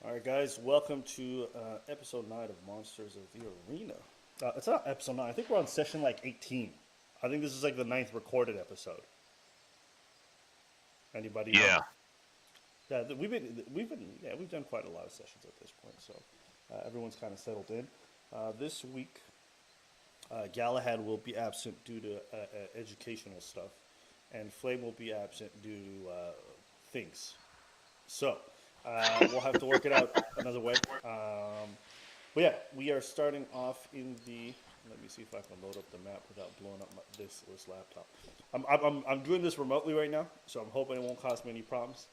All right, guys, welcome to episode 9 of Monsters of the Arena. It's not episode 9, I think we're on session like 18. I think this is like the ninth recorded episode. Anybody know? Yeah. Yeah, we've done quite a lot of sessions at this point, so everyone's kind of settled in. This week, Galahad will be absent due to educational stuff, and Flame will be absent due to things. So, we'll have to work it out another way. But yeah, we are starting off in the. Let me see if I can load up the map without blowing up this laptop. I'm doing this remotely right now, so I'm hoping it won't cause me any problems.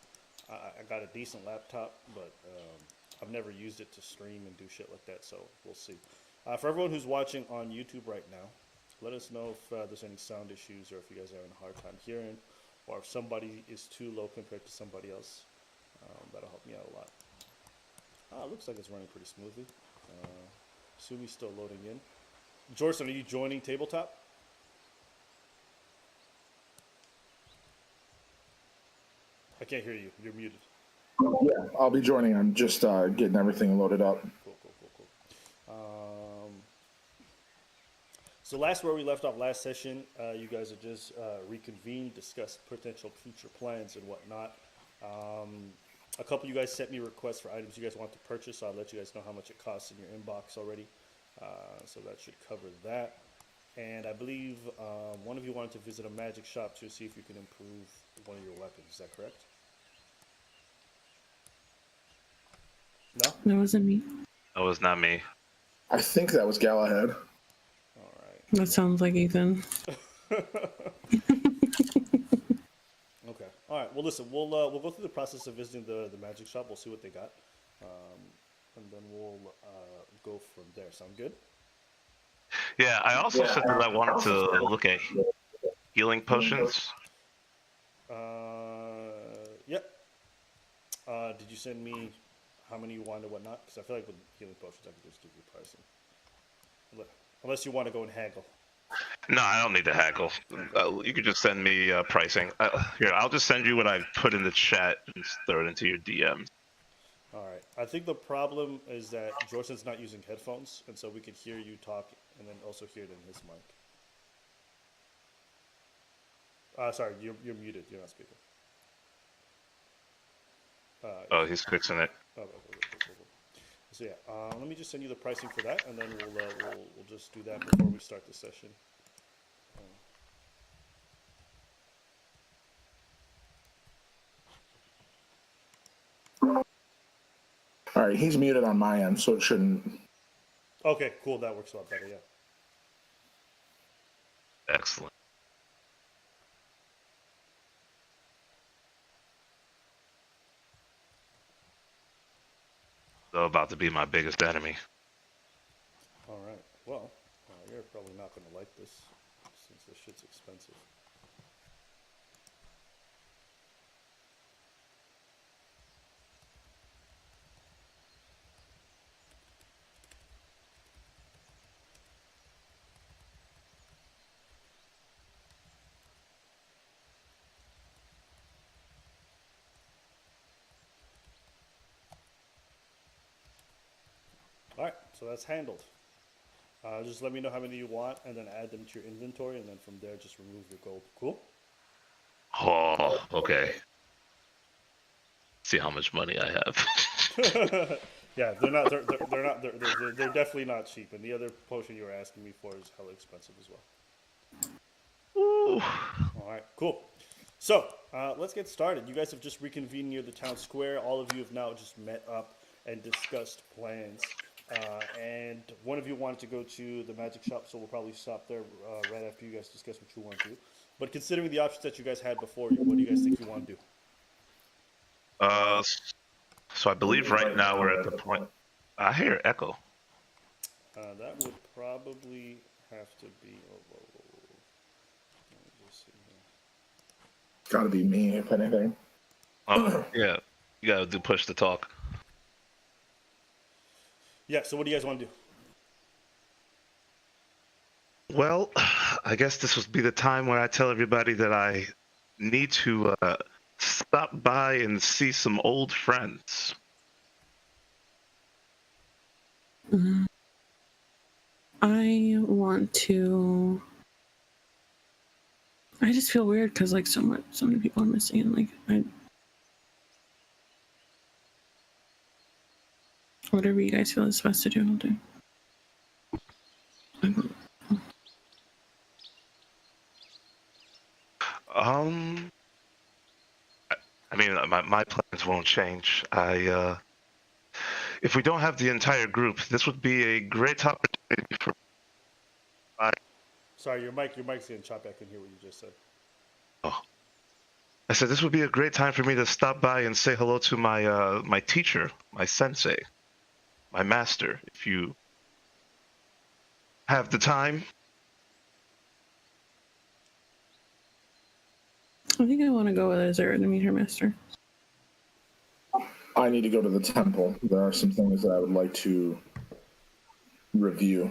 I got a decent laptop, but I've never used it to stream and do shit like that, so we'll see. For everyone who's watching on YouTube right now, let us know if there's any sound issues or if you guys are having a hard time hearing, or if somebody is too low compared to somebody else. That'll help me out a lot. It looks like it's running pretty smoothly. Sumi's still loading in. Jorson, are you joining tabletop? I can't hear you. You're muted. Yeah, I'll be joining. I'm just getting everything loaded up. Cool. So last where we left off last session, you guys had just reconvened, discussed potential future plans and whatnot. A couple of you guys sent me requests for items you guys want to purchase, so I'll let you guys know how much it costs in your inbox already. So that should cover that. And I believe one of you wanted to visit a magic shop to see if you can improve one of your weapons. Is that correct? No? That wasn't me. That was not me. I think that was Galahad. All right. That sounds like Ethan. Okay. All right. Well, listen. We'll go through the process of visiting the magic shop. We'll see what they got, and then we'll go from there. Sound good? Yeah, I also said that I wanted to look at healing potions. Yep. Did you send me how many you wanted and whatnot? Because I feel like with healing potions, I can just give you pricing. Unless you want to go and haggle. No, I don't need to haggle. You could just send me pricing. Here, I'll just send you what I put in the chat and throw it into your DM. All right. I think the problem is that Jorson's not using headphones, and so we can hear you talk and then also hear it in his mic. Sorry, you're muted. You're not speaking. Oh, he's fixing it. Cool. So yeah, let me just send you the pricing for that, and then we'll just do that before we start the session. All right, he's muted on my end, so it shouldn't. Okay, cool. That works a lot better. Yeah. Excellent. So about to be my biggest enemy. All right. Well, you're probably not going to like this since this shit's expensive. All right, so that's handled. Just let me know how many you want, and then add them to your inventory, and then from there, just remove your gold. Cool? Oh, okay. See how much money I have. Yeah, they're not. They're not. They're definitely not cheap. And the other potion you were asking me for is hella expensive as well. Ooh. All right, cool. So let's get started. You guys have just reconvened near the town square. All of you have now just met up and discussed plans. And one of you wanted to go to the magic shop, so we'll probably stop there right after you guys discuss what you want to do. But considering the options that you guys had before you, what do you guys think you want to do? So I believe right now we're at the point. I hear echo. That would probably have to be. Let me just see here. Gotta be me, if anything. Oh, yeah. You gotta do push to talk. Yeah, so what do you guys want to do? Well, I guess this would be the time where I tell everybody that I need to stop by and see some old friends. I want to. I just feel weird because like so many people are missing, and like whatever you guys feel is best to do, I'll do. Um, I mean, my plans won't change. If we don't have the entire group, this would be a great opportunity for. Sorry, your mic's getting chopped. I couldn't hear what you just said. Oh, I said this would be a great time for me to stop by and say hello to my teacher, my sensei, my master. If you have the time. I think I want to go with Azura to meet her master. I need to go to the temple. There are some things that I would like to review.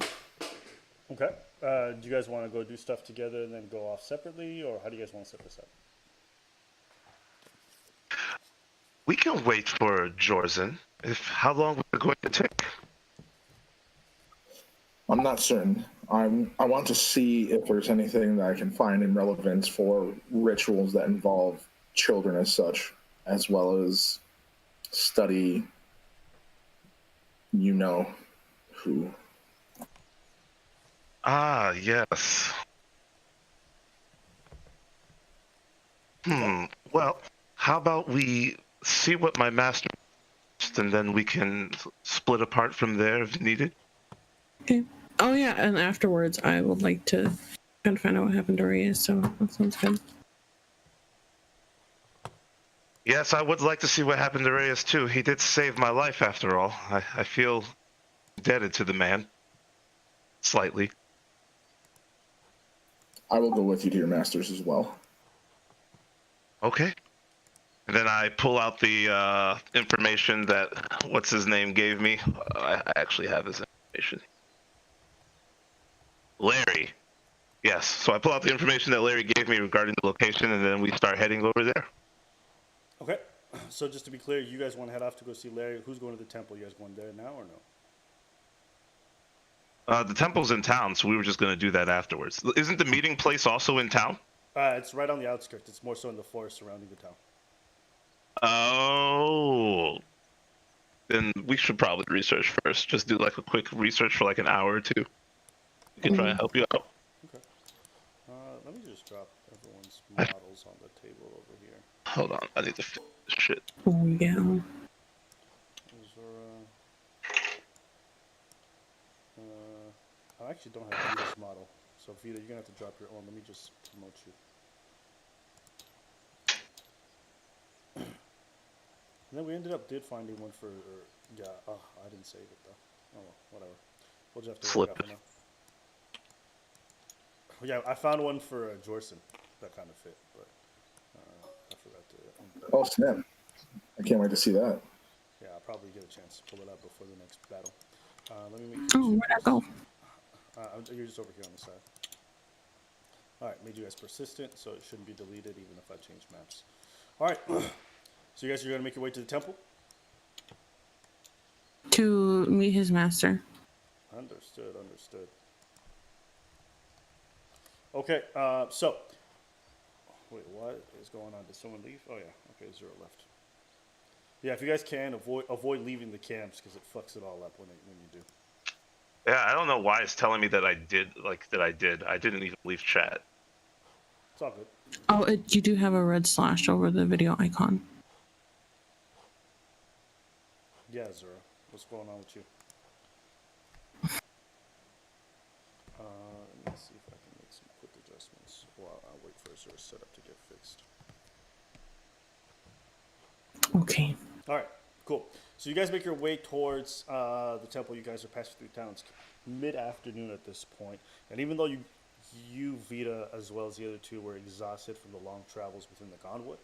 Okay. Do you guys want to go do stuff together and then go off separately, or how do you guys want to set this up? We can wait for Jorzen. How long is it going to take? I'm not certain. I want to see if there's anything that I can find in relevance for rituals that involve children as such, as well as study, you know, who. Ah, yes. Well, how about we see what my master wants, and then we can split apart from there if needed? Okay. Oh yeah, and afterwards I would like to kind of find out what happened to Reyes, so that sounds good. Yes, I would like to see what happened to Reyes too. He did save my life after all. I feel indebted to the man. Slightly. I will go with you to your masters as well. Okay. And then I pull out the information that what's his name gave me. I actually have his information. Larry. Yes. So I pull out the information that Larry gave me regarding the location, and then we start heading over there. Okay. So just to be clear, you guys want to head off to go see Larry. Who's going to the temple? You guys going there now or no? The temple's in town, so we were just going to do that afterwards. Isn't the meeting place also in town? It's right on the outskirts. It's more so in the forest surrounding the town. Oh. Then we should probably research first. Just do like a quick research for like an hour or two. We can try and help you out. Okay. Let me just drop everyone's models on the table over here. Hold on, I need to fix this shit. Oh yeah. I actually don't have Vita's model. So Vita, you're gonna have to drop your own. Let me just promote you. And then we ended up finding one for, yeah, oh, I didn't save it though. Oh, well, whatever. We'll just have to work out for now. Yeah, I found one for Jorson that kind of fit, but I forgot to. Oh, snap. I can't wait to see that. Yeah, I'll probably get a chance to pull it out before the next battle. Let me make. Oh, where'd I go? You're just over here on the side. All right, made you guys persistent, so it shouldn't be deleted even if I change maps. All right, so you guys are gonna make your way to the temple. To meet his master. Understood. Okay, so wait, what is going on? Did someone leave? Oh yeah, okay, 0 left. Yeah, if you guys can avoid leaving the camps because it fucks it all up when you do. Yeah, I don't know why it's telling me that I did. I didn't even leave chat. It's all good. Oh, you do have a red slash over the video icon. Yeah, Zura, what's going on with you? Let me see if I can make some quick adjustments while I wait for Zura's setup to get fixed. Okay. All right, cool. So you guys make your way towards the temple. You guys are passing through town. It's mid-afternoon at this point, and even though you Vita, as well as the other two, were exhausted from the long travels within the Gonwood,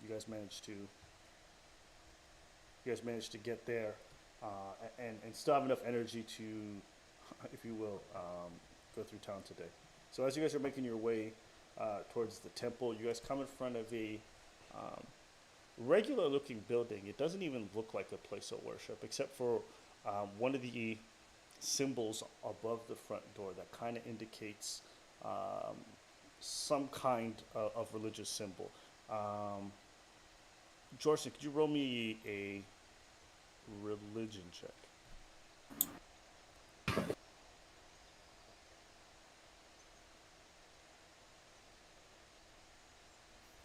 you guys managed to get there and still have enough energy to, if you will, go through town today. So as you guys are making your way towards the temple, you guys come in front of a regular looking building. It doesn't even look like a place of worship, except for one of the symbols above the front door that kind of indicates some kind of religious symbol. Jorson, could you roll me a religion check?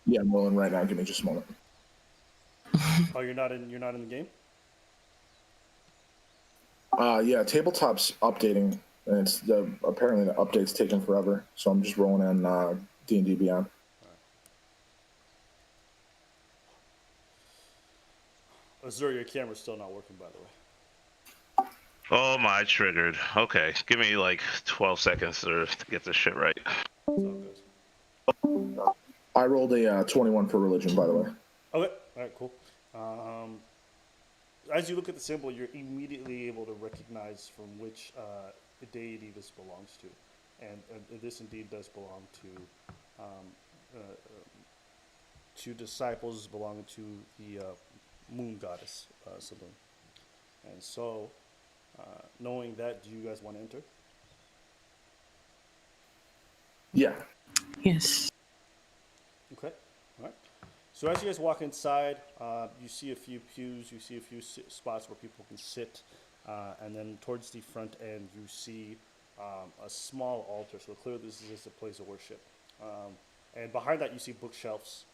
Yeah, I'm rolling right now. Give me just a moment. Oh, you're not in. You're not in the game. Yeah, tabletop's updating, and apparently the update's taking forever. So I'm just rolling in D&D Beyond. Azure, your camera's still not working, by the way. Oh my, triggered. Okay, give me like 12 seconds to get this shit right. It's all good. I rolled a 21 for religion, by the way. Okay. All right. Cool. As you look at the symbol, you're immediately able to recognize from which deity this belongs to, and this indeed does belong to disciples belonging to the moon goddess Saloon. And so, knowing that, do you guys want to enter? Yeah. Yes. Okay. All right. So as you guys walk inside, you see a few pews, you see a few spots where people can sit, and then towards the front end, you see a small altar. So clearly, this is just a place of worship. And behind that, you see bookshelves.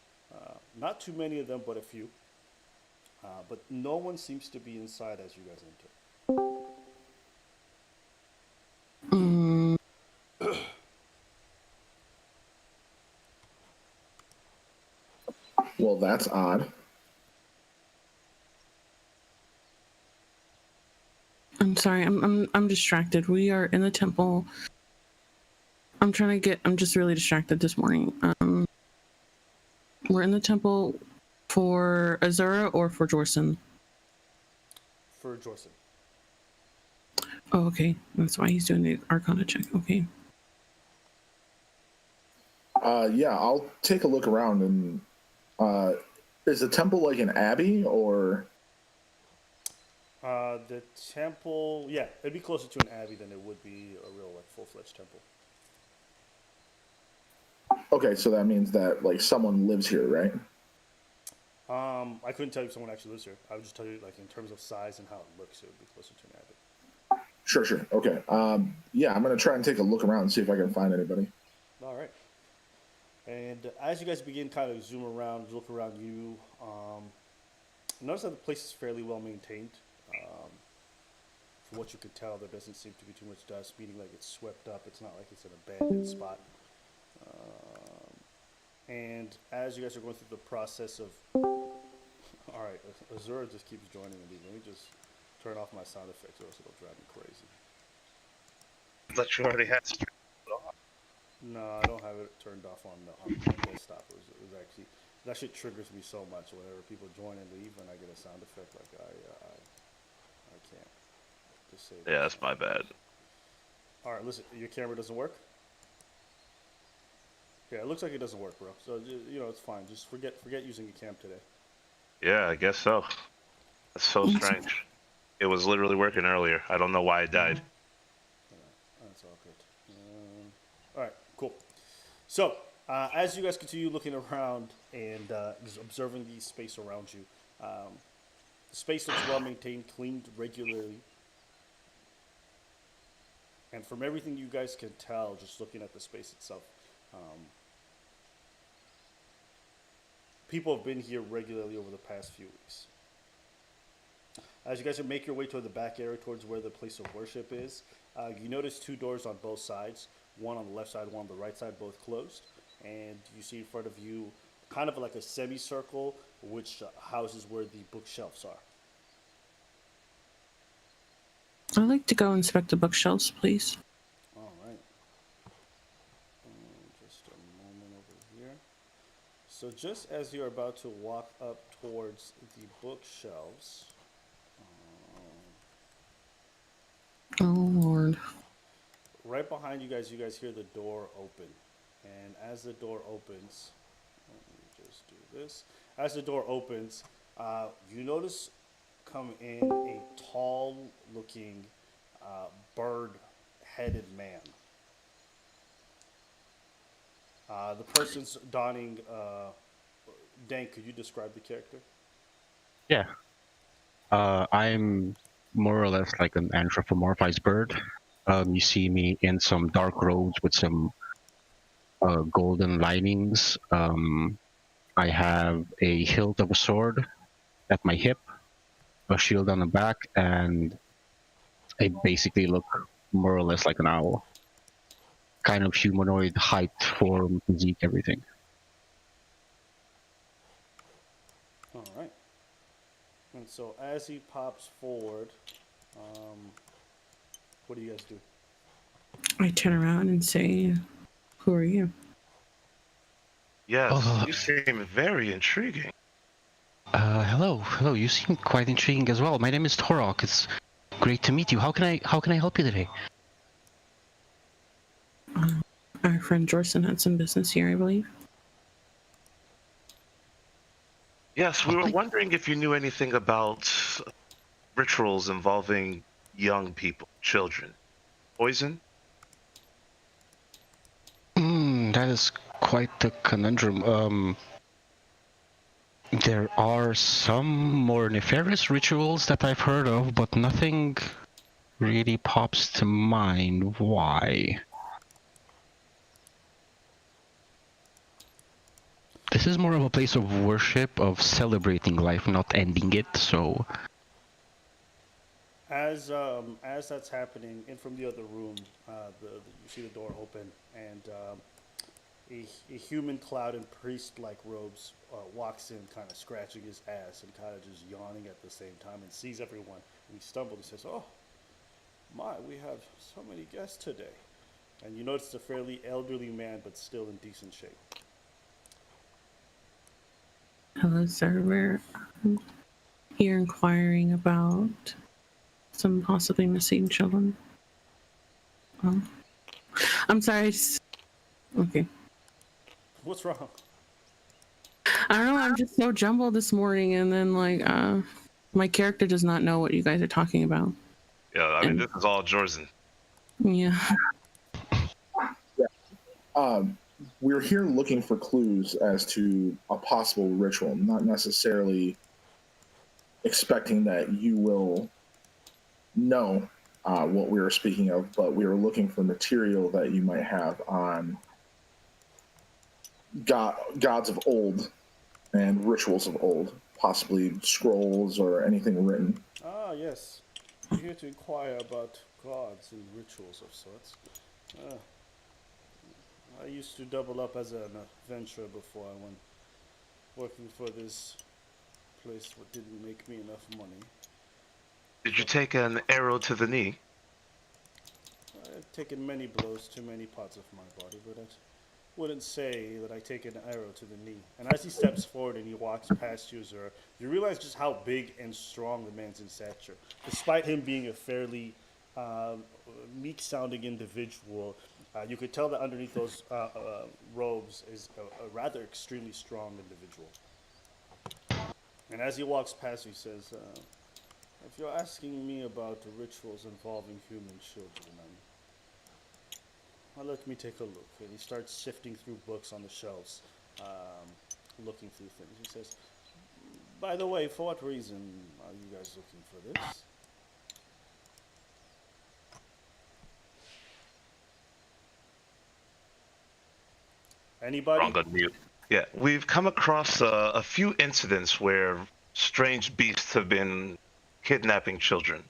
Not too many of them, but a few. But no one seems to be inside as you guys enter. Mm, Well, that's odd. I'm sorry. I'm distracted. We are in the temple. I'm just really distracted this morning. We're in the temple for Azura or for Jorson? For Jorson. Oh, okay. That's why he's doing the Arcana check. Okay. Yeah, I'll take a look around. And is the temple like an abbey or? The temple, yeah, it'd be closer to an abbey than it would be a real like full-fledged temple. Okay, so that means that like someone lives here, right? I couldn't tell you if someone actually lives here. I would just tell you like in terms of size and how it looks, it would be closer to an abbey. Sure. Okay. Yeah, I'm gonna try and take a look around and see if I can find anybody. All right. And as you guys begin kind of zoom around, look around you, notice that the place is fairly well maintained. From what you could tell, there doesn't seem to be too much dust, meaning like it's swept up. It's not like it's an abandoned spot. And as you guys are going through the process of, all right, Azura just keeps joining me. Let me just turn off my sound effects, or else it'll drive me crazy. I thought you already had. No, I don't have it turned off on my desktop. It was actually that shit triggers me so much whenever people join and leave, and I get a sound effect like I can't just say. Yeah, that's my bad. All right, listen, your camera doesn't work. Yeah, it looks like it doesn't work, bro. So you know it's fine. Just forget using your cam today. Yeah, I guess so. That's so strange. It was literally working earlier. I don't know why it died. That's all good. All right, cool. So as you guys continue looking around and just observing the space around you, the space looks well maintained, cleaned regularly. And from everything you guys can tell, just looking at the space itself, people have been here regularly over the past few weeks. As you guys make your way toward the back area, towards where the place of worship is, you notice two doors on both sides, one on the left side, one on the right side, both closed. And you see in front of you kind of like a semicircle, which houses where the bookshelves are. I'd like to go inspect the bookshelves, please. All right. Just a moment over here. So just as you're about to walk up towards the bookshelves, Oh, Lord. right behind you guys hear the door open. And as the door opens, let me just do this. As the door opens, you notice come in a tall-looking, bird-headed man. The person's donning. Dan, could you describe the character? Yeah. I'm more or less like an anthropomorphized bird. You see me in some dark robes with some golden linings. I have a hilt of a sword at my hip, a shield on the back, and I basically look more or less like an owl. Kind of humanoid, height, form, physique, everything. All right. And so as he pops forward, um, what do you guys do? I turn around and say, "Who are you?" Yes, Oh. you seem very intriguing. Hello. You seem quite intriguing as well. My name is Torok. It's great to meet you. How can I help you today? Our friend Jorson had some business here, I believe. Yes, we were Okay. wondering if you knew anything about rituals involving young people, children. Poison? That is quite the conundrum. There are some more nefarious rituals that I've heard of, but nothing really pops to mind. Why? This is more of a place of worship, of celebrating life, not ending it, so... As that's happening, in from the other room, you see the door open, and a human clad in priest-like robes walks in, kind of scratching his ass and kind of just yawning at the same time, and sees everyone. And he stumbles and says, "Oh, my, we have so many guests today." And you notice a fairly elderly man, but still in decent shape. Hello, sir. We're here inquiring about some possibly missing children. Oh. I'm sorry. Okay. What's wrong? I don't know. I'm just so jumbled this morning, and then my character does not know what you guys are talking about. Yeah, I mean, this is all Jorzen. Yeah. We're here looking for clues as to a possible ritual, not necessarily expecting that you will know what we are speaking of, but we are looking for material that you might have on gods of old and rituals of old, possibly scrolls or anything written. Ah, yes. We're here to inquire about gods and rituals of sorts. I used to double up as an adventurer before I went working for this place that didn't make me enough money. Did you take an arrow to the knee? I've taken many blows to many parts of my body, but I wouldn't say that I take an arrow to the knee. And as he steps forward and he walks past you, Zura, you realize just how big and strong the man's in stature. Despite him being a fairly meek-sounding individual, you could tell that underneath those robes is a rather extremely strong individual. And as he walks past, he says, "If you're asking me about the rituals involving human children, well, let me take a look." And he starts sifting through books on the shelves, looking through things. He says, "By the way, for what reason are you guys looking for this?" Anybody? Wrong on mute. Yeah, we've come across a few incidents where strange beasts have been kidnapping children.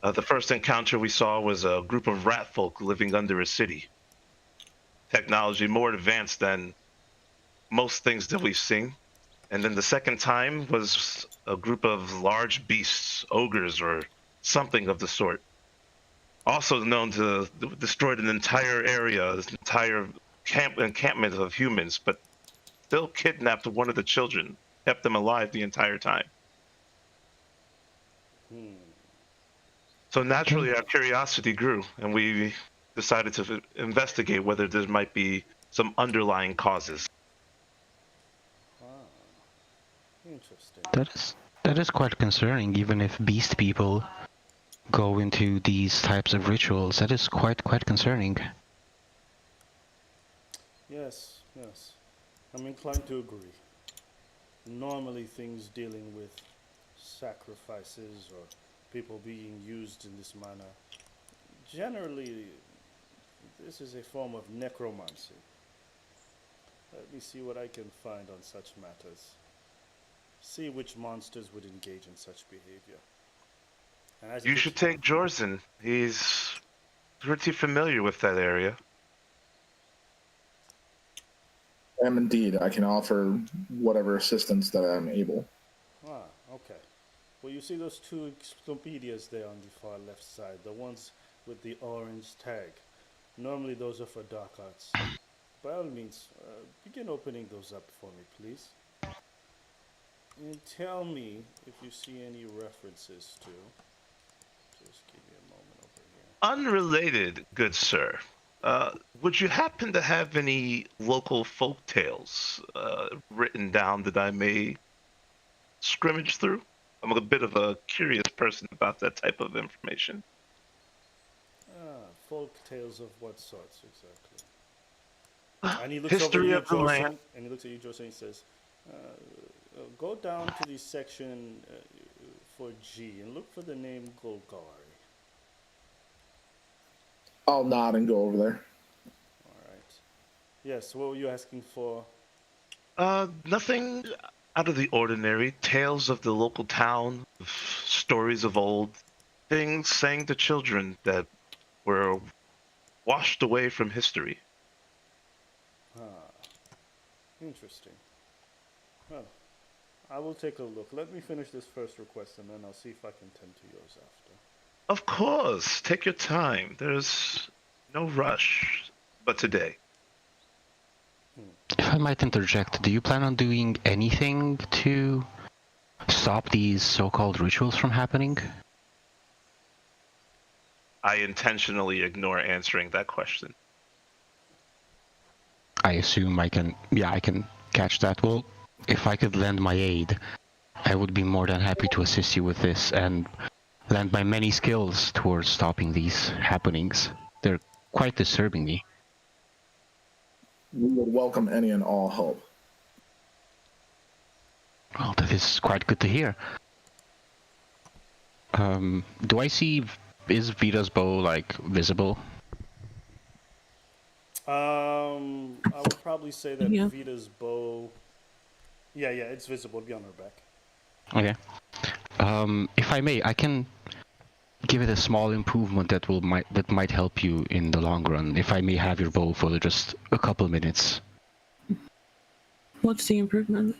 The first encounter we saw was a group of rat folk living under a city. Technology more advanced than most things that we've seen. And then the second time was a group of large beasts, ogres or something of the sort. Also known to destroyed an entire area, this entire encampment of humans, but still kidnapped one of the children, kept them alive the entire time. So naturally, our curiosity grew, and we decided to investigate whether there might be some underlying causes. Interesting. That is quite concerning. Even if beast people go into these types of rituals, that is quite concerning. Yes, yes. I'm inclined to agree. Normally, things dealing with sacrifices or people being used in this manner, generally, this is a form of necromancy. Let me see what I can find on such matters. See which monsters would engage in such behavior. And as he You takes, should take Jorzen. He's pretty familiar with that area. am indeed. I can offer whatever assistance that I'm able. okay. Well, you see those two Expededias there on the far left side, the ones with the orange tag. Normally, those are for dark arts. By all means, begin opening those up for me, please. And tell me if you see any references to. Just give me a moment over here. Unrelated, good sir. Would you happen to have any local folk tales written down that I may scrimmage through? I'm a bit of a curious person about that type of information. Folk tales of what sorts exactly? And he looks over to History you, of the land. Jorson, and he looks at you, Jorson, and he says, go down to the section for G and look for the name Golgari. I'll nod and go over there. All right. Yes, what were you asking for? Nothing out of the ordinary. Tales of the local town, stories of old, things sang to children that were washed away from history. Interesting. Well, I will take a look. Let me finish this first request, and then I'll see if I can tend to yours after. Of course, take your time. There's no rush, but today. If I might interject, do you plan on doing anything to stop these so-called rituals from happening? I intentionally ignore answering that question. I assume I can catch that. Well, if I could lend my aid, I would be more than happy to assist you with this and lend my many skills towards stopping these happenings. They're quite disturbing me. We would welcome any and all help. Well, that is quite good to hear. Do I see, is Vita's bow, like, visible? I would probably say that Yeah. Vita's bow. Yeah, it's visible. It'll be on her back. Okay. If I may, I can give it a small improvement that might help you in the long run. If I may have your bow for just a couple minutes. What's the improvement?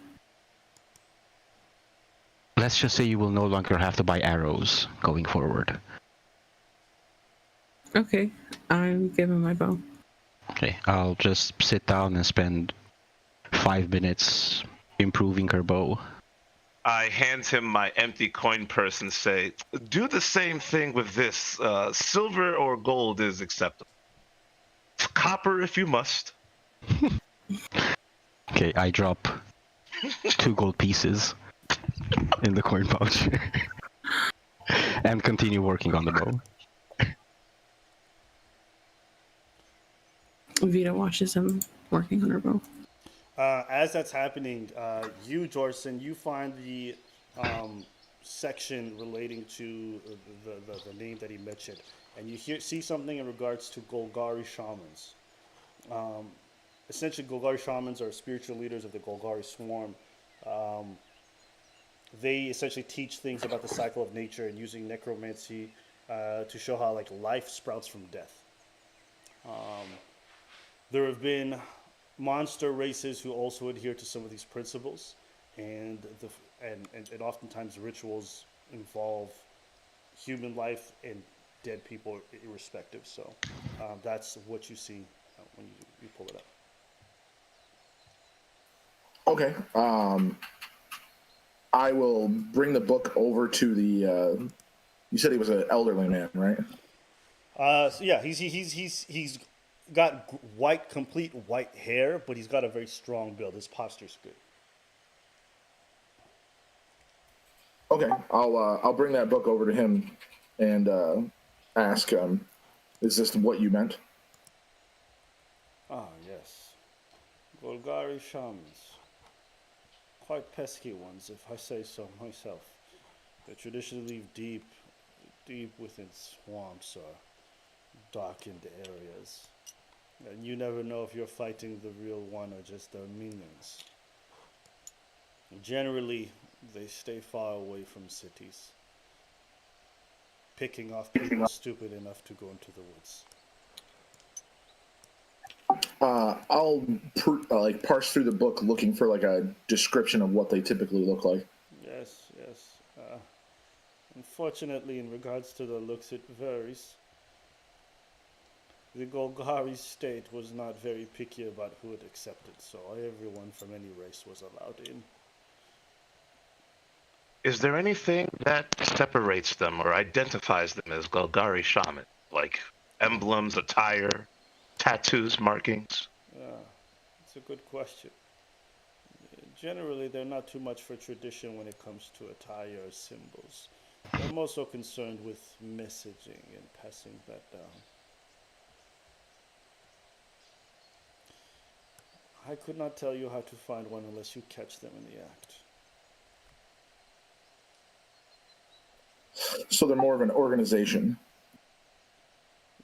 Let's just say you will no longer have to buy arrows going forward. Okay, I'm giving my bow. Okay, I'll just sit down and spend 5 minutes improving her bow. I hand him my empty coin purse and say, do the same thing with this. Silver or gold is acceptable. Copper if you must. Okay, I drop 2 gold pieces in the coin pouch and continue working on the bow. Vita watches him working on her bow. As that's happening, you, Jorson, you find the section relating to the name that he mentioned, and you see something in regards to Golgari shamans. Essentially, Golgari shamans are spiritual leaders of the Golgari swarm. They essentially teach things about the cycle of nature and using necromancy to show how like life sprouts from death. There have been monster races who also adhere to some of these principles, and and oftentimes rituals involve human life and dead people irrespective. So that's what you see when you pull it up. Okay. I will bring the book over to the. You said he was an elderly man, right? So yeah, he's got complete white hair, but he's got a very strong build. His posture's good. Okay, I'll bring that book over to him and ask, is this what you meant? Ah, yes. Golgari shamans. Quite pesky ones, if I say so myself. They traditionally live deep within swamps or darkened areas. And you never know if you're fighting the real one or just their minions. Generally, they stay far away from cities, picking off people stupid enough to go into the woods. I'll like parse through the book looking for like a description of what they typically look like. Yes, yes. Unfortunately, in regards to the looks, it varies. The Golgari state was not very picky about who it accepted, so everyone from any race was allowed in. Is there anything that separates them or identifies them as Golgari shaman? Like emblems, attire, tattoos, markings? Ah, it's a good question. Generally, they're not too much for tradition when it comes to attire or symbols. They're more so concerned with messaging and passing that down. I could not tell you how to find one unless you catch them in the act. So they're more of an organization.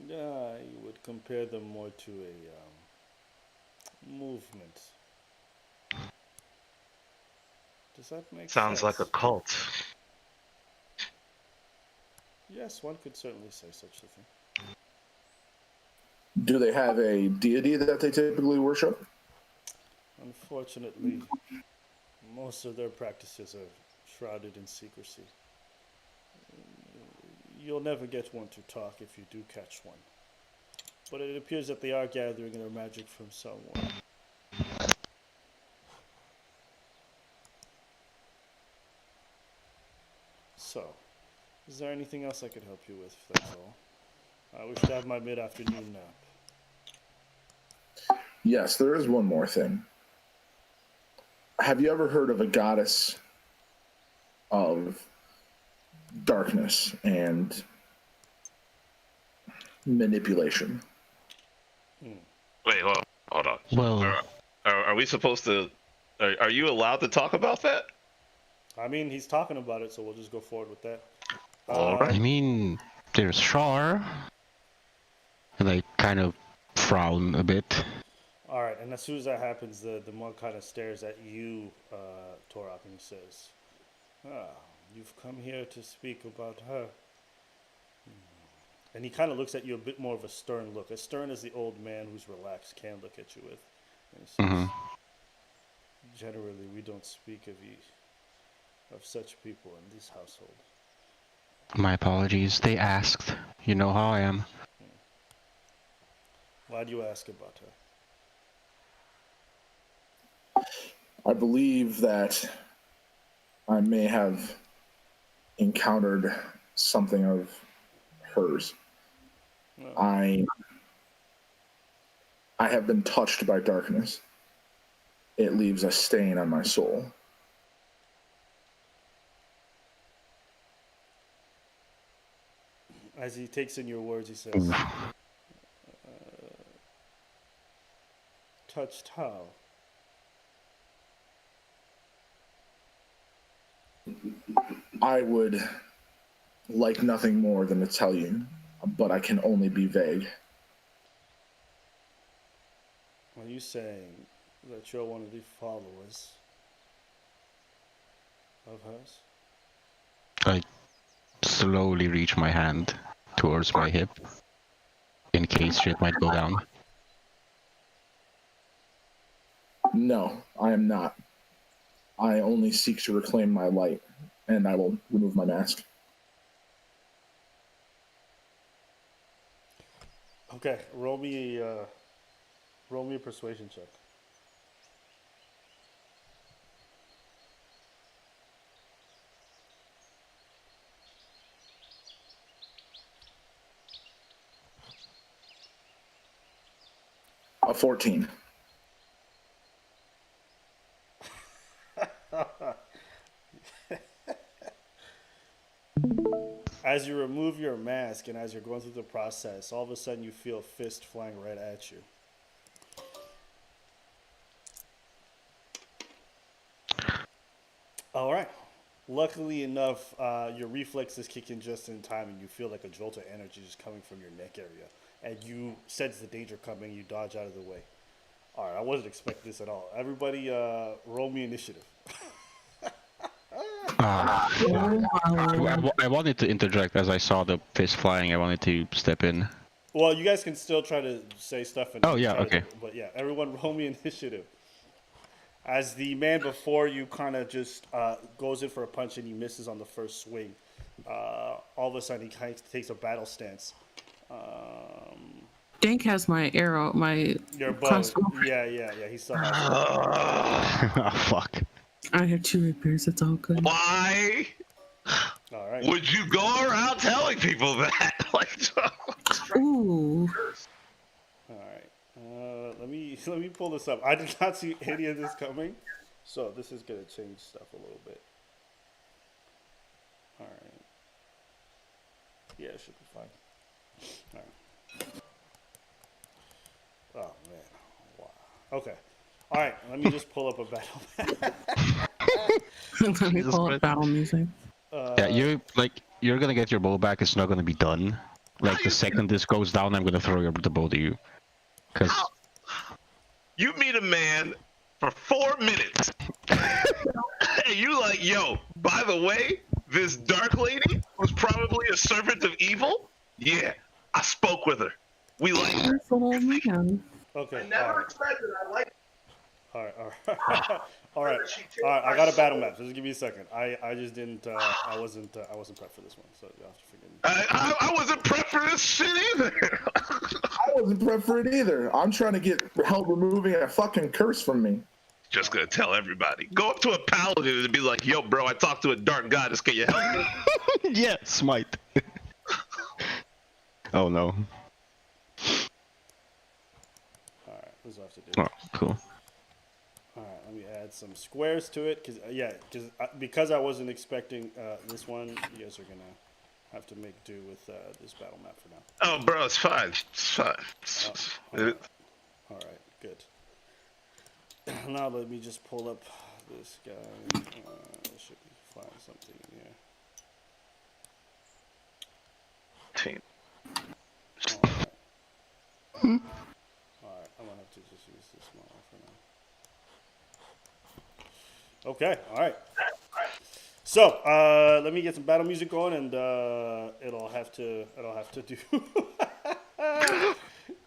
Yeah, you would compare them more to a movement. Does that make Sounds like a sense? cult. Yes, one could certainly say such a thing. Do they have a deity that they typically worship? Unfortunately, most of their practices are shrouded in secrecy. You'll never get one to talk if you do catch one. But it appears that they are gathering their magic from somewhere. So, is there anything else I could help you with, if that's all? I wish to have my mid-afternoon nap. Yes, there is one more thing. Have you ever heard of a goddess of darkness and manipulation? Wait, hold on. Well, Are we supposed to? Are you allowed to talk about that? I mean, he's talking about it, so we'll just go forward with that. All I right. mean, there's Shar, and I kind of frown a bit. All right, and as soon as that happens, the monk kind of stares at you, Torok, and he says, "Ah, you've come here to speak about her." And he kind of looks at you a bit more of a stern look, as stern as the old man who's relaxed can look at you with. And he says, hmm "Generally, we don't speak of such people in this household." My apologies. They asked. You know how I am. Why do you ask about her? I believe that I may have encountered something of hers. No. I have been touched by darkness. It leaves a stain on my soul. As he takes in your words, he says, "Touched how?" I would like nothing more than to tell you, but I can only be vague. Are you saying that you're one of the followers of hers? I slowly reach my hand towards my hip in case shit might go down. No, I am not. I only seek to reclaim my light, and I will remove my mask. Okay, roll me a persuasion check. A 14. As you remove your mask and as you're going through the process, all of a sudden you feel a fist flying right at you. All right. Luckily enough, your reflexes kick in just in time, and you feel like a jolt of energy just coming from your neck area. And you sense the danger coming. You dodge out of the way. All right, I wasn't expecting this at all. Everybody, roll me initiative. I wanted to interject as I saw the fist flying. I wanted to step in. Well, you guys can still try to say stuff. And Oh, yeah, try to- okay. but yeah, everyone roll me initiative. As the man before you kind of just goes in for a punch and he misses on the first swing, all of a sudden he kind of takes a battle stance. Dank has my arrow, my Your bow. crossbow. Yeah. He still has it. Oh, fuck. I have 2 rapiers. It's all good. Why All right. would you go around telling people that? Like, Ooh. All right. Let me pull this up. I did not see any of this coming, so this is gonna change stuff a little bit. All right. Yeah, it should be fine. All right. Oh man. Wow. Okay. All right. Let me just pull up a battle map. Let me pull up battle music. Yeah, you're gonna get your bow back. It's not gonna be done. Like the second this goes down, I'm gonna throw the bow to you. Cause you meet a man for 4 minutes, and you like, yo, by the way, this dark lady was probably a servant of evil? Yeah, I spoke with her. We like her. This little man. Okay. I never expected. I like. All right. All right. I got a battle map. Just give me a second. I just didn't. I wasn't prepped for this one, so you'll have to forgive me. I wasn't prepped for this shit either. I wasn't prepped for it either. I'm trying to get help removing a fucking curse from me. Just gonna tell everybody. Go up to a paladin and be like, yo, bro, I talked to a dark goddess. Can you help me? yeah, smite. Oh no. All right. This is what I have to do. Oh, cool. All right, let me add some squares to it, because I wasn't expecting this one. You guys are gonna have to make do with this battle map for now. Oh, bro, it's fine. It's fine. All right, good. Now let me just pull up this guy. Should we find something in here? Team. All right. All right, I'm gonna have to just use this one for now. Okay, all right. So let me get some battle music going, and it'll have to do.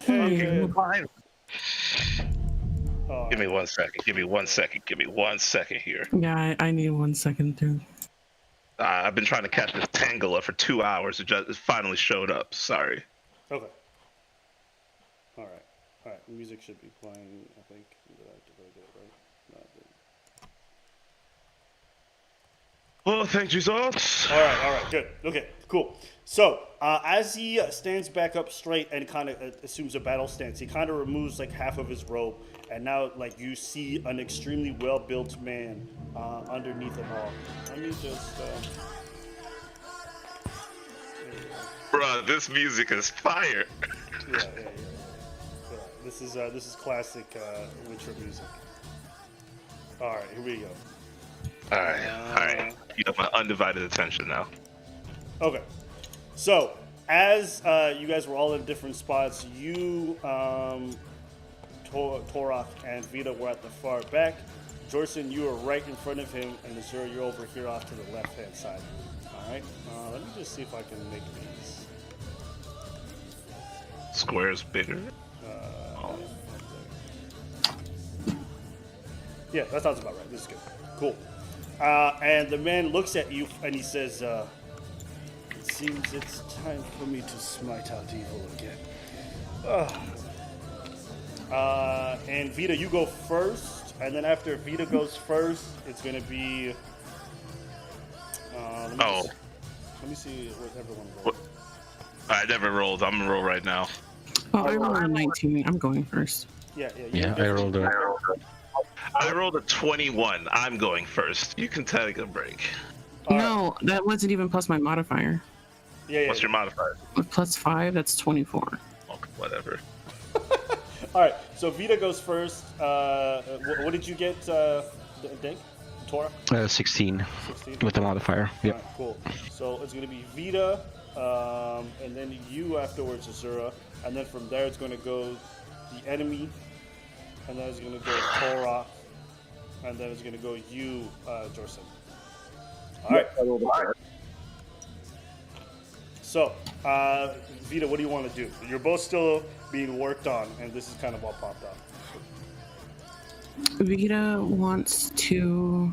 Okay. Give me 1 second. Give me 1 second. Give me 1 second here. Yeah, I need 1 second too. I've been trying to catch this Tangela for 2 hours. It finally showed up. Sorry. Okay. All right. All right. Music should be playing. I think. Did I get it right? No, I didn't. Oh, thank Jesus. All right, good. Okay, cool. So, as he stands back up straight and kind of assumes a battle stance, he kind of removes like half of his robe, and now like you see an extremely well-built man underneath it all. Let me just. Bruh, this music is fire. Yeah. This is classic Witcher music. All right, here we go. All right. You have my undivided attention now. Okay. So, as you guys were all in different spots, you, Torok, and Vita were at the far back. Jorson, you were right in front of him, and Azura, you're over here off to the left-hand side. All right. Let me just see if I can make these. Squares bigger. Yeah, that sounds about right. This is good. Cool. And the man looks at you and he says, it seems it's time for me to smite out evil again. And Vita, you go first. And then after Vita goes first, it's going to be... let me see what everyone rolled. I never rolled. I'm gonna roll right now. Oh, I rolled a 19. I'm going first. Yeah, I rolled a. I rolled a 21. I'm going first. You can take a break. All right. No, that wasn't even plus my modifier. Yeah. What's your modifier? With +5, that's 24. Okay, whatever. All right. So Vita goes first. What did you get, Dink? Tora? 16 16. with the modifier. All Yep. right, cool. So it's going to be Vita, and then you afterwards, Azura, and then from there it's going to go the enemy, and then it's going to go Tora, and then it's going to go you, Jorson. All right. So, Vita, what do you want to do? You're both still being worked on, and this is kind of what popped up. Vita wants to.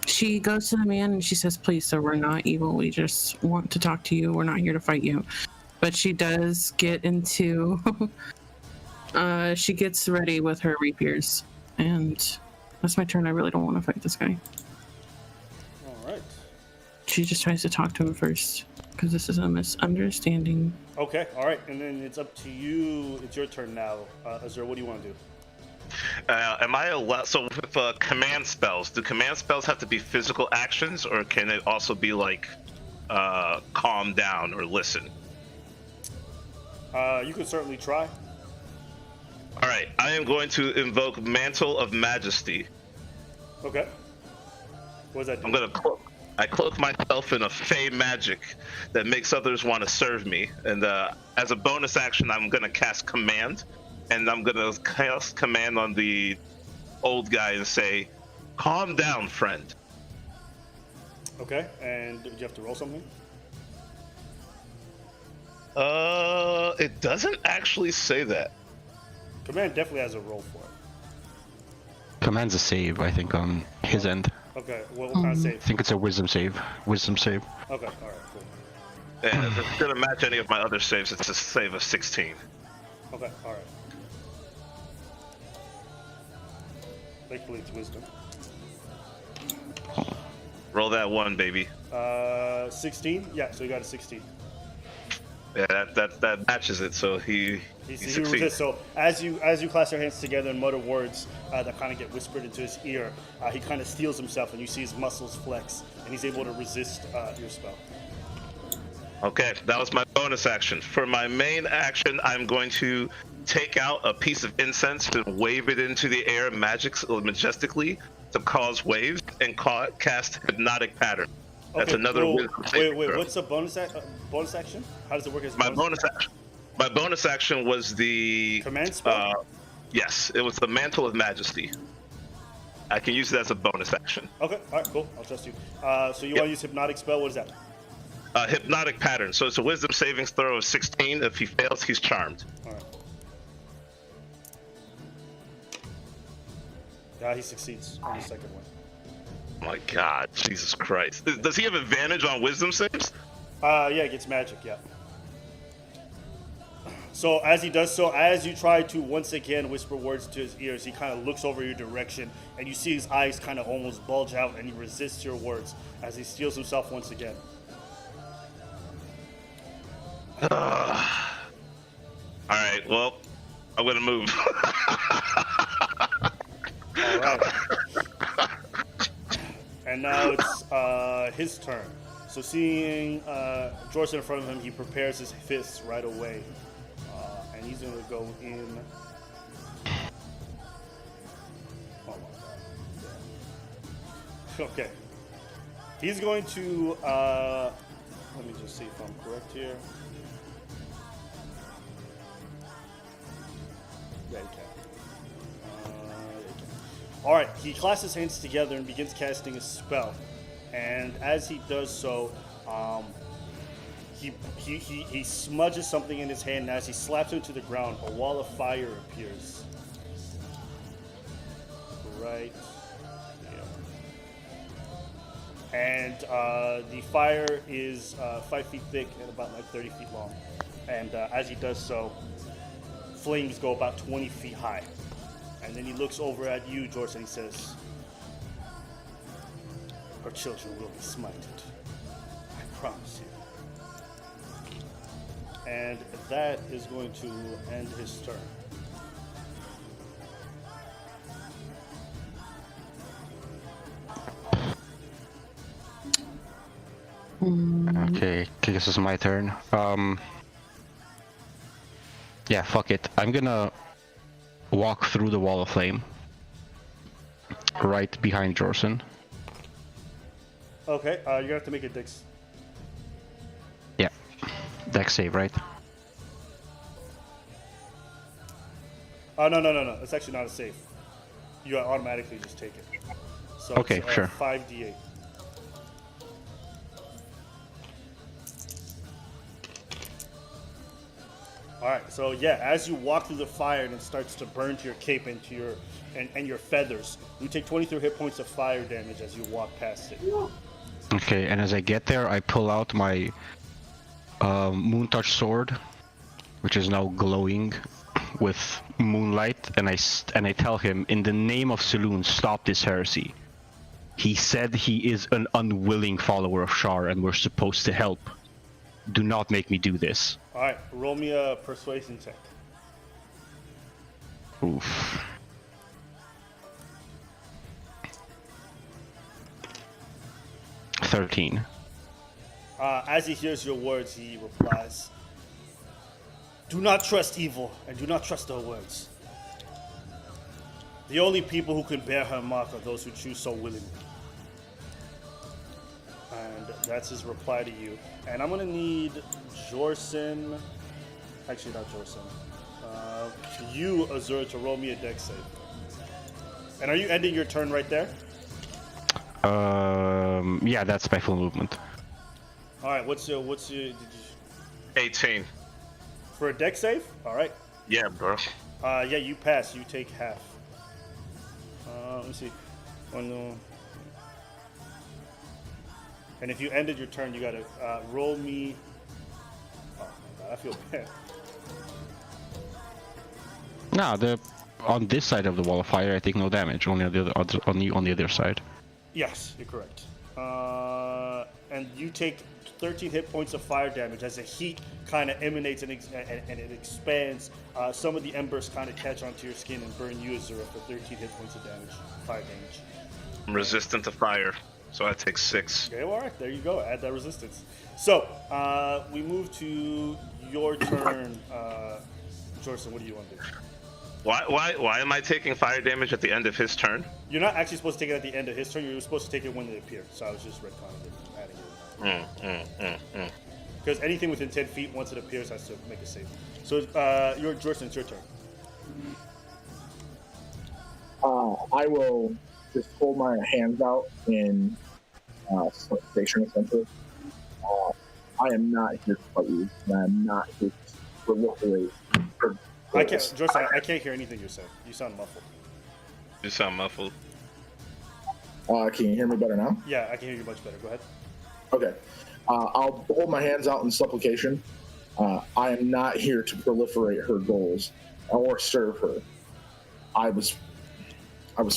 She goes to the man and she says, "Please, sir, we're not evil. We just want to talk to you. We're not here to fight you." But she does get into. She gets ready with her rapiers, and that's my turn. I really don't want to fight this guy. All right. She just tries to talk to him first because this is a misunderstanding. Okay, all right, and then it's up to you. It's your turn now. Azure, what do you want to do? Am I allowed? So with command spells, do command spells have to be physical actions, or can it also be like calm down or listen? You can certainly try. All right, I am going to invoke Mantle of Majesty. Okay. What does that do? I'm gonna cloak myself in a fey magic that makes others want to serve me, and as a bonus action, I'm gonna cast command, and I'm gonna cast command on the old guy and say, "Calm down, friend." Okay, and do you have to roll something? It doesn't actually say that. Command definitely has a roll for it. Command's a save, I think, on his end. Okay, what kind of I save? think it's a wisdom save. Wisdom save. Okay, all right, cool. And if it's gonna match any of my other saves, it's a save of 16. Okay, all right. Thankfully, it's wisdom. Roll that one, baby. 16? Yeah, so you got a 16. Yeah, that matches it. So he He succeeds. resists. So as you clasp your hands together and mutter words that kind of get whispered into his ear, he kind of steels himself, and you see his muscles flex, and he's able to resist your spell. Okay, that was my bonus action. For my main action, I'm going to take out a piece of incense and wave it into the air majestically to cause waves and cast Hypnotic Pattern. That's Okay, another cool. wisdom saving Wait, throw. what's a bonus action? How does it work as a My bonus action was the command spell? Yes, it was the Mantle of Majesty. I can use it as a bonus action. Okay, all right, cool. I'll trust you. So you want to use hypnotic spell? What is that? Hypnotic Pattern. So it's a wisdom savings throw of 16. If he fails, he's charmed. All right. Yeah, he succeeds on the second one. My God, Jesus Christ. Does he have advantage on wisdom saves? Yeah, it gets magic, yeah. So as he does so, as you try to once again whisper words to his ears, he kind of looks over your direction, and you see his eyes kind of almost bulge out, and he resists your words as he steels himself once again. All right, well, I'm going to move. All right. And now it's his turn. So seeing George in front of him, he prepares his fists right away. And he's going to go in. Oh my god. Yeah. Okay. He's going to. Let me just see if I'm correct here. Yeah, you can. All right, he clasps his hands together and begins casting a spell. And as he does so, he smudges something in his hand, and as he slaps it to the ground, a wall of fire appears. Right here. And the fire is 5 feet thick and about like 30 feet long. And as he does so, flames go about 20 feet high. And then he looks over at you, George, and he says, "Our children will be smited. I promise you." And that is going to end his turn. Okay, this is my turn. Yeah, fuck it. I'm gonna walk through the wall of flame, right behind Jorson. Okay, you're gonna have to make a dex. Yeah, dex save, right? Oh no. It's actually not a save. You automatically just take it. So Okay, it's, sure. 5d8. All right. So yeah, as you walk through the fire and it starts to burn to your cape and to your and your feathers, you take 23 hit points of fire damage as you walk past it. Okay, and as I get there, I pull out my Moon Touch sword, which is now glowing with moonlight, and I tell him, in the name of Saloon, stop this heresy. He said he is an unwilling follower of Shar, and we're supposed to help. Do not make me do this. All right. Roll me a persuasion check. Oof. $13. As he hears your words, he replies, "Do not trust evil, and do not trust her words. The only people who can bear her mark are those who choose so willingly." And that's his reply to you. And I'm gonna need Jorson. Actually, not Jorson. You, Azur, to roll me a dex save. And are you ending your turn right there? Yeah, that's my full movement. All right. What's your? Did you, 18. for a dex save? All right. Yeah, bro. Yeah, you pass. You take half. Let me see. Oh no. And if you ended your turn, you gotta roll me. Oh my god, I feel bad. No, on this side of the wall of fire, I take no damage. Only on the other side. Yes, you're correct. And you take 13 hit points of fire damage as the heat kind of emanates and it expands. Some of the embers kind of catch onto your skin and burn you, Azura, for 13 hit points of damage, fire damage. I'm resistant to fire, so I take 6. Okay, well, all right, there you go. Add that resistance. So we move to your turn, Jorson. What do you want to do? Why am I taking fire damage at the end of his turn? You're not actually supposed to take it at the end of his turn. You're supposed to take it when they appear. So I was just retconning it, adding it. Because anything within 10 feet, once it appears, has to make a save. So, Jorson, it's your turn. I will just hold my hands out in supplication, essentially. I am not here to fight you, and I am not here to proliferate. Jorson, I can't hear anything you're saying. You sound muffled. You sound muffled. Can you hear me better now? Yeah, I can hear you much better. Go ahead. Okay. I'll hold my hands out in supplication. I am not here to proliferate her goals or serve her. I was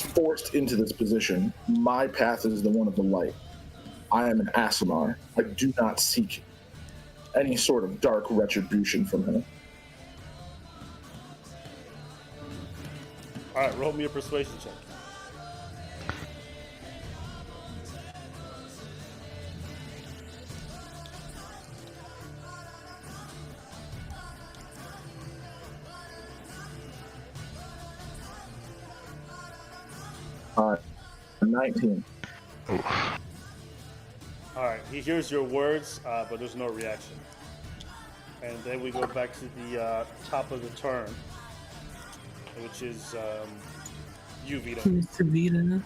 forced into this position. My path is the one of the light. I am an Asimar. I do not seek any sort of dark retribution from her. All right, roll me a persuasion check. Uh, 19. All right, he hears your words, but there's no reaction. And then we go back to the top of the turn, which is you, Vito. Mr. Vita.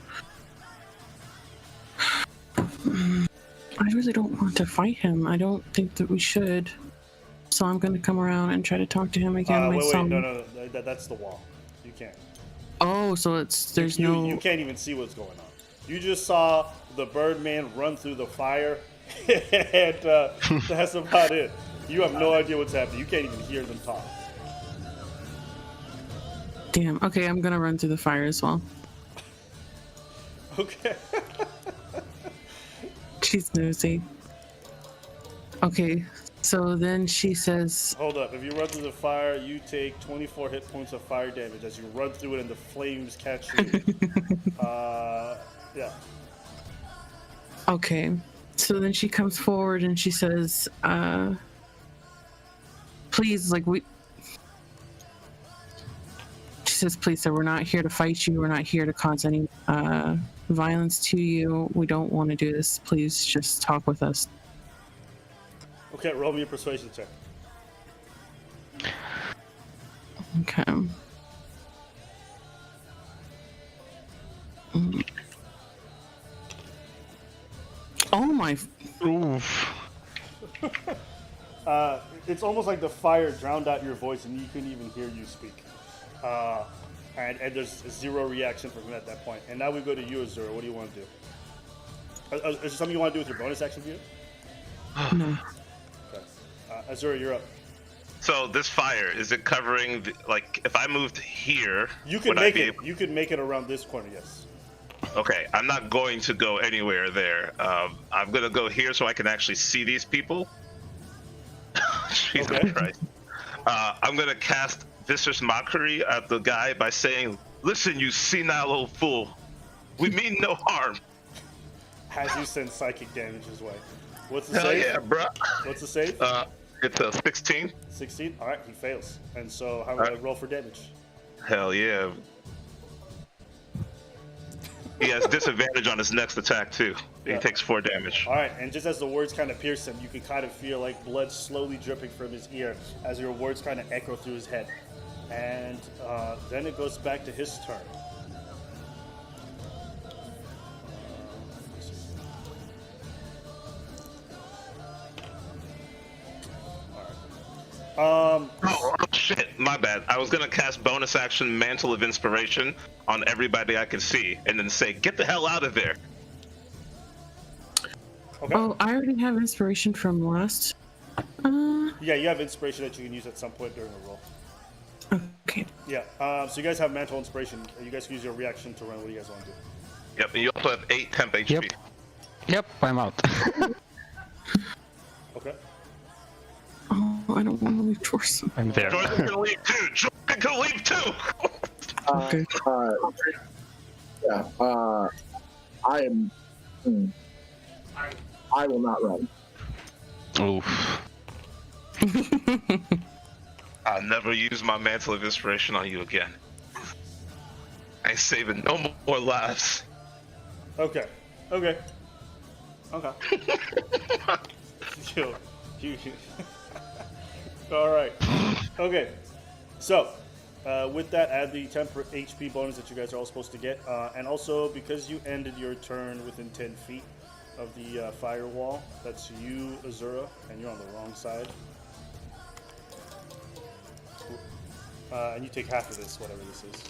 I really don't want to fight him. I don't think that we should. So I'm going to come around and try to talk to him again Wait, myself. no. That's the wall. You can't. Oh, so there's no. You can't even see what's going on. You just saw the Birdman run through the fire, and that's about it. You have no idea what's happening. You can't even hear them talk. Damn. Okay, I'm gonna run through the fire as well. Okay. She's nosy. Okay, so then she says, Hold up. If you run through the fire, you take 24 hit points of fire damage as you run through it and the flames catch you. Yeah. okay. So then she comes forward and she says, please, she says, please, sir, we're not here to fight you. We're not here to cause any violence to you. We don't want to do this. Please just talk with us. Okay, roll me a persuasion check. Okay. Oh my. Oof. It's almost like the fire drowned out your voice and you couldn't even hear you speak. And there's zero reaction from him at that point. And now we go to you, Azura. What do you want to do? Is there something you want to do with your bonus action view? No. Okay. Azura, you're up. So this fire, is it covering, if I moved here, You can would I make be it. You can make it around this corner, yes. Okay, I'm not going to go anywhere there. I'm going to go here so I can actually see these people. Jesus Okay. Christ. I'm going to cast Vicious Mockery at the guy by saying, listen, you senile old fool. We mean no harm. Has you send psychic damage his way. What's the Hell save? yeah, bruh. What's the save? It's a 16. 16? Alright, he fails. And so how do I roll for damage? Hell yeah. He has disadvantage on his next attack, too. He Yeah. takes 4 damage. Alright, and just as the words kind of pierce him, you can kind of feel like blood slowly dripping from his ear as your words kind of echo through his head. And then it goes back to his turn. Oh, shit, my bad. I was gonna cast bonus action Mantle of Inspiration on everybody I can see, and then say, get the hell out of there. Okay. Oh, I already have inspiration from last. Yeah, you have inspiration that you can use at some point during a roll. Okay. Yeah, so you guys have mental inspiration. You guys can use your reaction to run. What do you guys want to do? Yep, and you also have 8 temp HP. Yep. Yep, I'm out. Okay. Oh, I don't want to leave Torso. I'm there. Jordan can leave too! Jordan can leave too! Okay. Yeah. I am. I will not run. Oof. I'll never use my Mantle of Inspiration on you again. I ain't saving no more lives. Okay. Okay. Yo, you. All right. Okay. So, with that, add the 10 HP bonus that you guys are all supposed to get, and also because you ended your turn within 10 feet of the firewall, that's you, Azura, and you're on the wrong side. And you take half of this, whatever this is.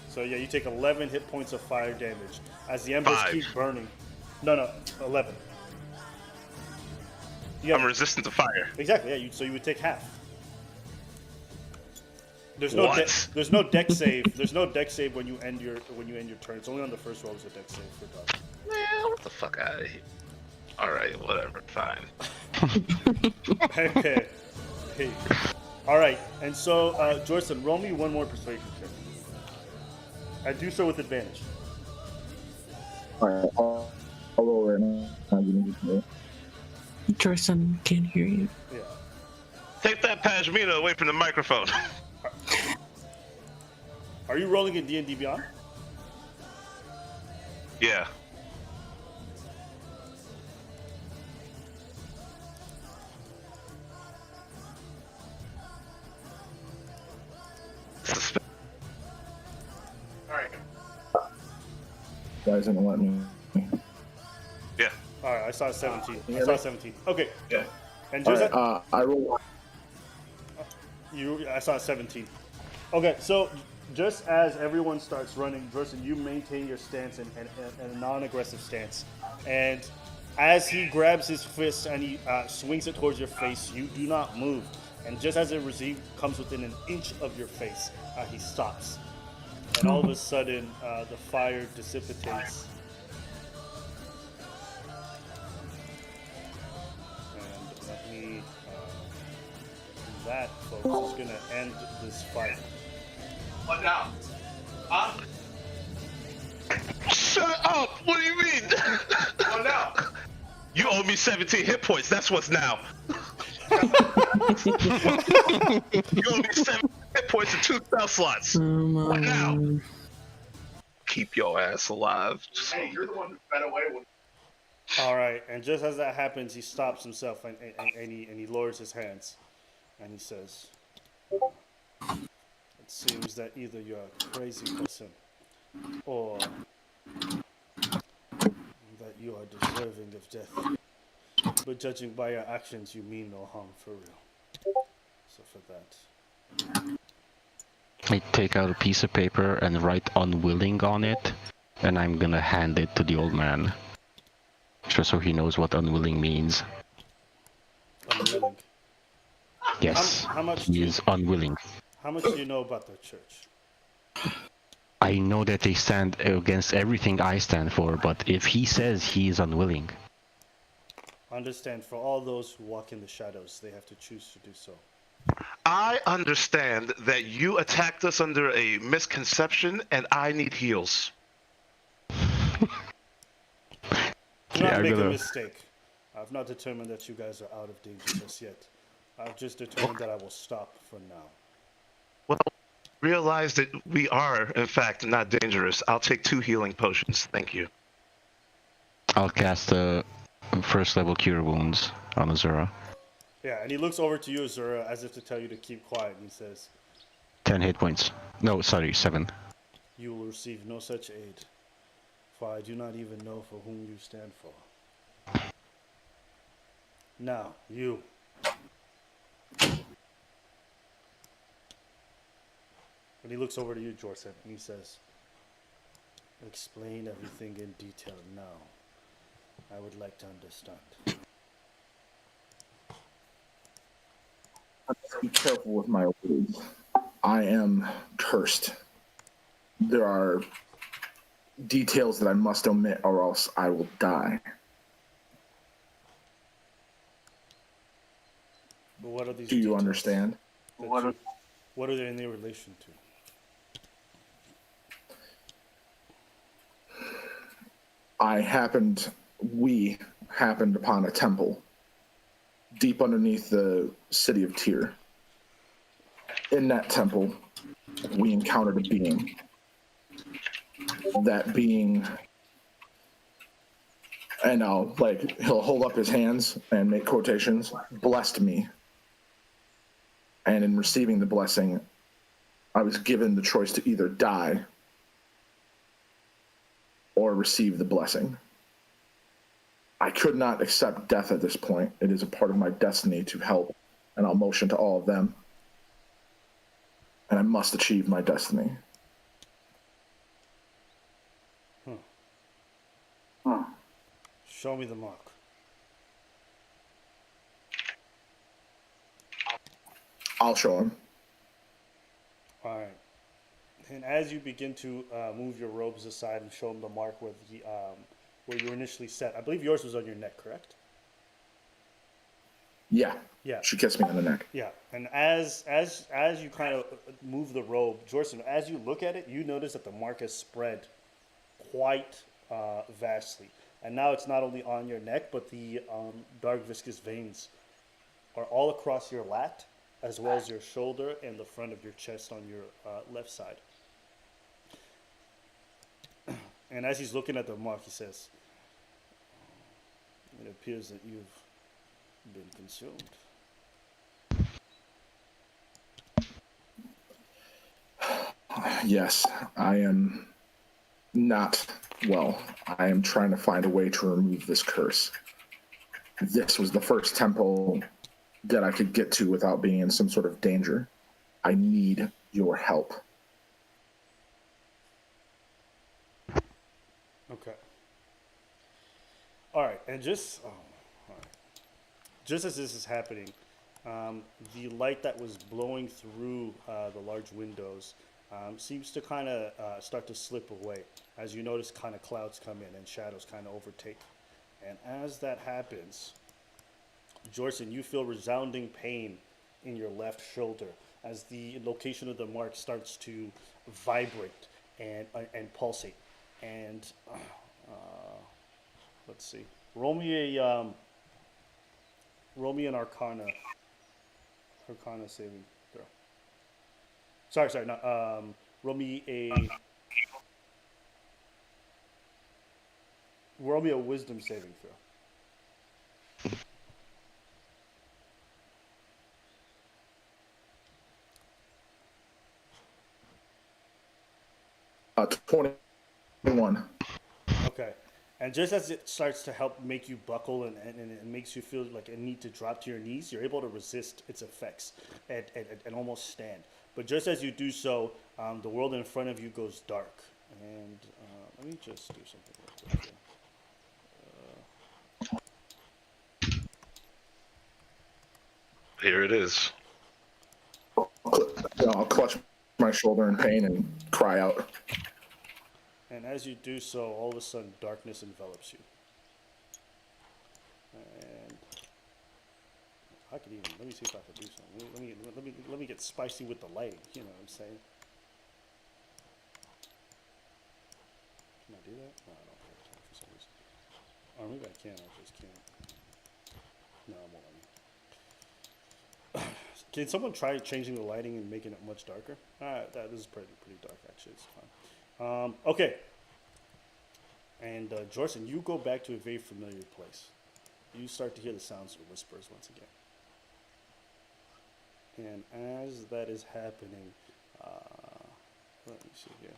So yeah, you take 11 hit points of fire damage as the embers 5. keep burning. No, 11. I'm resistant to fire. Exactly. Yeah. So you would take half. There's no What? there's no deck save. There's no deck save when you end your turn. It's only on the first roll is a deck save for dog. Man, what the fuck out of here. Alright, whatever, fine. Okay. Hey. All right. And so, Joyson, roll me one more persuasion check. I do so with advantage. Alright, I'll roll right now. Jorson can't hear you. Yeah. Take that Pashmina away from the microphone. Are you rolling in D&D Beyond? Yeah. Alright. Guys didn't let me. Yeah. Alright, I saw 17. You I hear saw me? 17. Okay. Yeah. And Alright, Joseph, I roll. I saw 17. Okay, so just as everyone starts running, Jorson, you maintain your stance and a non-aggressive stance. And as he grabs his fist and he swings it towards your face, you do not move. And just as it comes within an inch of your face, he stops. And all of a sudden, the fire dissipates. And let me... that, folks, is going to end this fight. What now? Huh? Shut up! What do you mean? What now? You owe me 17 hit points. That's what's now. You owe me 7 hit points and 2 spell slots. What now? Keep your ass alive. Hey, you're the one who fed away with. All right, and just as that happens, he stops himself and he lowers his hands, and he says, "It seems that either you're a crazy person, or that you are deserving of death. But judging by your actions, you mean no harm for real. So for that, I take out a piece of paper and write unwilling on it, and I'm gonna hand it to the old man. Just so he knows what unwilling means. unwilling. Yes, How much he is unwilling. How much do you know about the church? I know that they stand against everything I stand for, but if he says he is unwilling, Understand, for all those who walk in the shadows, they have to choose to do so. I understand that you attacked us under a misconception, and I need heals. Do not I'm make a gonna- mistake. I've not determined that you guys are out of danger just yet. I've just determined that I will stop for now. Well, realize that we are, in fact, not dangerous. I'll take 2 healing potions. Thank you. I'll cast a first level cure wounds on Azura. Yeah, and he looks over to you, Azura, as if to tell you to keep quiet, and he says, 10 hit points. No, sorry, 7. "You will receive no such aid, for I do not even know for whom you stand for. Now, you." And he looks over to you, Jorson, and he says, "Explain everything in detail now. I would like to understand." Be careful with my words. I am cursed. There are details that I must omit, or else I will die. But what are these Do you details understand? that what are they in relation to? We happened upon a temple deep underneath the city of Tyr. In that temple, we encountered a being. That being, and he'll hold up his hands and make quotations, blessed me. And in receiving the blessing, I was given the choice to either die or receive the blessing. I could not accept death at this point. It is a part of my destiny to help, and I'll motion to all of them. And I must achieve my destiny. Show me the mark. I'll show him. All right. And as you begin to move your robes aside and show him the mark where you initially set, I believe yours was on your neck, correct? Yeah. Yeah. She kissed me on the neck. Yeah. And as you kind of move the robe, Jorson, as you look at it, you notice that the mark has spread quite vastly. And now it's not only on your neck, but the dark viscous veins are all across your lat, as well as your shoulder and the front of your chest on your left side. And as he's looking at the mark, he says, "It appears that you've been consumed." Yes, I am not well. I am trying to find a way to remove this curse. This was the first temple that I could get to without being in some sort of danger. I need your help. Okay. All right, and just as this is happening, the light that was blowing through the large windows seems to kind of start to slip away as you notice kind of clouds come in and shadows kind of overtake. And as that happens, Jorson, you feel resounding pain in your left shoulder as the location of the mark starts to vibrate and pulsate. And let's see. Roll me an Arcana saving throw. Sorry, not roll me a Wisdom saving throw. 21. Okay. And just as it starts to help make you buckle and it makes you feel like a need to drop to your knees, you're able to resist its effects and almost stand. But just as you do so, the world in front of you goes dark. And let me just do something real quick here. Here it is. I'll clutch my shoulder in pain and cry out. And as you do so, all of a sudden, darkness envelops you. And I could even let me see if I can do something. Let me get spicy with the lighting. You know what I'm saying? Can I do that? No, I don't have time for some reason. Or maybe I can. I just can't. No, it won't let me. Can someone try changing the lighting and making it much darker? That is pretty dark actually. It's fine. Okay. And Jorson, you go back to a very familiar place. You start to hear the sounds of whispers once again. And as that is happening, let me see here.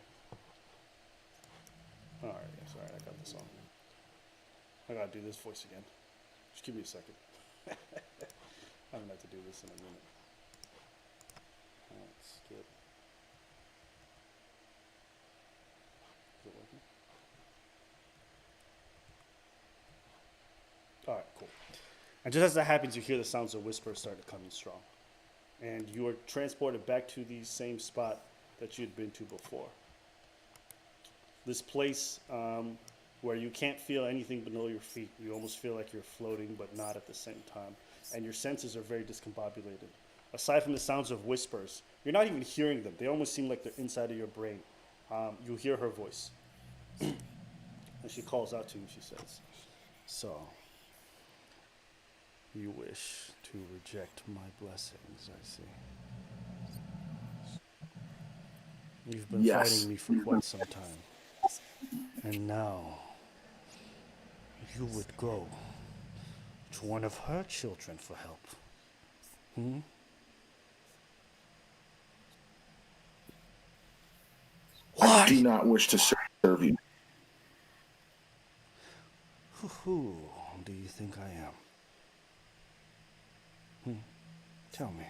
All right, yes, all right, I got this on. I gotta do this voice again. Just give me a second. I'm gonna have to do this in a minute. Let's skip. Is it working? All right, cool. And just as that happens, you hear the sounds of whispers start to come in strong. And you are transported back to the same spot that you had been to before. This place where you can't feel anything below your feet. You almost feel like you're floating, but not at the same time. And your senses are very discombobulated. Aside from the sounds of whispers, you're not even hearing them. They almost seem like they're inside of your brain. You hear her voice. And she calls out to you, she says, "So, you wish to reject my blessings, I see. You've been Yes. fighting me for quite some time. And now, you would go to one of her children for help. Hmm? I do not wish to serve you. Who do you think I am? Tell me,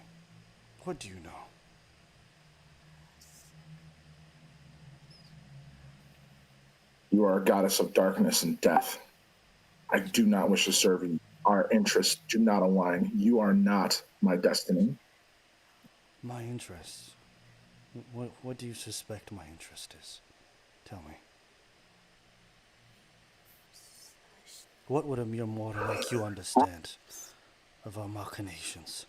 what do you know? You are a goddess of darkness and death. I do not wish to serve you. Our interests do not align. You are not my destiny. My interests? What do you suspect my interest is? Tell me. What would a mere mortal like you understand of our machinations?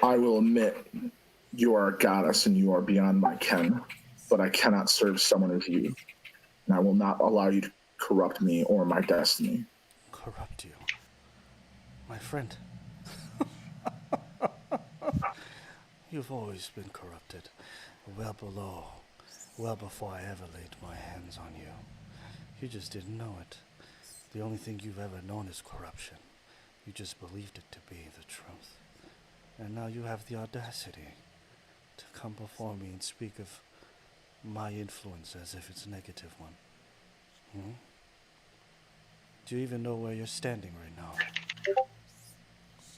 I will admit you are a goddess and you are beyond my ken, but I cannot serve someone as you, and I will not allow you to corrupt me or my destiny. Corrupt you? My friend. You've always been corrupted. Well before I ever laid my hands on you. You just didn't know it. The only thing you've ever known is corruption. You just believed it to be the truth. And now you have the audacity to come before me and speak of my influence as if it's a negative one. Do you even know where you're standing right now?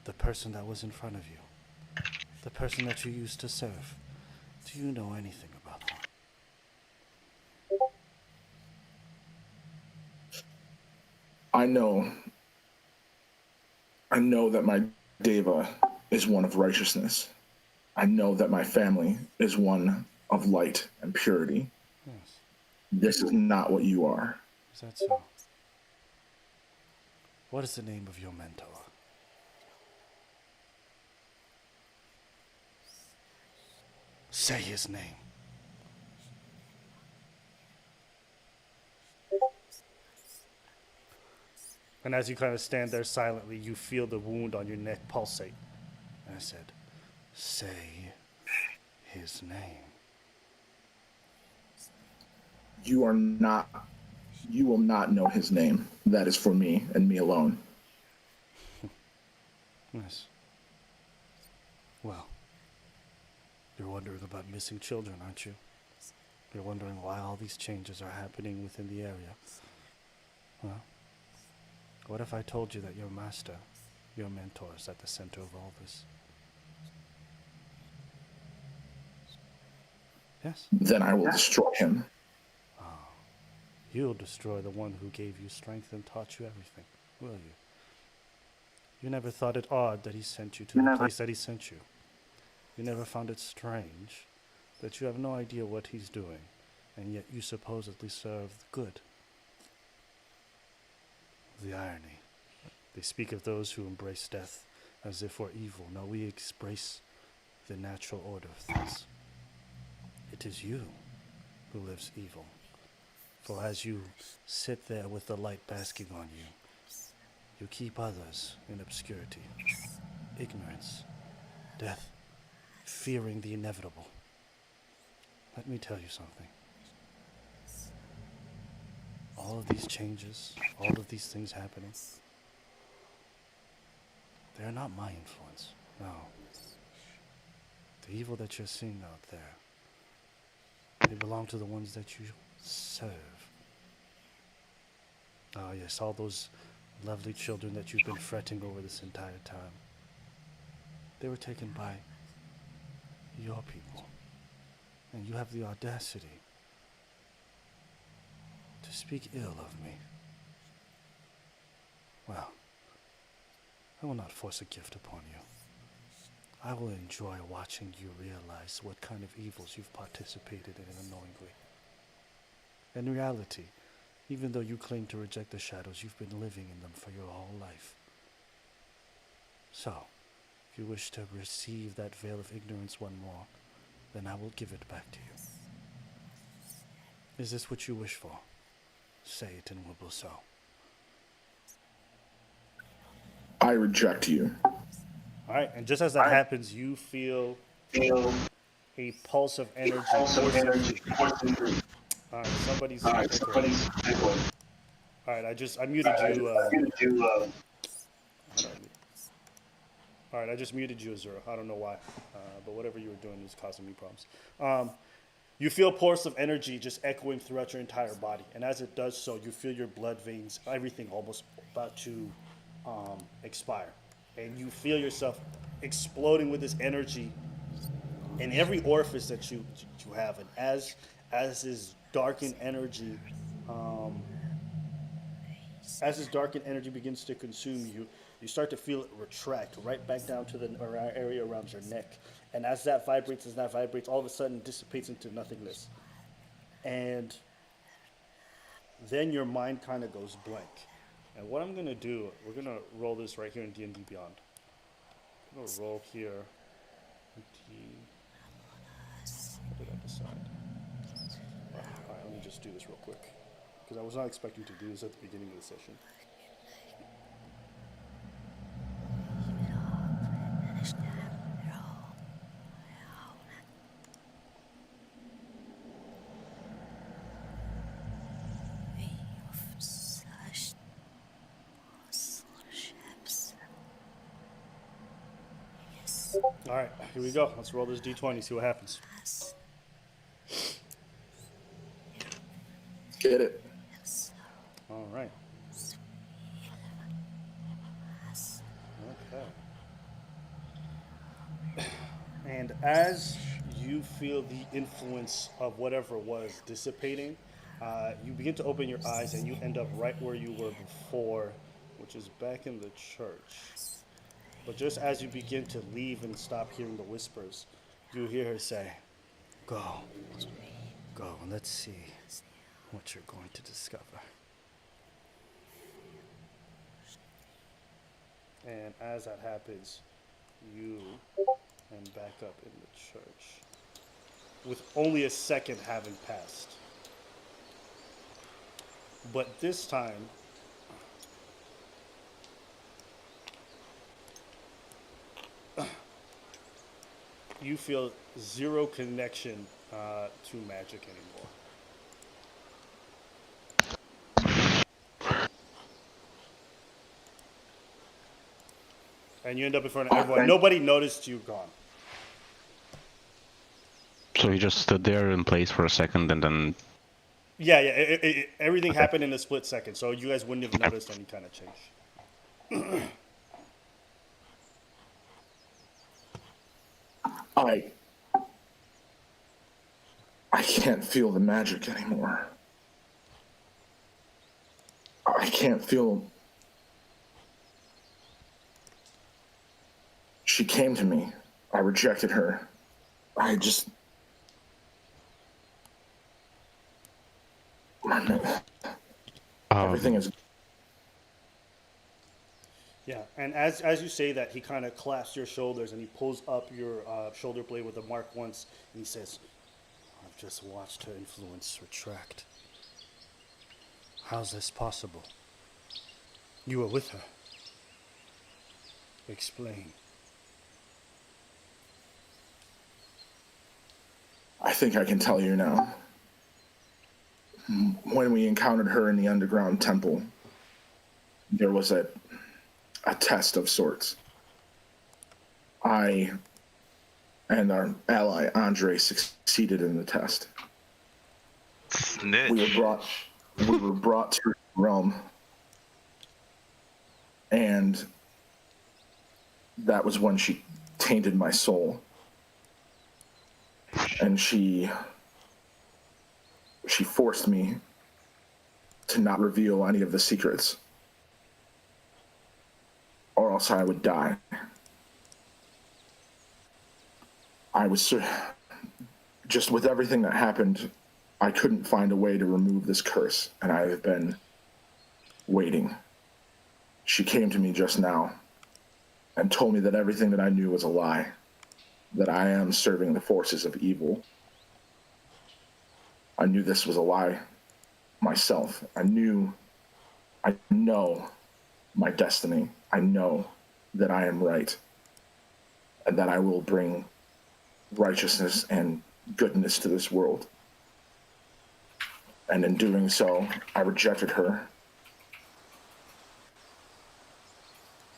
The person that was in front of you. The person that you used to serve. Do you know anything about them? I know that my Deva is one of righteousness. I know that my family is one of light and purity. Yes. This is not what you are. Is that so? What is the name of your mentor? Say his name. And as you kind of stand there silently, you feel the wound on your neck pulsate. And I said, say his name. You are not. You will not know his name. That is for me and me alone. Yes. Well, you're wondering about missing children, aren't you? You're wondering why all these changes are happening within the area. Well, what if I told you that your master, your mentor, is at the center of all this? Yes? Then I will destroy him. You'll destroy the one who gave you strength and taught you everything, will you? You never thought it odd that he sent you to the place that he sent you. You never found it strange that you have no idea what he's doing, and yet you supposedly serve the good. The irony. They speak of those who embrace death as if we're evil. No, we embrace the natural order of things. It is you who lives evil. For as you sit there with the light basking on you, you keep others in obscurity, ignorance, death, fearing the inevitable. Let me tell you something. All of these changes, all of these things happening, they are not my influence, no. The evil that you're seeing out there, they belong to the ones that you serve. Oh yes, all those lovely children that you've been fretting over this entire time. They were taken by your people. And you have the audacity to speak ill of me. Well, I will not force a gift upon you. I will enjoy watching you realize what kind of evils you've participated in unknowingly. In reality, even though you claim to reject the shadows, you've been living in them for your whole life. So, if you wish to receive that veil of ignorance one more, then I will give it back to you. Is this what you wish for? Say it and we will so. I reject you. All right, and just as that happens, you feel a pulse of energy coursing through. All right, somebody's echoing. All right, I muted you. All right, I just muted you, Azura. I don't know why, but whatever you were doing was causing me problems. You feel pulse of energy just echoing throughout your entire body, and as it does so, you feel your blood veins, everything almost about to expire, and you feel yourself exploding with this energy in every orifice that you have, and as this darkened energy, as this darkened energy begins to consume you, you start to feel it retract right back down to the area around your neck. And as that vibrates, all of a sudden dissipates into nothingness. And then your mind kind of goes blank. And what I'm going to do, we're going to roll this right here in D&D Beyond. I'm going to roll here. What did I decide? All right, let me just do this real quick, because I was not expecting to do this at the beginning of the session. All right, here we go. Let's roll this D20, see what happens. Get it. All right. Okay. And as you feel the influence of whatever was dissipating, you begin to open your eyes and you end up right where you were before, which is back in the church. But just as you begin to leave and stop hearing the whispers, you hear her say, go, and let's see what you're going to discover. And as that happens, you end back up in the church, with only a second having passed. But this time, you feel zero connection to magic anymore. And you end up in front of everyone. Nobody noticed you gone. So he just stood there in place for a second and then. Yeah. Everything Okay. happened in a split second, so you guys wouldn't have noticed any kind of change. I can't feel the magic anymore. I can't feel. She came to me. I rejected her. I just. Everything is. Yeah, and as you say that, he kind of clasps your shoulders and he pulls up your shoulder blade with a mark once, and he says, "I've just watched her influence retract. How's this possible? You were with her. Explain." I think I can tell you now. When we encountered her in the underground temple, there was a test of sorts. I and our ally Andre succeeded in the test. Snitch. We were brought to Rome, and that was when she tainted my soul, and she forced me to not reveal any of the secrets, or else I would die. I was just with everything that happened, I couldn't find a way to remove this curse, and I have been waiting. She came to me just now and told me that everything that I knew was a lie, that I am serving the forces of evil. I knew this was a lie myself. I know my destiny. I know that I am right and that I will bring righteousness and goodness to this world. And in doing so, I rejected her.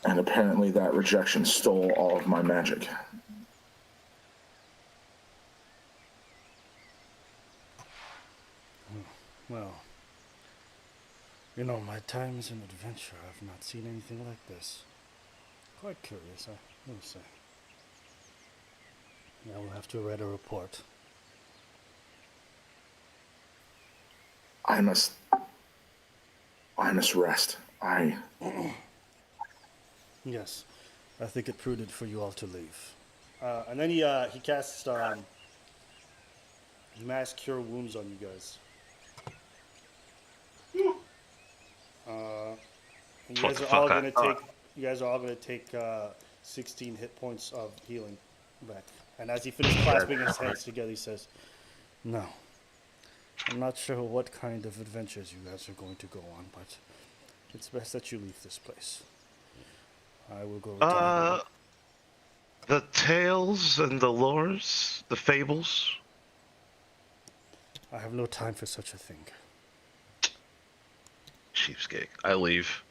And apparently that rejection stole all of my magic. Well, you know, my time as an adventurer, I've not seen anything like this. Quite curious, I will say. I will have to write a report. I must rest. Yes, I think it prudent for you all to leave. And then he casts mass cure wounds on you guys. And you What guys the are all fuck gonna take. You guys are all gonna take 16 hit points of healing back. And as he finishes clasping his hands together, he says, "No, I'm not sure what kind of adventures you guys are going to go on, but it's best that you leave this place. I will go return. The tales and the lores, the fables. I have no time for such a thing." Cheapskate. I leave.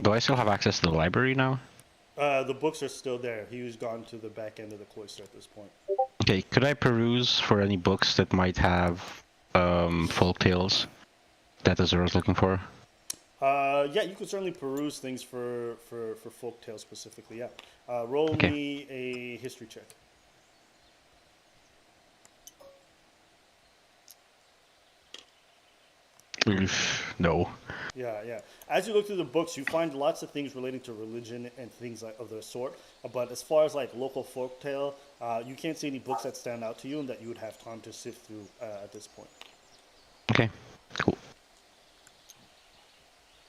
Do I still have access to the library now? The books are still there. He was gone to the back end of the cloister at this point. Okay, could I peruse for any books that might have folk tales that Azura's looking for? Yeah, you could certainly peruse things for folktales specifically. Yeah, roll Okay. me a history check. No. Yeah. As you look through the books, you find lots of things relating to religion and things like of the sort. But as far as like local folktale, you can't see any books that stand out to you and that you would have time to sift through at this point. Okay, cool.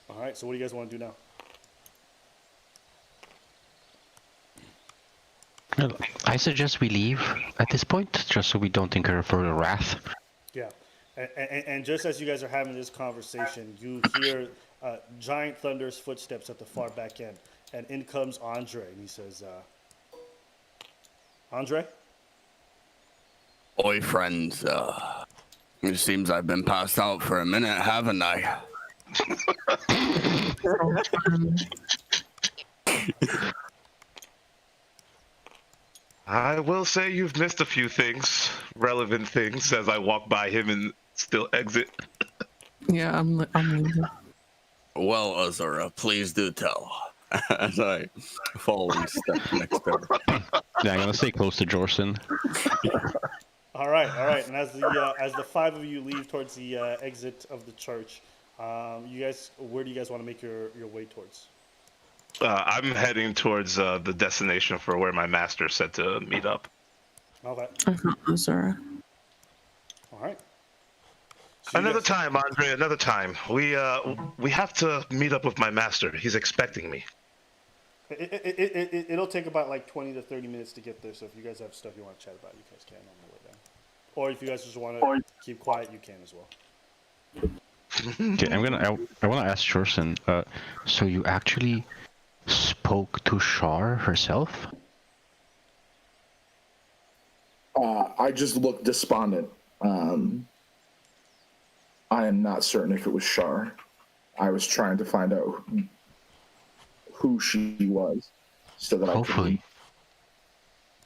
All right. So what do you guys want to do now? Well, I suggest we leave at this point, just so we don't incur further wrath. Yeah. And just as you guys are having this conversation, you hear giant thunderous footsteps at the far back end, and in comes Andre, and he says, Andre? Oi, friends. It seems I've been passed out for a minute, haven't I? I will say you've missed a few things, relevant things, as I walk by him and still exit. Yeah, I'm leaving. Well, Azura, please do tell. As I fall and step next to her. Yeah, I'm gonna stay close to Jorson. All right. And as the five of you leave towards the exit of the church, where do you guys want to make your way towards? I'm heading towards the destination for where my master said to meet up. Okay. I found Azura. All right. So you Another guys- time, Andre. Another time. We have to meet up with my master. He's expecting me. It'll take about like 20 to 30 minutes to get there. So if you guys have stuff you want to chat about, you guys can on the way down. Or if you guys just want to keep quiet, you can as well. Okay, I want to ask Jorson. So you actually spoke to Shar herself? I just looked despondent. I am not certain if it was Shar. I was trying to find out who she was, so that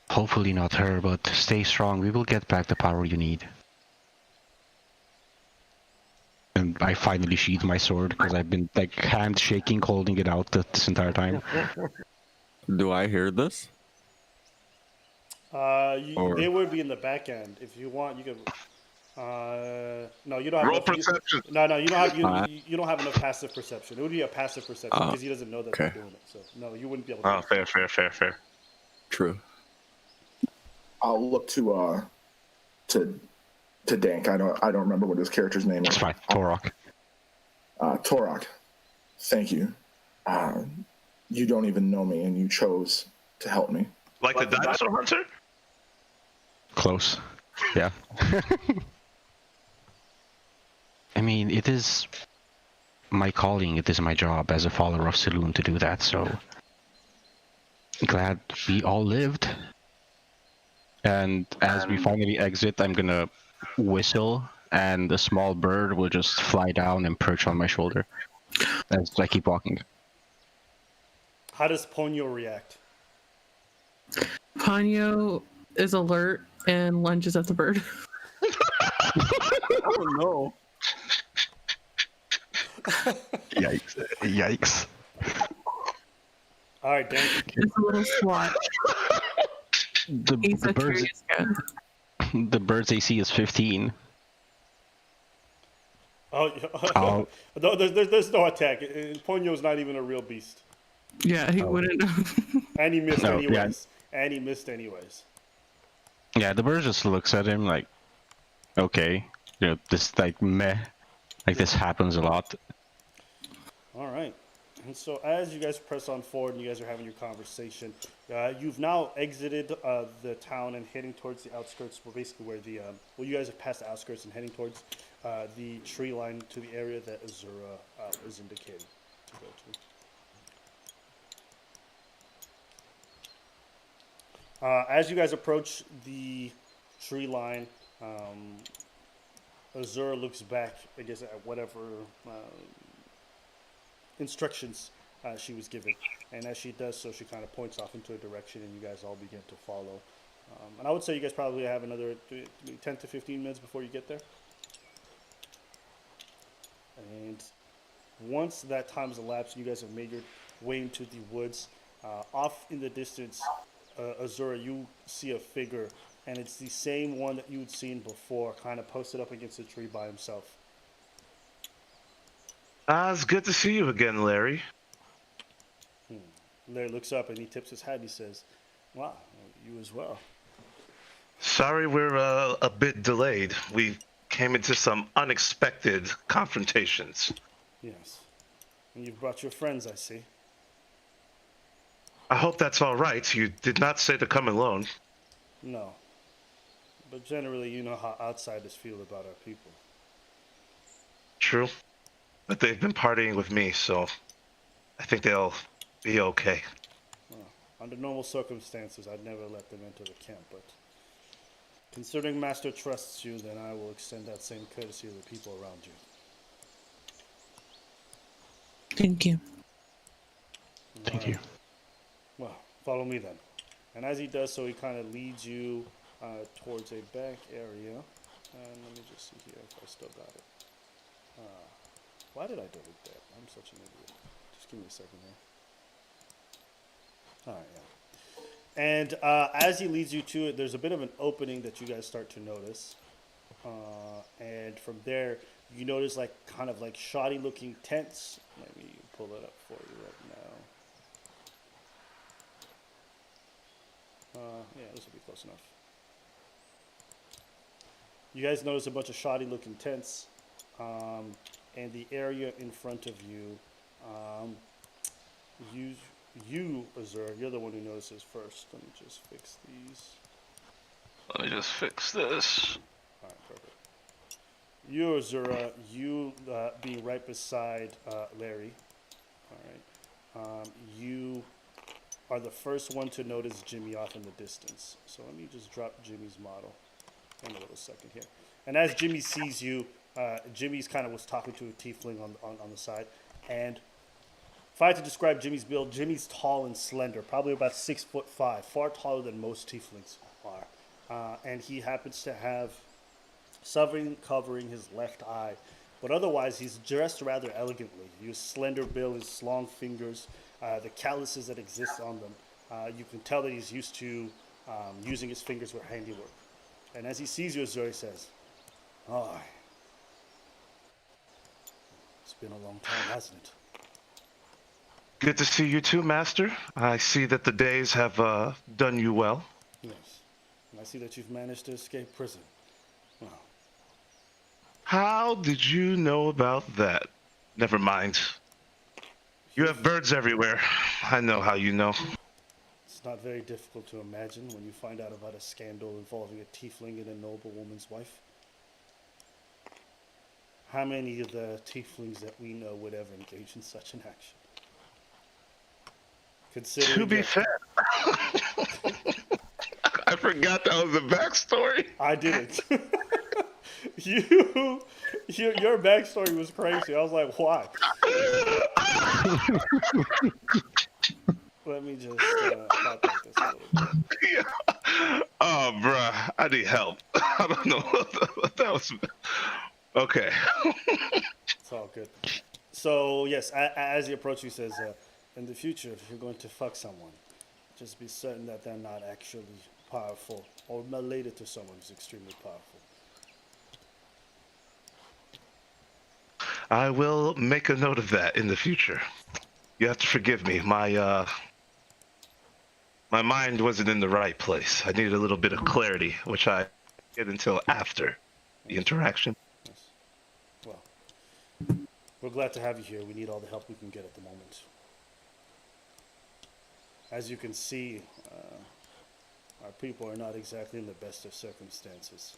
Hopefully not her, but stay strong. We will get back the power you need. And I finally sheathed my sword because I've been like hand shaking, holding it out this entire time. Do I hear this? They would be in the back end. If you want, you can. No, you don't have Roll enough, perception. No, you don't have you don't have enough passive perception. It would be a passive perception because he doesn't know that okay. they're doing it. So no, you wouldn't be able to. Oh, fair. True. I'll look to Dank. I don't remember what his character's name is. It's fine. Torok. Torok. Thank you. You don't even know me, and you chose to help me. Like the dinosaur hunter? Close. Yeah. I mean, it is my calling, it is my job as a follower of Saloon to do that, so glad we all lived. And as we finally exit, I'm gonna whistle, and a small bird will just fly down and perch on my shoulder as I keep walking. How does Ponyo react? Ponyo is alert and lunges at the bird. Oh no. Yikes. All right, Dan. It's a little swat. He's a curious guy. The bird's AC is 15. Oh, no, there's no attack. Ponyo's not even a real beast. Yeah, he wouldn't. And he missed No, anyways. And he missed anyways. Yeah, the bird just looks at him like, okay, you know, this like meh, like this happens a lot. All right. And so as you guys press on forward and you guys are having your conversation, you've now exited the town and heading towards the outskirts, basically where the, you guys have passed the outskirts and heading towards the tree line to the area that Azura is indicating to go to. As you guys approach the tree line, Azura looks back, I guess, at whatever instructions she was given. And as she does so, she kind of points off into a direction and you guys all begin to follow. And I would say you guys probably have another 10 to 15 minutes before you get there. And once that time has elapsed, you guys have made your way into the woods. Off in the distance, Azura, you see a figure, and it's the same one that you'd seen before, kind of posted up against a tree by himself. It's good to see you again, Larry. Larry looks up and he tips his hat and he says, "Wow, you as well." Sorry we're a bit delayed. We came into some unexpected confrontations. Yes. And you've brought your friends, I see. I hope that's all right. You did not say to come alone. No. But generally, you know how outsiders feel about our people. True. But they've been partying with me, so I think they'll be okay. Under normal circumstances, I'd never let them enter the camp, but considering Master trusts you, then I will extend that same courtesy to the people around you. Thank you. Thank you. Well, follow me then. And as he does so, he kind of leads you towards a back area. And let me just see here if I still got it. Why did I delete that? I'm such an idiot. Just give me a second here. All right, yeah. And as he leads you to it, there's a bit of an opening that you guys start to notice. And from there, you notice like kind of like shoddy looking tents. Let me pull it up for you right now. Yeah, this will be close enough. You guys notice a bunch of shoddy looking tents. And the area in front of you, you, Azur, you're the one who notices first. Let me just fix these. Let me just fix this. All right, perfect. You, Azura, you being right beside Larry. All right. You are the first one to notice Jimmy off in the distance. So let me just drop Jimmy's model in a little second here. And as Jimmy sees you, Jimmy's kind of was talking to a tiefling on the side. And if I had to describe Jimmy's build, Jimmy's tall and slender, probably about 6'5", far taller than most tieflings are. And he happens to have something covering his left eye. But otherwise, he's dressed rather elegantly. His slender build, his long fingers, the calluses that exist on them. You can tell that he's used to using his fingers for handiwork. And as he sees you, Azuri says, "Oh, it's been a long time, hasn't it?" Good to see you too, Master. I see that the days have done you well. Yes. And I see that you've managed to escape prison. Well, How did you know about that? Never mind. You have birds everywhere. I know how you know. it's not very difficult to imagine when you find out about a scandal involving a tiefling and a noble woman's wife. How many of the tieflings that we know would ever engage in such an action? Considering To be that- fair, I forgot that was the backstory. I didn't. Your backstory was crazy. I was like, why? Let me just populate this a little bit. Yeah. Oh, bruh, I need help. I don't know what that was. Okay. It's all good. So, yes, as he approaches you, he says, in the future, if you're going to fuck someone, just be certain that they're not actually powerful or related to someone who's extremely powerful. I will make a note of that in the future. You have to forgive me. My mind wasn't in the right place. I needed a little bit of clarity, which I get until after the interaction. Yes. Well, we're glad to have you here. We need all the help we can get at the moment. As you can see, our people are not exactly in the best of circumstances.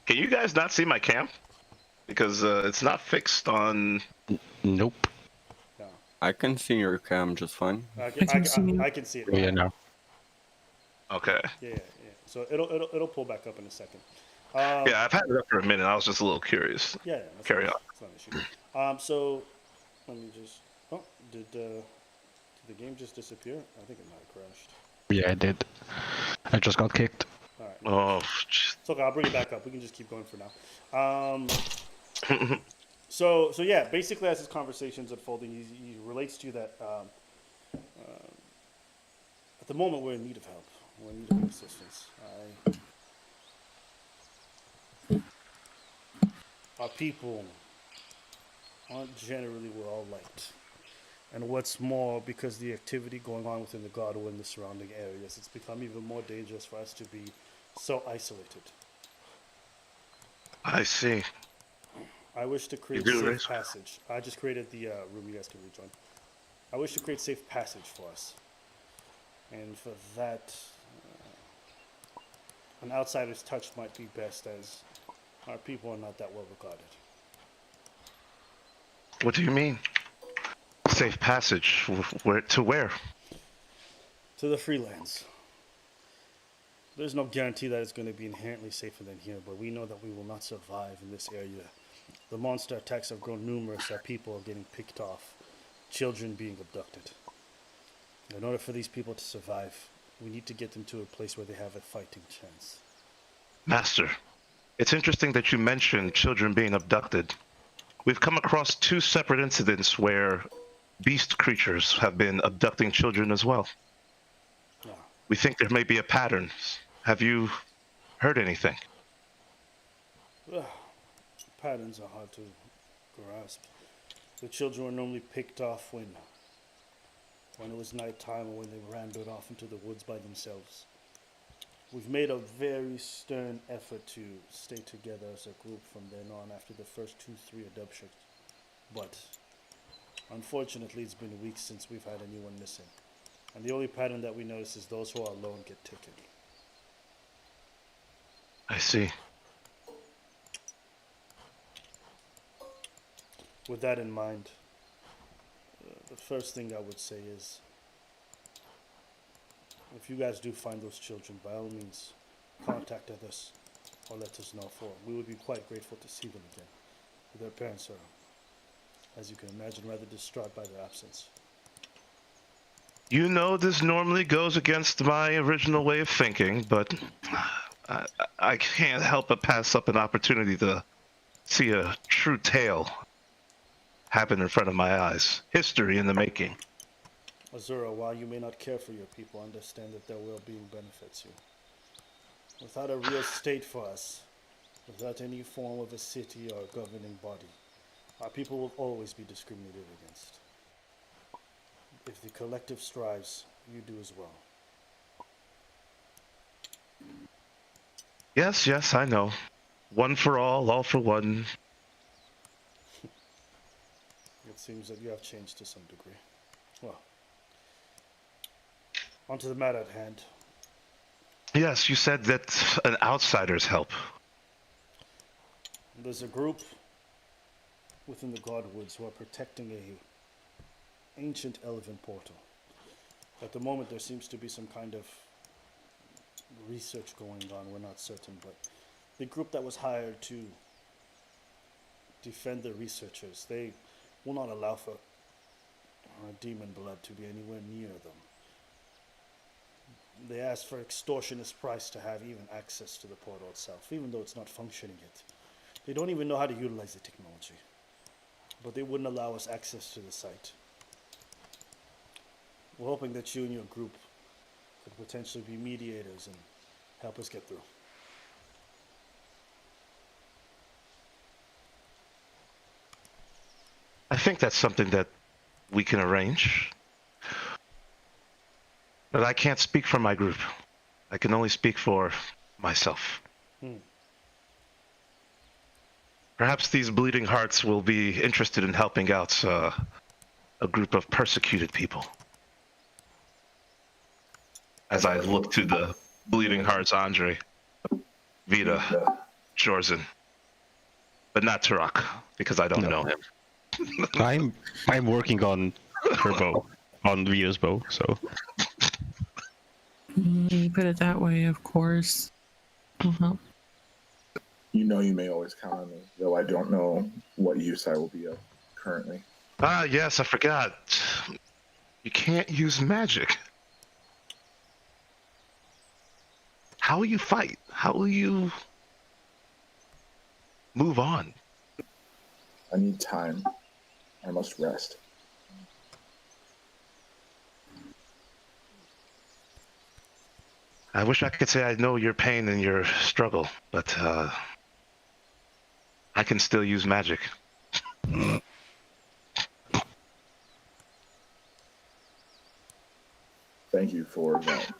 Can you guys not see my camp? Because it's not fixed on. Nope. Yeah. I can see your cam just fine. I can see it. Yeah, no. Okay. Yeah. So it'll pull back up in a second. Yeah, I've had it up for a minute. I was just a little curious. Yeah. Carry on. It's not an issue. So let me just. Oh, did the game just disappear? I think it might have crashed. Yeah, I did. I just got kicked. All right. Oh, jeez. It's okay. I'll bring it back up. We can just keep going for now. So yeah, basically as his conversation's unfolding, he relates to you that at the moment we're in need of help. We're in need of assistance. Our people aren't generally well liked. And what's more, because the activity going on within the Garden and the surrounding areas, it's become even more dangerous for us to be so isolated. I see. I wish to create You do, safe right? passage. I just created the room. You guys can rejoin. I wish to create safe passage for us. And for that, an outsider's touch might be best, as our people are not that well regarded. What do you mean? Safe passage? Where to where? To the freelands. There's no guarantee that it's going to be inherently safer than here, but we know that we will not survive in this area. The monster attacks have grown numerous, our people are getting picked off, children being abducted. In order for these people to survive, we need to get them to a place where they have a fighting chance. Master, it's interesting that you mentioned children being abducted. We've come across 2 separate incidents where beast creatures have been abducting children as well. Yeah. We think there may be a pattern. Have you heard anything? Patterns are hard to grasp. The children were normally picked off when it was nighttime or when they wandered off into the woods by themselves. We've made a very stern effort to stay together as a group from then on after the first 2-3 abductions. But unfortunately, it's been weeks since we've had anyone missing. And the only pattern that we notice is those who are alone get taken. I see. With that in mind, the first thing I would say is, if you guys do find those children, by all means, contact us or let us know, for we would be quite grateful to see them again. Their parents are, as you can imagine, rather distraught by their absence. You know, this normally goes against my original way of thinking, but I can't help but pass up an opportunity to see a true tale happen in front of my eyes. History in the making. Azura, while you may not care for your people, understand that their well-being benefits you. Without a real state for us, without any form of a city or a governing body, our people will always be discriminated against. If the collective strives, you do as well. Yes, I know. One for all for one. It seems that you have changed to some degree. Well, on to the matter at hand. Yes, you said that an outsider's help. There's a group within the Godwoods who are protecting a ancient elven portal. At the moment, there seems to be some kind of research going on. We're not certain, but the group that was hired to defend the researchers, they will not allow for demon blood to be anywhere near them. They ask for extortionist price to have even access to the portal itself, even though it's not functioning yet. They don't even know how to utilize the technology, but they wouldn't allow us access to the site. We're hoping that you and your group could potentially be mediators and help us get through. I think that's something that we can arrange. But I can't speak for my group. I can only speak for myself. Perhaps these bleeding hearts will be interested in helping out a group of persecuted people. As I look to the bleeding hearts, Andre, Vita, Jorzen, but not Tarak, because I don't know him. I'm working on her bow, on Vita's bow, so. You put it that way, of course. Uh-huh. You know you may always count on me, though I don't know what use I will be of currently. Ah, yes, I forgot. You can't use magic. How will you fight? How will you move on? I need time. I must rest. I wish I could say I know your pain and your struggle, but I can still use magic. Thank you for that.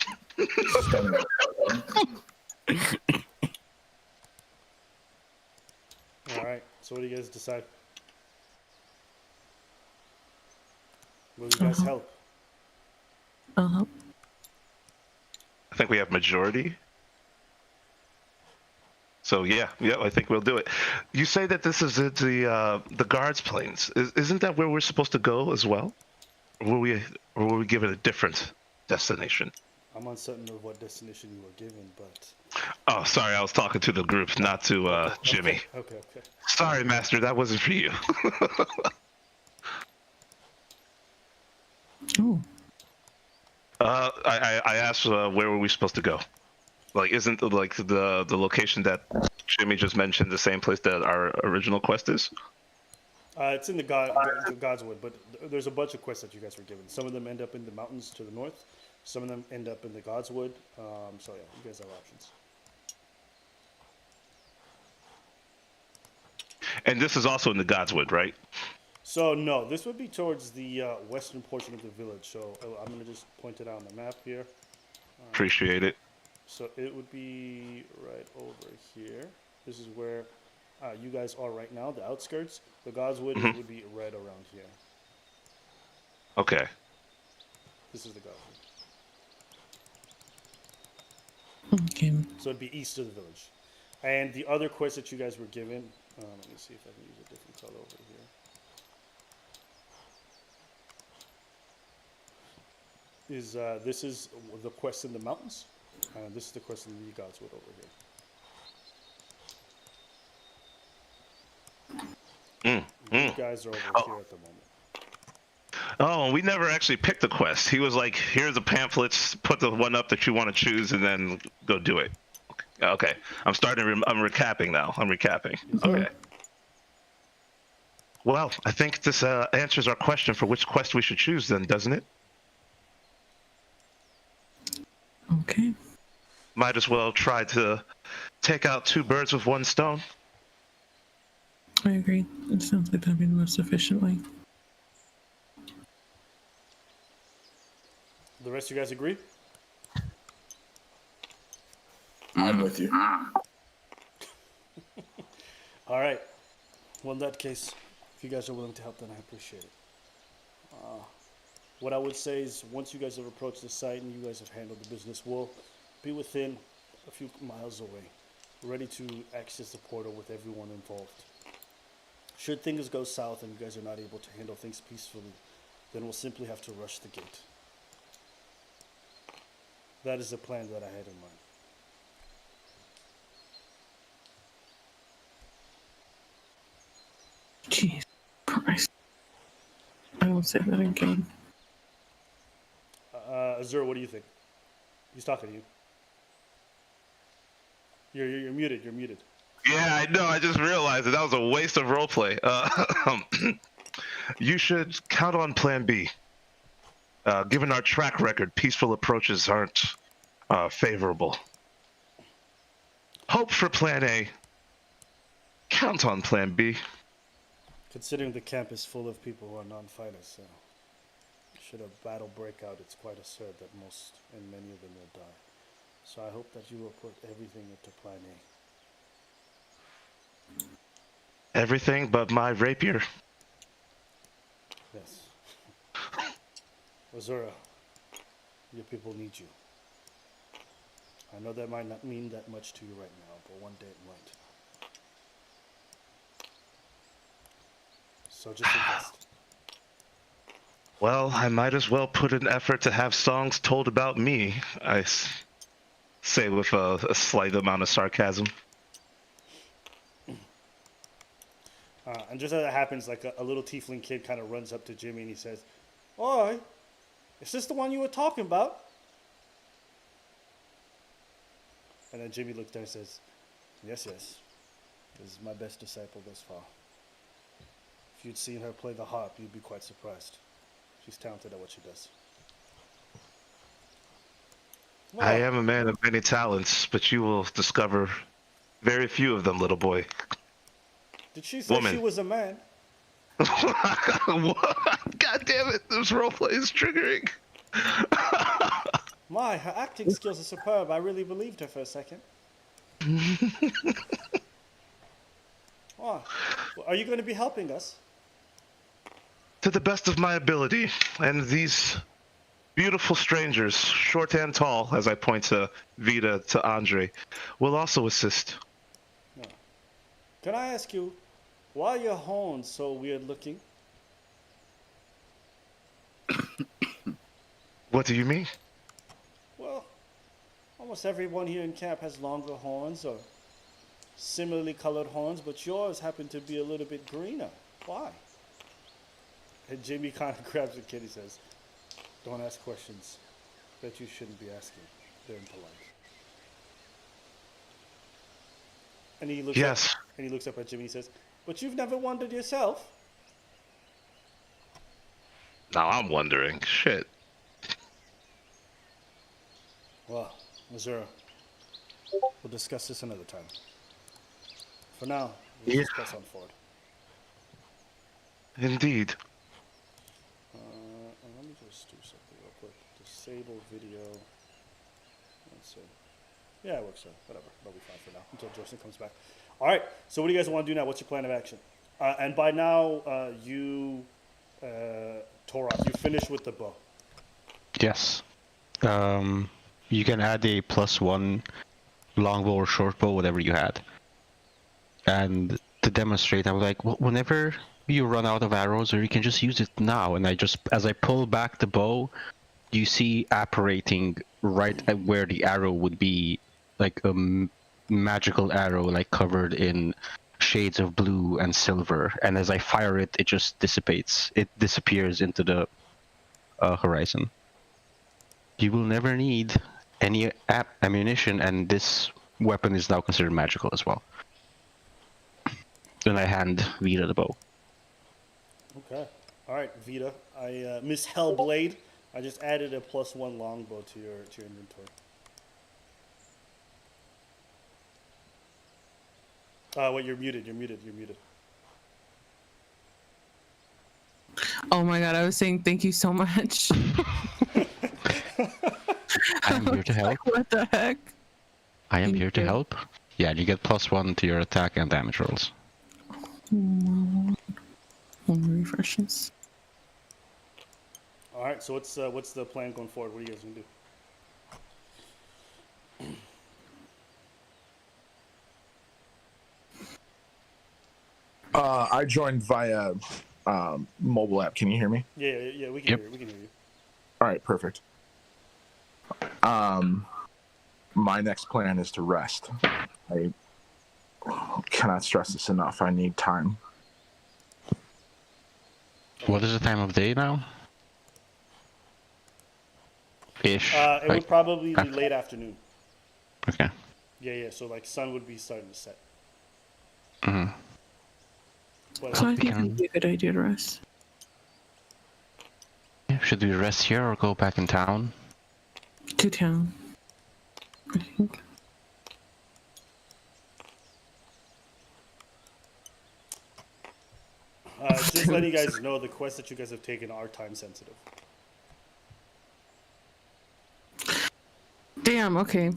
All right. So what do you guys decide? Will you guys help? Uh-huh. I think we have majority. So yeah, I think we'll do it. You say that this is the guards' plains. Isn't that where we're supposed to go as well? Or were we given a different destination. I'm uncertain of what destination you were given, but Oh, sorry, I was talking to the group, not to Jimmy. Okay. Sorry, Master, that wasn't for you. Oh, I asked where were we supposed to go? Like, isn't like the location that Jimmy just mentioned the same place that our original quest is? It's in the Godswood, but there's a bunch of quests that you guys were given. Some of them end up in the mountains to the north. Some of them end up in the Godswood. So yeah, you guys have options. And this is also in the Godswood, right? So no, this would be towards the western portion of the village. So I'm gonna just point it out on the map here. Appreciate it. So it would be right over here. This is where you guys are right now, the outskirts. The Godswood would be right around here. Okay. This is the Godswood. okay. So it'd be east of the village. And the other quest that you guys were given, let me see if I can use a different color over here. This is the quest in the mountains. This is the quest in the Godswood over here. You guys are over here at the moment. Oh, we never actually picked the quest. He was like, here's the pamphlets, put the one up that you want to choose, and then go do it. Okay. I'm recapping now. I'm recapping. Okay. Well, I think this answers our question for which quest we should choose then, doesn't it? Okay. Might as well try to take out two birds with one stone. I agree. It sounds like that'd be the most efficient way. The rest of you guys agree? I'm with you. All right. Well, in that case, if you guys are willing to help, then I appreciate it. What I would say is once you guys have approached the site and you guys have handled the business, we'll be within a few miles away, ready to access the portal with everyone involved. Should things go south and you guys are not able to handle things peacefully, then we'll simply have to rush the gate. That is the plan that I had in mind. Jeez Christ. I won't say that again. Azur, what do you think? He's talking to you. You're muted. You're muted. Yeah, I know. I just realized that was a waste of roleplay. You should count on Plan B. Given our track record, peaceful approaches aren't favorable. Hope for Plan A. Count on Plan B. Considering the camp is full of people who are non-fighters, should a battle break out, it's quite absurd that most and many of them will die. So I hope that you will put everything into Plan A. Everything but my rapier. Yes. Azura, your people need you. I know that might not mean that much to you right now, but one day it might. So just invest. Well, I might as well put in effort to have songs told about me, I say with a slight amount of sarcasm. And just as it happens, like a little tiefling kid kind of runs up to Jimmy and he says, "Oi, is this the one you were talking about?" And then Jimmy looks down and says, yes. This is my best disciple thus far. If you'd seen her play the harp, you'd be quite surprised. She's talented at what she does. Well, I am a man of many talents, but you will discover very few of them, little boy. did she say woman. she was a man? What? God damn it, this roleplay is triggering. My, her acting skills are superb. I really believed her for a second. Oh, are you going to be helping us? To the best of my ability, and these beautiful strangers, short and tall, as I point to Vita, to Andre, will also assist. No. Can I ask you, why are your horns so weird looking? What do you mean? Almost everyone here in camp has longer horns or similarly colored horns, but yours happen to be a little bit greener. Why? And Jimmy kind of grabs the kid. He says, "Don't ask questions that you shouldn't be asking. They're impolite." And he looks Yes. up, and he looks up at Jimmy. And he says, "But you've never wondered yourself." Now I'm wondering. Shit. Well, Missouri, we'll discuss this another time. For now, let's Yeah. just press on forward. Indeed. Let me just do something real quick. Disable video. Let's see. Yeah, it works. Whatever. That'll be fine for now until Justin comes back. All right. So what do you guys want to do now? What's your plan of action? And by now, you, Torok, you finished with the bow. Yes. You can add a +1 longbow or shortbow, whatever you had. And to demonstrate, I was like, well, whenever you run out of arrows, or you can just use it now. And I just, as I pull back the bow, you see apparating right at where the arrow would be, like a magical arrow, like covered in shades of blue and silver. And as I fire it, it just dissipates. It disappears into the horizon. You will never need any ammunition, and this weapon is now considered magical as well. Then I hand Vita the bow. Okay. All right, Vita. Miss Hellblade. I just added a +1 longbow to your inventory. Wait, you're muted. You're muted. Oh my god, I was saying thank you so much. I am here to help. Like, what the heck? I am Thank here to you. help. Yeah, you get +1 to your attack and damage rolls. One refreshes. All right. So what's the plan going forward? What are you guys gonna do? I joined via mobile app. Can you hear me? Yeah. We can Yep. hear you. We can hear you. All right, perfect. My next plan is to rest. I cannot stress this enough. I need time. What is the time of day now? Ish. It would probably be after- late afternoon. Okay. Yeah. So like sun would be starting to set. hmm But, So I we think can- it'd be a good idea to rest. Should we rest here or go back in town? To town. I think. just letting you guys know, the quests that you guys have taken are time sensitive. Damn, okay.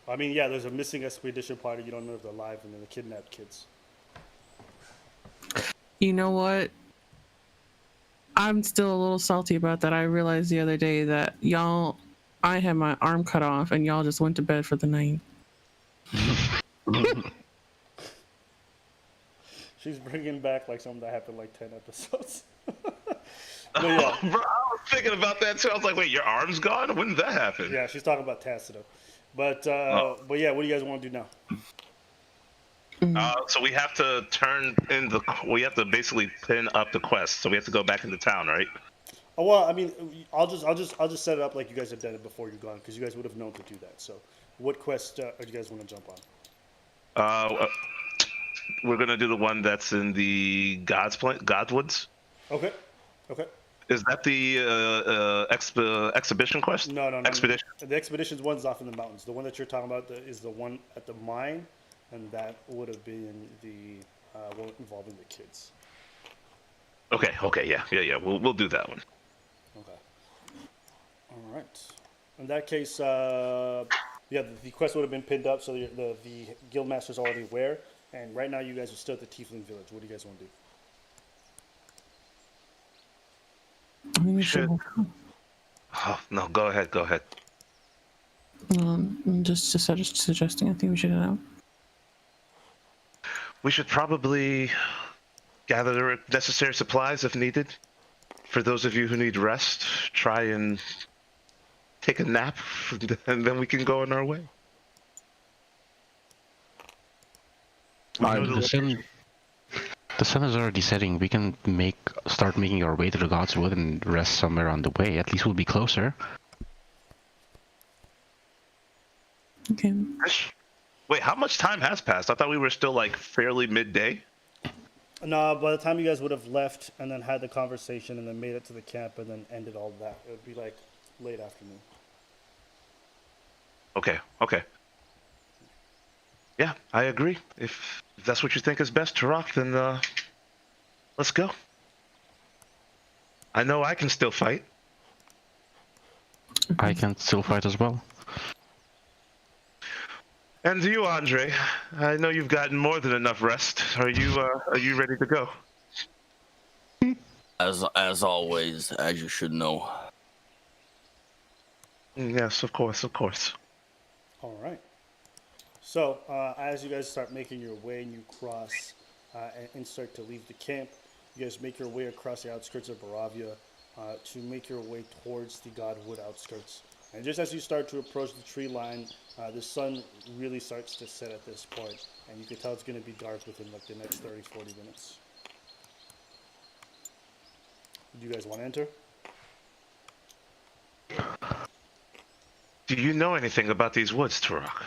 I mean, yeah, there's a missing expedition party. You don't know if they're alive, and then the kidnapped kids. You know what? I'm still a little salty about that. I realized the other day that I had my arm cut off and y'all just went to bed for the night. She's bringing back like something that happened like 10 episodes. But yeah, Bro, I was thinking about that too. I was like, wait, your arm's gone? When did that happen? yeah, she's talking about Tacitus. But but yeah, what do you guys want to do now? So we have to we have to basically pin up the quest. So we have to go back into town, right? Oh well, I mean, I'll just set it up like you guys have done it before you're gone, because you guys would have known to do that. So, what quest do you guys want to jump on? We're gonna do the one that's in the Godwoods. Okay. Is that the exhibition quest? No. Expedition. The expeditions one's off in the mountains. The one that you're talking about is the one at the mine, and that would have been the one involving the kids. Okay. Yeah. We'll do that one. Okay. All right. In that case, the quest would have been pinned up, so the guildmaster's already aware. And right now, you guys are still at the Tiefling village. What do you guys want to do? I think we should. Oh no, go ahead. Just suggesting. I think we should head out. We should probably gather the necessary supplies if needed. For those of you who need rest, try and take a nap, and then we can go on our way. We know the The sun is already setting. We can start making our way to the God's Wood and rest somewhere on the way. At least we'll be closer. Okay. Wait, how much time has passed? I thought we were still like fairly midday. No, by the time you guys would have left and then had the conversation and then made it to the camp and then ended all that, it would be like late afternoon. Okay. Yeah, I agree. If that's what you think is best, Turok, then let's go. I know I can still fight. I can still fight as well. And you, Andre, I know you've gotten more than enough rest. Are you ready to go? As always, as you should know. Yes, of course. All right. So, as you guys start making your way and you cross and start to leave the camp, you guys make your way across the outskirts of Baravia to make your way towards the Godwood outskirts. And just as you start to approach the tree line, the sun really starts to set at this point, and you can tell it's going to be dark within like the next 30, 40 minutes. Do you guys want to enter? Do you know anything about these woods, Turok?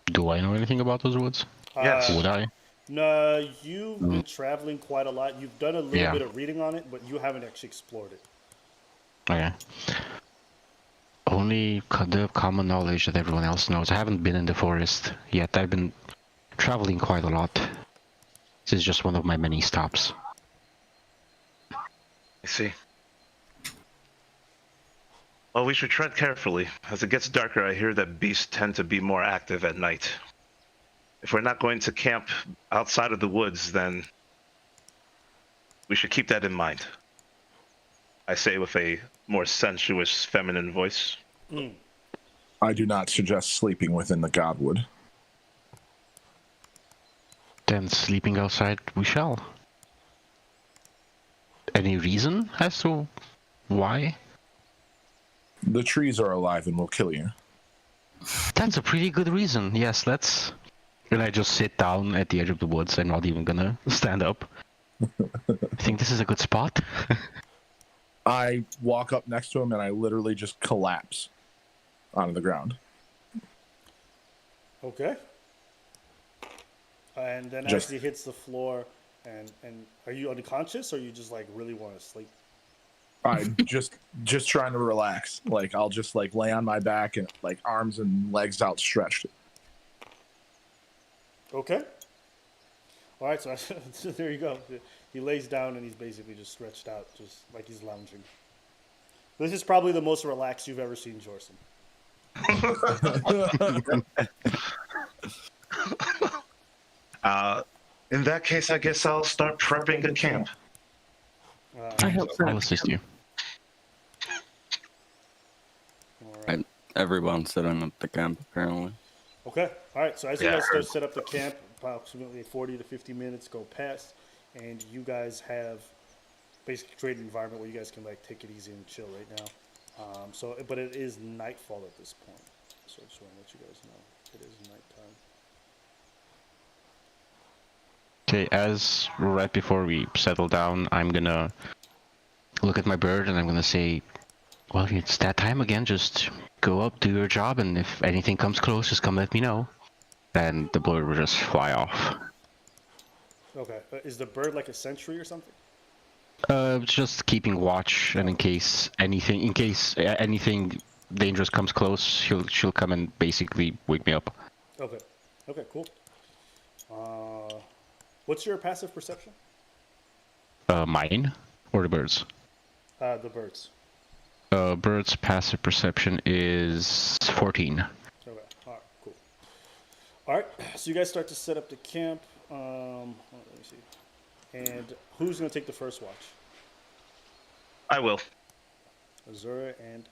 Do I know anything about those woods? Yes. Would I? No, you've been traveling quite a lot. You've done a little bit of reading on it, but you haven't actually explored it. Okay. Only the common knowledge that everyone else knows. I haven't been in the forest yet. I've been traveling quite a lot. This is just one of my many stops. I see. Well, we should tread carefully. As it gets darker, I hear that beasts tend to be more active at night. If we're not going to camp outside of the woods, then we should keep that in mind. I say with a more sensuous, feminine voice. I do not suggest sleeping within the Godwood. Then sleeping outside we shall. Any reason as to why? The trees are alive and will kill you. That's a pretty good reason. Yes, let's... And I just sit down at the edge of the woods. I'm not even gonna stand up. I think this is a good spot. I walk up next to him and I literally just collapse onto the ground. Okay. And then Just- as he hits the floor, and are you unconscious or you just like really want to sleep? I'm just trying to relax. Like I'll just like lay on my back and like arms and legs outstretched. Okay. All right, so there you go. He lays down and he's basically just stretched out, just like he's lounging. This is probably the most relaxed you've ever seen Jorson. In that case, I guess I'll start prepping a camp. I hope so. I'll assist you. All right. Everyone's sitting at the camp, apparently. Okay. All right. So as you Yeah, I guys start heard. to set up the camp, approximately 40 to 50 minutes go past, and you guys have basically created an environment where you guys can like take it easy and chill right now. But it is nightfall at this point. So I just want to let you guys know it is nighttime. Okay, as right before we settle down, I'm gonna look at my bird and I'm gonna say, well, it's that time again, just go up, do your job, and if anything comes close, just come let me know. And the bird will just fly off. Okay. Is the bird like a sentry or something? Just keeping watch, and in case anything dangerous comes close, she'll come and basically wake me up. Okay. Okay, cool. What's your passive perception? Mine or the birds? The birds. Bird's passive perception is 14. Okay. All right, cool. All right, so you guys start to set up the camp. Let me see. And who's going to take the first watch? I will. Azura and...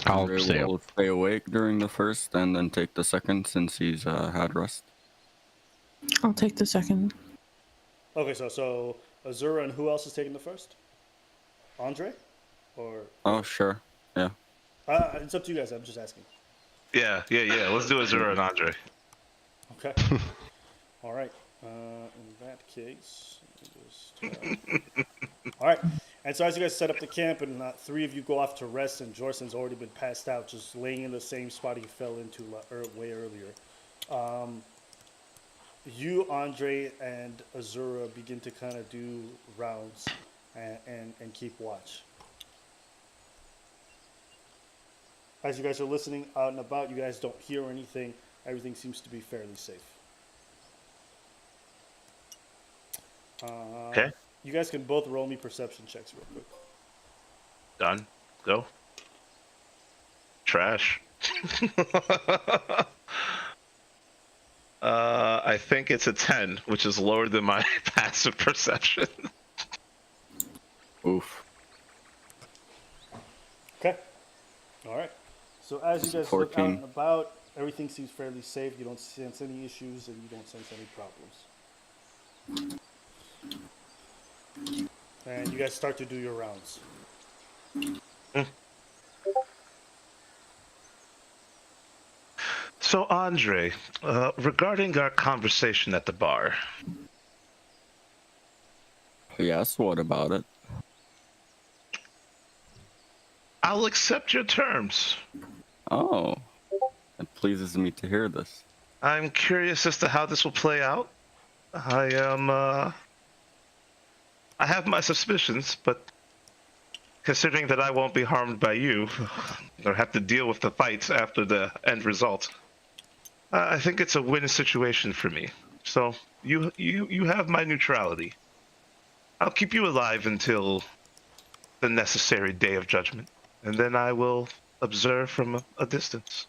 I'll Andre stay will up. stay awake during the first and then take the second since he's had rest. I'll take the second. Okay, so Azura and who else is taking the first? Andre? or Oh, sure. Yeah. it's up to you guys. I'm just asking. Yeah. Let's do Azura and Andre. Okay. All right. In that case, let me just, all right. And so as you guys set up the camp, and three of you go off to rest, and Jorson's already been passed out, just laying in the same spot he fell into way earlier. You, Andre, and Azura begin to kind of do rounds and keep watch. As you guys are listening out and about, you guys don't hear anything. Everything seems to be fairly safe. Okay. You guys can both roll me perception checks real quick. Done. Go. Trash. I think it's a 10, which is lower than my passive perception. Oof. Okay. All right. So as you guys look out 14. and about, everything seems fairly safe. You don't sense any issues, and you don't sense any problems. And you guys start to do your rounds. So, Andre, regarding our conversation at the bar, Yes, what about it? I'll accept your terms. Oh, it pleases me to hear this. I'm curious as to how this will play out. I have my suspicions, but considering that I won't be harmed by you, or have to deal with the fights after the end result, I think it's a win situation for me. So you have my neutrality. I'll keep you alive until the necessary day of judgment, and then I will observe from a distance.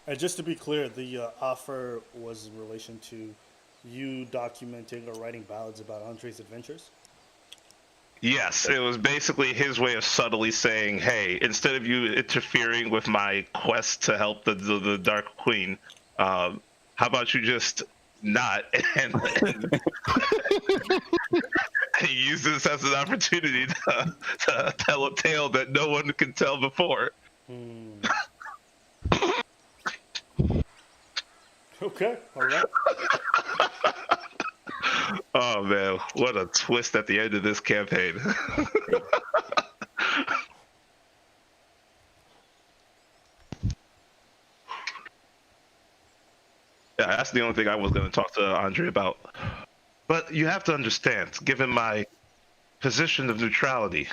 And just to be clear, the offer was in relation to you documenting or writing ballads about Andre's adventures? Yes, it was basically his way of subtly saying, hey, instead of you interfering with my quest to help the Dark Queen, how about you just not and use this as an opportunity to tell a tale that no one can tell before. Okay, all right. Oh man, what a twist at the end of this campaign. Yeah, that's the only thing I was going to talk to Andre about. But you have to understand, given my position of neutrality,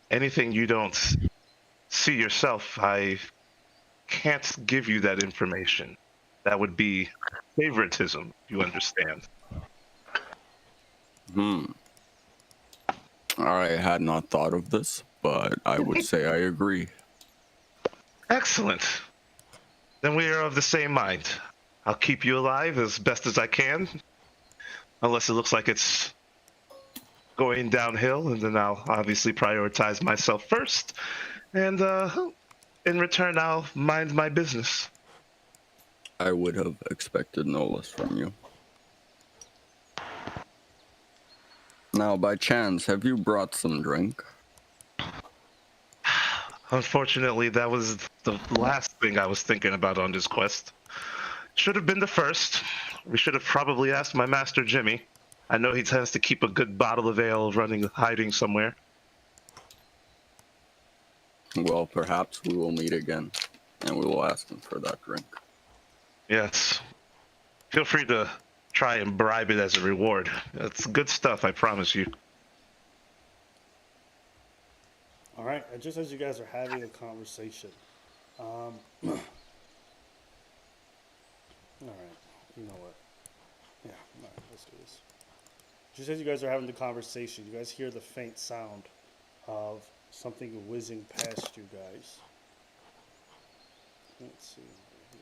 anything you don't see yourself, I can't give you that information. That would be favoritism, you understand. I had not thought of this, but I would say I agree. Excellent. Then we are of the same mind. I'll keep you alive as best as I can, unless it looks like it's going downhill, and then I'll obviously prioritize myself first, and in return, I'll mind my business. I would have expected no less from you. Now, by chance, have you brought some drink? Unfortunately, that was the last thing I was thinking about on this quest. Should have been the first. We should have probably asked my master Jimmy. I know he tends to keep a good bottle of ale hiding somewhere. Well, perhaps we will meet again, and we will ask him for that drink. Yes. Feel free to try and bribe it as a reward. It's good stuff, I promise you. All right, and just as you guys are having a conversation, all right, you know what? Yeah, all right, let's do this. Just as you guys are having the conversation, you guys hear the faint sound of something whizzing past you guys. Let's see over here.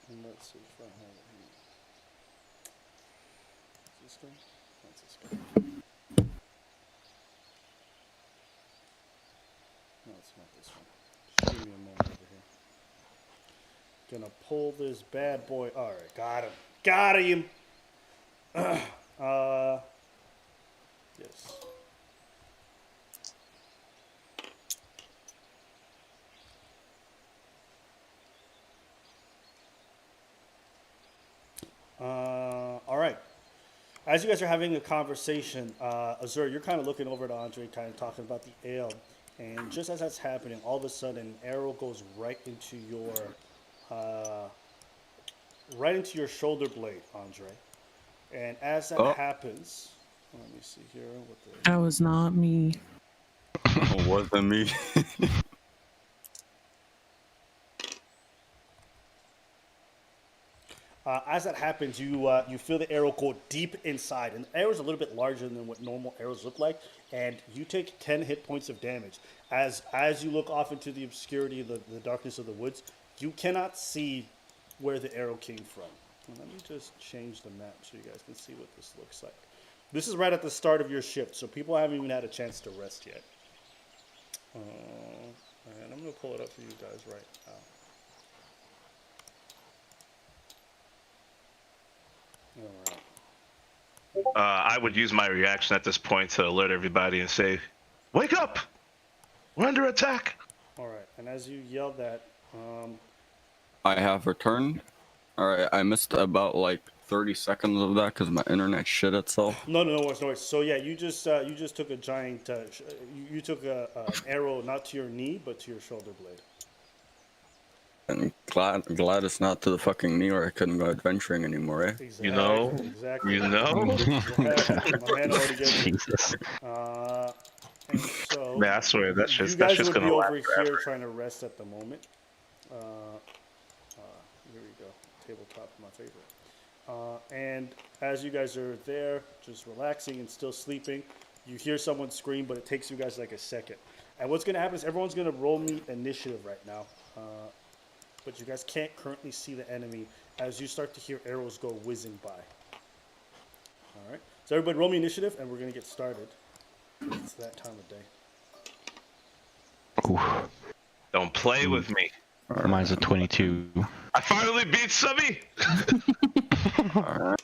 And let's see if I have it here. Is this guy? That's this guy. No, it's not this one. Just give me a moment over here. Gonna pull this bad boy. All right, got him. Got him. Yes. All right. As you guys are having a conversation, Azur, you're kind of looking over to Andre, kind of talking about the ale, and just as that's happening, all of a sudden, an arrow goes right into your shoulder blade, Andre. And as that happens, let me see here. That was not me. Wasn't me. As that happens, you feel the arrow go deep inside, and the arrow is a little bit larger than what normal arrows look like, and you take 10 hit points of damage. As you look off into the obscurity, the darkness of the woods, you cannot see where the arrow came from. And let me just change the map so you guys can see what this looks like. This is right at the start of your shift, so people haven't even had a chance to rest yet. And I'm going to pull it up for you guys right now. I would use my reaction at this point to alert everybody and say, "Wake up! We're under attack!" All right, and as you yell that, I have returned. All right, I missed about like 30 seconds of that because my internet shit itself. No worries. So yeah, you just took a giant, you took an arrow not to your knee but to your shoulder blade. And glad it's not to the fucking knee or I couldn't go adventuring anymore, eh? Exactly, You know? exactly. You know? My man already gets it. Jesus. And so Man, I swear that's you just guys would be gonna last over forever. here trying to rest at the moment. Here we go, tabletop, my favorite. And as you guys are there, just relaxing and still sleeping, you hear someone scream, but it takes you guys like a second. And what's going to happen is everyone's going to roll me initiative right now. But you guys can't currently see the enemy as you start to hear arrows go whizzing by. All right. So everybody roll me initiative, and we're going to get started. It's that time of day. Ooh. Don't play with me. Mine's a 22. I finally beat Subby! Alright.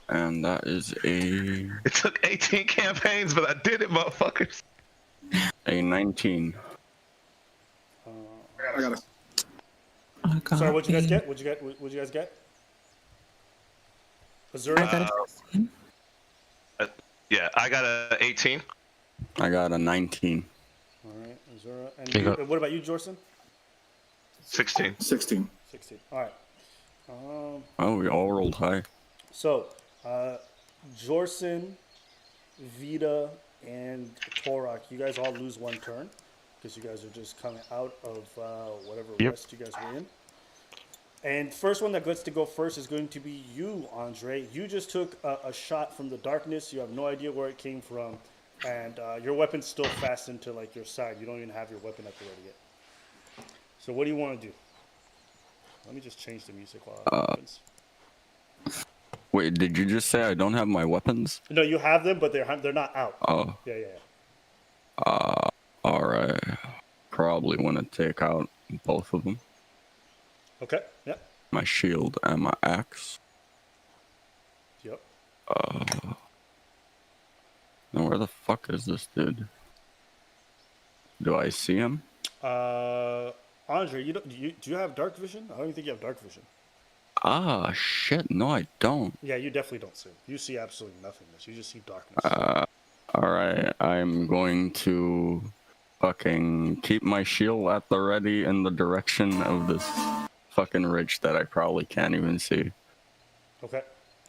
And that is It took 18 campaigns, but I did it, motherfuckers. a 19. I got a Sorry, what'd you guys get? What'd you guys get? Azura? I got a 16. Yeah, I got a 18. I got a 19. All right, Azura. And There you you, go. what about you, Jorson? 16. 16. 16. All right. Oh, we all rolled high. So, Jorson, Vita, and Torak, you guys all lose one turn because you guys are just coming out of whatever rest you guys were in. And first one that gets to go first is going to be you, Andre. You just took a shot from the darkness. You have no idea where it came from, and your weapon's still fastened to like your side. You don't even have your weapon at the ready yet. So what do you want to do? Let me just change the music while that happens. Wait, did you just say I don't have my weapons? No, you have them, but they're not out. Oh. Yeah. Alright. Probably want to take out both of them. Okay. Yeah. My shield and my axe. Yep. Now where the fuck is this dude? Do I see him? Andre, do you have dark vision? I don't even think you have dark vision. Ah, shit. No, I don't. Yeah, you definitely don't see. You see absolutely nothingness. You just see darkness. Alright, I'm going to fucking keep my shield at the ready in the direction of this fucking ridge that I probably can't even see. Okay.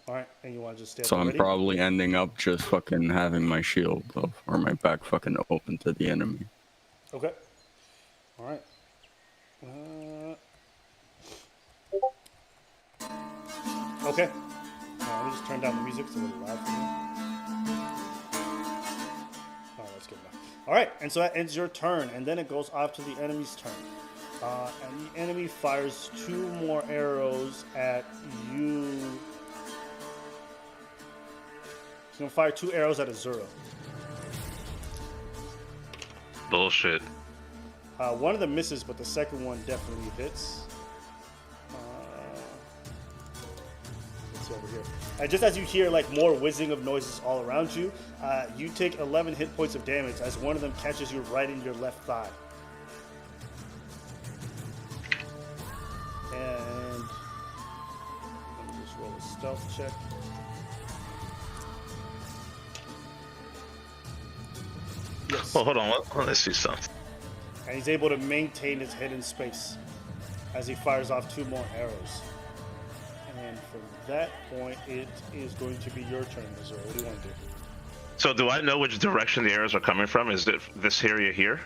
All right. And you want to just stay at So the I'm ready? probably ending up just fucking having my shield or my back fucking open to the enemy. Okay. All right. Okay. Let me just turn down the music. It's a little loud for me. Oh, that's good enough. All right. And so that ends your turn. And then it goes off to the enemy's turn. And the enemy fires 2 more arrows at you. He's going to fire 2 arrows at Azura. Bullshit. One of them misses, but the second one definitely hits. just as you hear like more whizzing of noises all around you, you take 11 hit points of damage as one of them catches you right in your left thigh. And let me just roll a stealth check. Yes. Oh, hold on. Let me see something. And he's able to maintain his head in space as he fires off 2 more arrows. And from that point, it is going to be your turn, Missouri. What do you want to do? So do I know which direction the arrows are coming from? Is it this area here?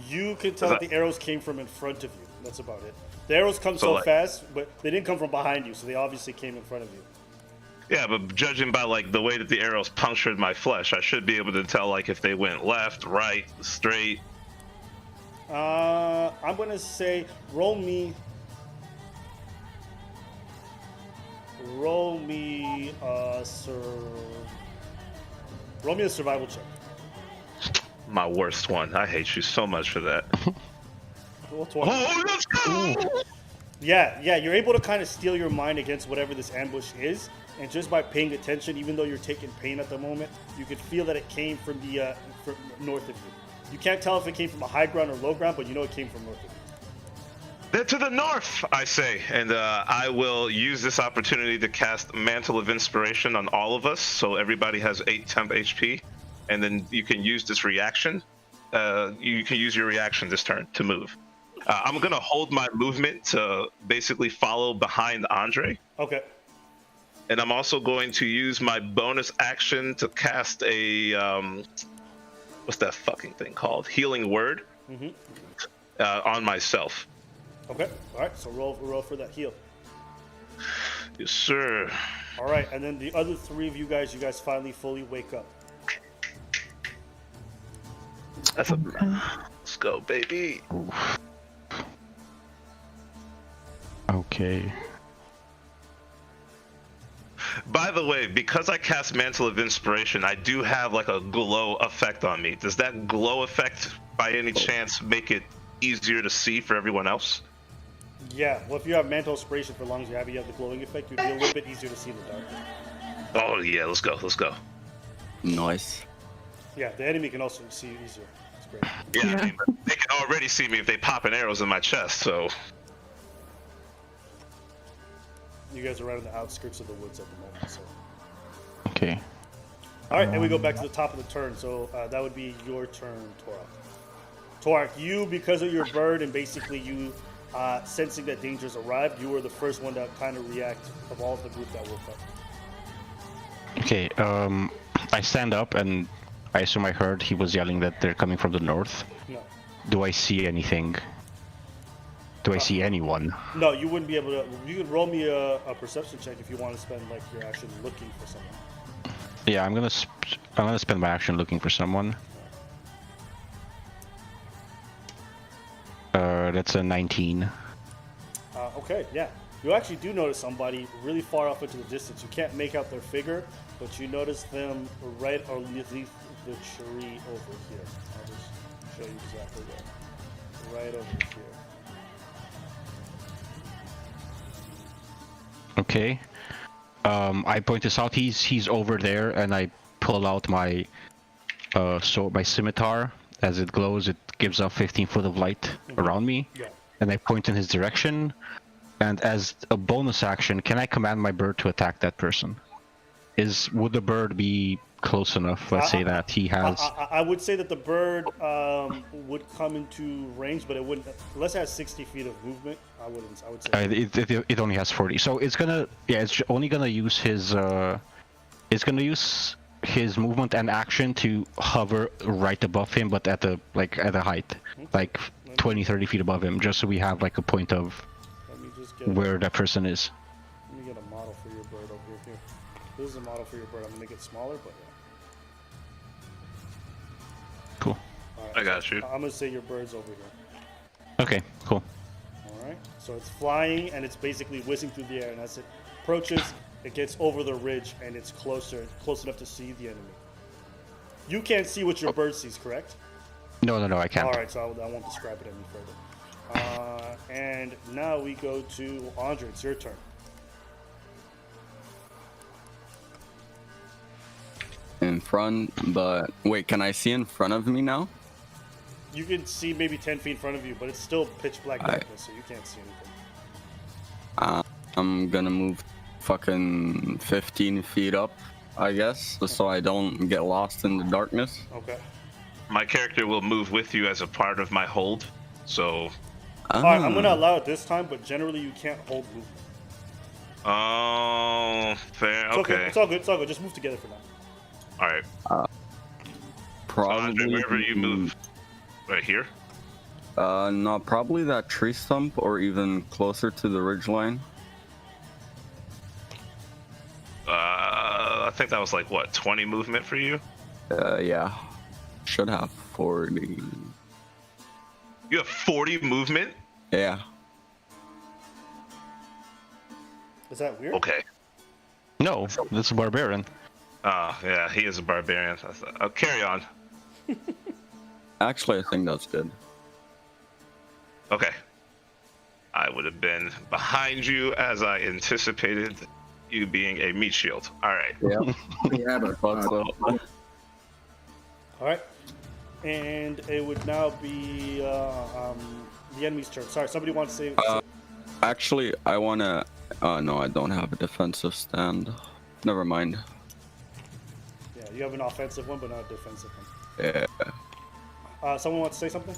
You can tell that the arrows came from in front of you. That's about it. The arrows come so fast, but they didn't come from behind you, so they obviously came in front of you. Yeah, but judging by like the way that the arrows punctured my flesh, I should be able to tell like if they went left, right, straight. I'm gonna say roll me a survival check. My worst one. I hate you so much for that. Roll 20. Oh, let's go! Yeah, you're able to kind of steel your mind against whatever this ambush is, and just by paying attention, even though you're taking pain at the moment, you could feel that it came from the from north of you. You can't tell if it came from a high ground or low ground, but you know it came from north of you. They're to the north, I say, and I will use this opportunity to cast Mantle of Inspiration on all of us, so everybody has 8 temp HP, and then you can use this reaction. You can use your reaction this turn to move. I'm gonna hold my movement to basically follow behind Andre. Okay. And I'm also going to use my bonus action to cast a what's that fucking thing called? Healing Word on myself. Okay. All right. So roll for that heal. Yes, sir. All right, and then the other 3 of you guys finally fully wake up. That's a. Let's go, baby. Okay. By the way, because I cast Mantle of Inspiration, I do have like a glow effect on me. Does that glow effect, by any chance, make it easier to see for everyone else? Yeah. Well, if you have Mantle Inspiration for as long as you have the glowing effect, it would be a little bit easier to see in the dark. Oh yeah, let's go. Let's go. Nice. Yeah, the enemy can also see you easier. It's great. Yeah, I mean, they can already see me if they popping arrows in my chest. So. You guys are right on the outskirts of the woods at the moment. So. Okay. All right, and we go back to the top of the turn. So that would be your turn, Torak. Torak, you, because of your bird and basically you sensing that danger's arrived, you were the first one to kind of react of all of the group that woke up. Okay. I stand up and I assume I heard he was yelling that they're coming from the north. No. Do I see anything? Do I see anyone? No, you wouldn't be able to. You could roll me a perception check if you want to spend like your action looking for someone. Yeah, I'm gonna spend my action looking for someone. That's a 19. Okay, yeah. You actually do notice somebody really far off into the distance. You can't make out their figure, but you notice them right underneath the tree over here. I'll just show you exactly where. Right over here. Okay. I point this out. He's over there, and I pull out my my scimitar. As it glows, it gives off 15 foot of light around me, and I point in his direction. And as a bonus action, can I command my bird to attack that person? Would the bird be close enough? Let's say that he has. I would say that the bird would come into range, but it wouldn't unless it has 60 feet of movement. I would say. It only has 40, so it's gonna. Yeah, it's only gonna use his. It's gonna use his movement and action to hover right above him, but at a height, like 20-30 feet above him, just so we have like a point of where that person is. Let me get a model for your bird over here. This is a model for your bird. I'm gonna make it smaller, but yeah. Cool. Right, I got you. I'm gonna say your bird's over here. Okay, cool. All right. So it's flying and it's basically whizzing through the air, and as it approaches, it gets over the ridge and it's close enough to see the enemy. You can't see what your bird sees, correct? No, I can't. All right, so I won't describe it any further. And now we go to Andre. It's your turn. in front, but wait, can I see in front of me now? You can see maybe 10 feet in front of you, but it's still pitch black darkness, so you can't see anything. I'm gonna move fucking 15 feet up, I guess, just so I don't get lost in the darkness. Okay. My character will move with you as a part of my hold. So. All right, I'm gonna allow it this time, but generally you can't hold movement. Oh, fair. It's Okay. It's all good. It's all good. Just move together for now. All right. Probably. So Andre, wherever you move, right here. No, probably that tree stump or even closer to the ridgeline. I think that was like what, 20 movement for you? Yeah. Should have 40. You have 40 movement? Yeah. Is that weird? Okay. No, that's a barbarian. Oh, yeah, he is a barbarian. Carry on. Actually, I think that's good. Okay. I would have been behind you as I anticipated you being a meat shield. All right. Yeah. Yeah, but All right. And it would now be the enemy's turn. Sorry, somebody wants to say. Actually, I wanna. No, I don't have a defensive stand. Never mind. Yeah, you have an offensive one, but not a defensive one. Yeah. Someone wants to say something?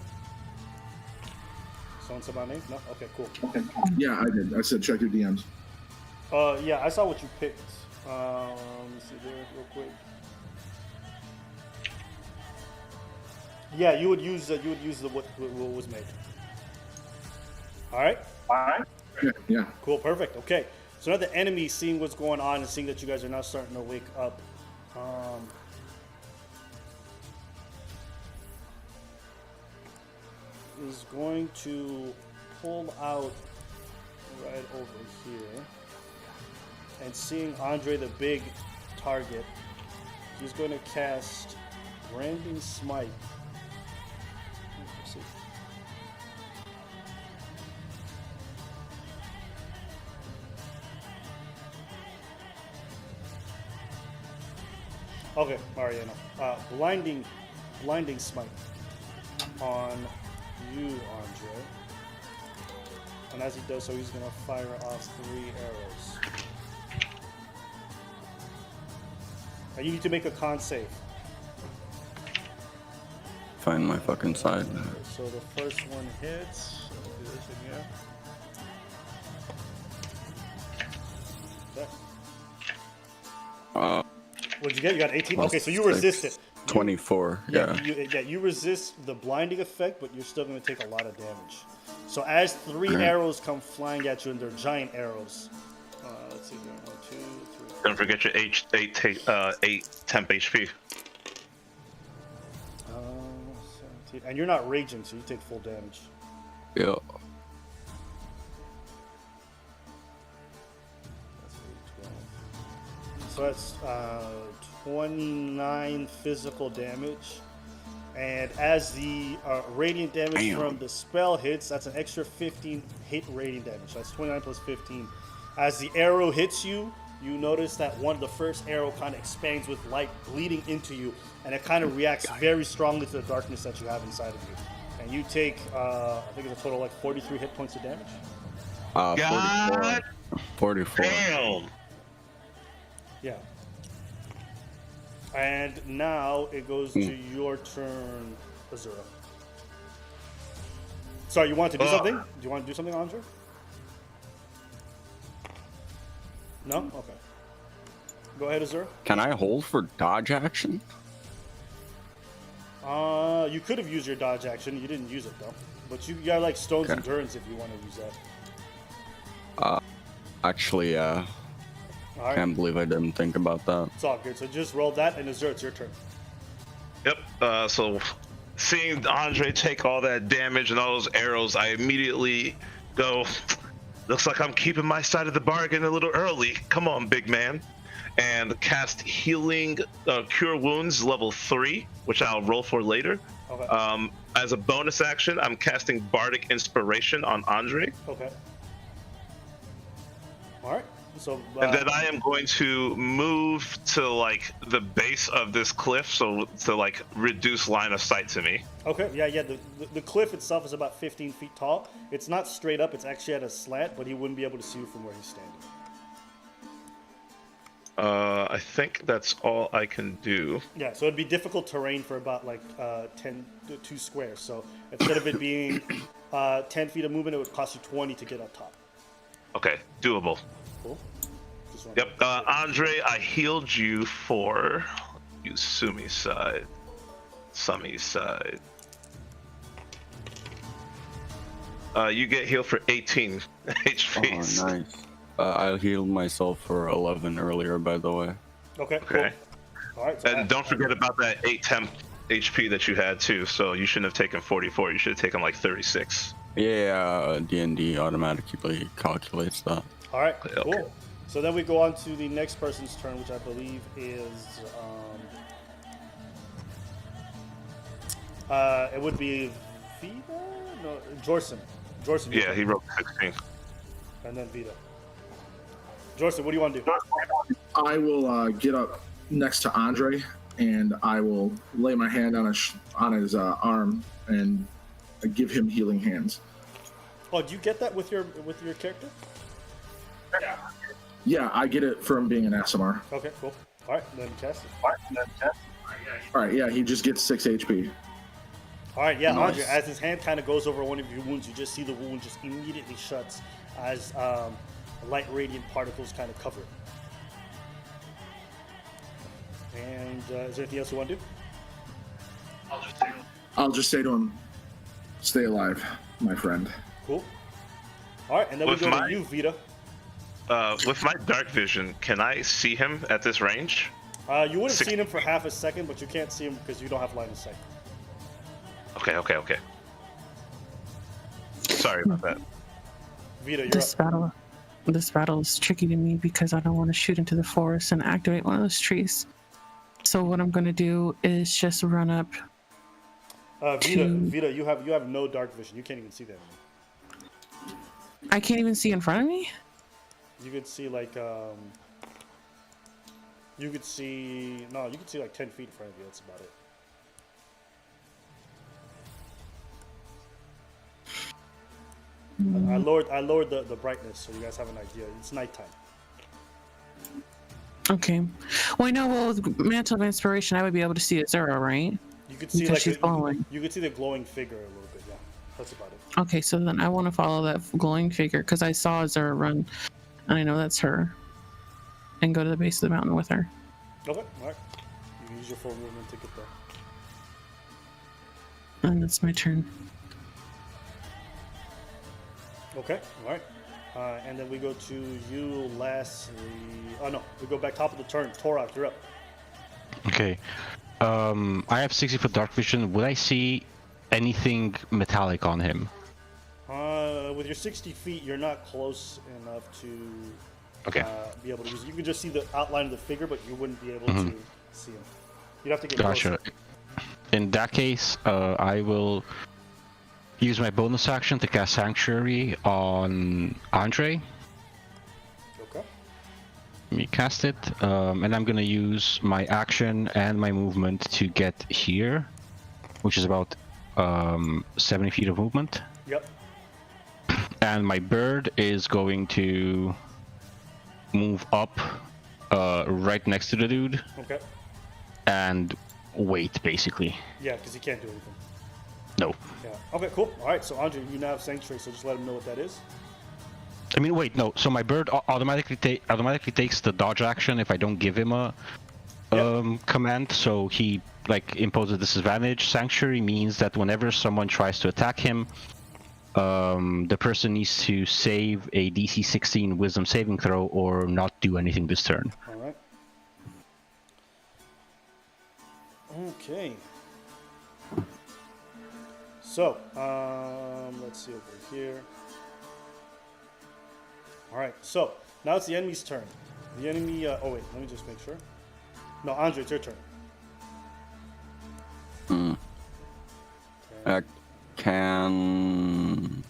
Someone said my name? No? Okay, cool. okay. Yeah, I did. I said check your DMs. Yeah, I saw what you picked. Let me see there real quick. Yeah, you would use the what was made. All right. Yeah. Cool. Perfect. Okay. So now the enemy, seeing what's going on and seeing that you guys are now starting to wake up, is going to pull out right over here, and seeing Andre the big target, he's going to cast Branding Smite. Let's see. Okay, Mariano. Blinding Smite on you, Andre. And as he does so, he's going to fire off 3 arrows. And you need to make a con save. Find my fucking side. So the first one hits. So we'll do this again. Okay. What'd you get? You got 18? Okay, so you resist it. 24, yeah. You resist the blinding effect, but you're still going to take a lot of damage. So as 3 arrows come flying at you, and they're giant arrows. Let's see, 1, 2, 3. Don't forget your 8 temp HP. 17. And you're not raging, so you take full damage. Yeah. So that's 29 physical damage. And as the radiant damage from the spell hits, that's an extra 15 hit radiant damage. That's 29 plus 15. As the arrow hits you, you notice that the first arrow kind of expands with light bleeding into you, and it kind of reacts very strongly to the darkness that you have inside of you. And you take, I think it's a total of like 43 hit points of damage. 44. Damn. Yeah. And now it goes to your turn, Azura. Sorry, you want to do something? Do you want to do something, Andre? No? Okay. Go ahead, Azura. Can I hold for dodge action? You could have used your dodge action. You didn't use it, though. But you got, like, Stone's Endurance if you want to use that. Actually, All right. can't believe I didn't think about that. It's all good. So just roll that, and Azura, it's your turn. Yep. So seeing Andre take all that damage and all those arrows, I immediately go, looks like I'm keeping my side of the bargain a little early. Come on, big man. And cast Healing Cure Wounds level 3, which I'll roll for later. Okay. As a bonus action, I'm casting Bardic Inspiration on Andre. Okay. All right. So And then I am going to move to like the base of this cliff, so to like reduce line of sight to me. okay, yeah. The cliff itself is about 15 feet tall. It's not straight up. It's actually at a slant, but he wouldn't be able to see you from where he's standing. I think that's all I can do. Yeah, so it'd be difficult terrain for about like 2 squares. So instead of it being 10 feet of movement, it would cost you 20 to get up top. Okay, doable. Cool. Just wanted Yep, to- Andre, I healed you for use Sumi's side, Sumi's side. You get healed for 18 HP. Oh, nice. I healed myself for 11 earlier, by the way. Okay, cool. Okay. All right. So And don't forget about that 8 temp HP that you had too. So you shouldn't have taken 44. You should have taken like 36. Yeah, DnD automatically calculates that. All right, Okay. cool. So then we go on to the next person's turn, which I believe is it would be Vita? No, Jorson. Jorson. you Yeah, go. he rolled 16. And then Vita. Jorson, what do you want to do? I will get up next to Andre, and I will lay my hand on his arm and give him healing hands. Oh, do you get that with your character? Yeah, I get it from being an SMR. Okay, cool. All right, then cast it. All right, yeah, he just gets 6 HP. All right, yeah, Nice. Andre, as his hand kind of goes over one of your wounds, you just see the wound just immediately shuts as light radiant particles kind of cover it. And is there anything else you want to do? I'll just say to him, stay alive, my friend. Cool. All right, and then With we go my- to you, Vita. With my dark vision, can I see him at this range? You would have Six- seen him for half a second, but you can't see him because you don't have line of sight. Okay. Sorry about that. Vita, you're This up. battle is tricky to me because I don't want to shoot into the forest and activate one of those trees. So what I'm gonna do is just run up. Vita, you have no dark vision. You can't even see that anymore. I can't even see in front of me. You could see like you could see like 10 feet in front of you. That's about it. I lowered the brightness so you guys have an idea. It's nighttime. Okay. Well, I know. Well, with Mantle of Inspiration, I would be able to see Azura, right? You could see Because like she's glowing. you could see the glowing figure a little bit. Yeah, that's about it. Okay, so then I want to follow that glowing figure because I saw Azura run, and I know that's her, and go to the base of the mountain with her. Okay, all right. You use your full movement to get there. And that's my turn. Okay, all right. And then we go to you lastly. Oh no, we go back top of the turn. Torok, you're up. Okay. I have 60 foot dark vision. Would I see anything metallic on him? With your 60 feet, you're not close enough to Okay. be able to use it. You can just see the outline of the figure, but you wouldn't be able to see him. You'd have to get Gotcha. closer. In that case, I will use my bonus action to cast Sanctuary on Andre. Okay. Let me cast it, and I'm gonna use my action and my movement to get here, which is about 70 feet of movement. Yep. And my bird is going to move up right next to the dude Okay. and wait, basically. Yeah, because he can't do anything. No. Yeah. Okay, cool. All right, so Andre, you now have Sanctuary, so just let him know what that is. I mean, wait, no. So my bird automatically takes the dodge action if I don't give him a command. So he imposes disadvantage. Sanctuary means that whenever someone tries to attack him, the person needs to save a DC 16 Wisdom saving throw or not do anything this turn. All right. Okay. So, let's see over here. All right. So now it's the enemy's turn. The enemy. Oh wait, let me just make sure. No, Andre, it's your turn. Can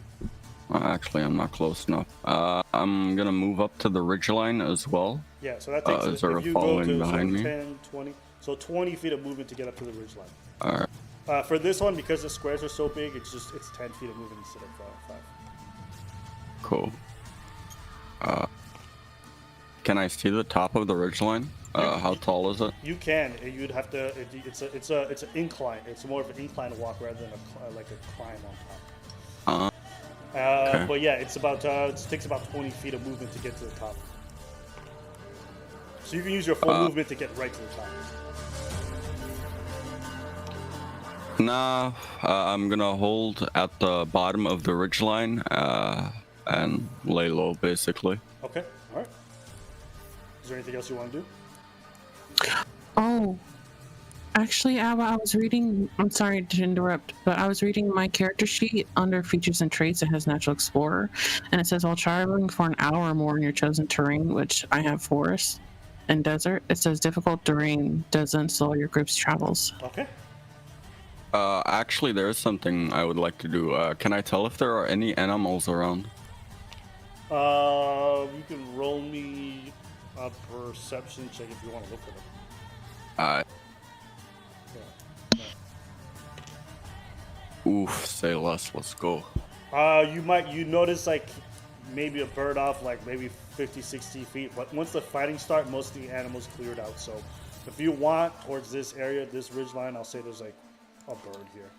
Actually, I'm not close enough. I'm gonna move up to the ridgeline as well. Yeah, so that takes Is there if a you go following to behind me? 10, 20, so 20 feet of movement to get up to the ridge line. Alright, For this one, because the squares are so big, it's 10 feet of movement instead of 5. cool. Can I see the top of the ridgeline? How tall is it? You can. You'd have to. It's an incline. It's more of an incline walk rather than like a climb on top. Okay. But yeah, it's about it takes about 20 feet of movement to get to the top. So you can use your full movement to get right to the top. Nah, I'm gonna hold at the bottom of the ridgeline and lay low, basically. Okay. All right. Is there anything else you want to do? Oh, actually, Abba, I was reading. I'm sorry to interrupt, but I was reading my character sheet under features and traits. It has Natural Explorer, and it says while traveling for an hour or more in your chosen terrain, which I have forest and desert. It says difficult terrain doesn't slow your group's travels. Okay. Actually, there is something I would like to do. Can I tell if there are any animals around? You can roll me a perception check if you want to look for them. Oof, say less. Let's go. You notice like maybe a bird off like maybe 50, 60 feet. But once the fighting start, most of the animals cleared out. So if you want towards this area, this ridge line, I'll say there's like a bird here.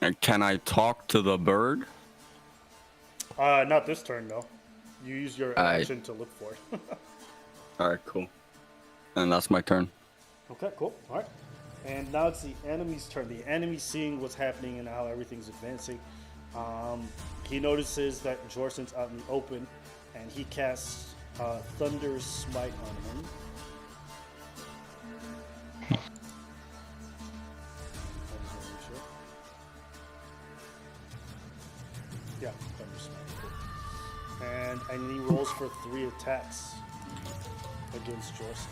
And can I talk to the bird? Not this turn though. You use your action to look for it. Alright, cool. And that's my turn. Okay, cool. All right. And now it's the enemy's turn. The enemy seeing what's happening and how everything's advancing. He notices that Jorson's out in the open, and he casts Thunder Smite on him. Yeah, Thunder Smite. Cool. And he rolls for 3 attacks against Jorson.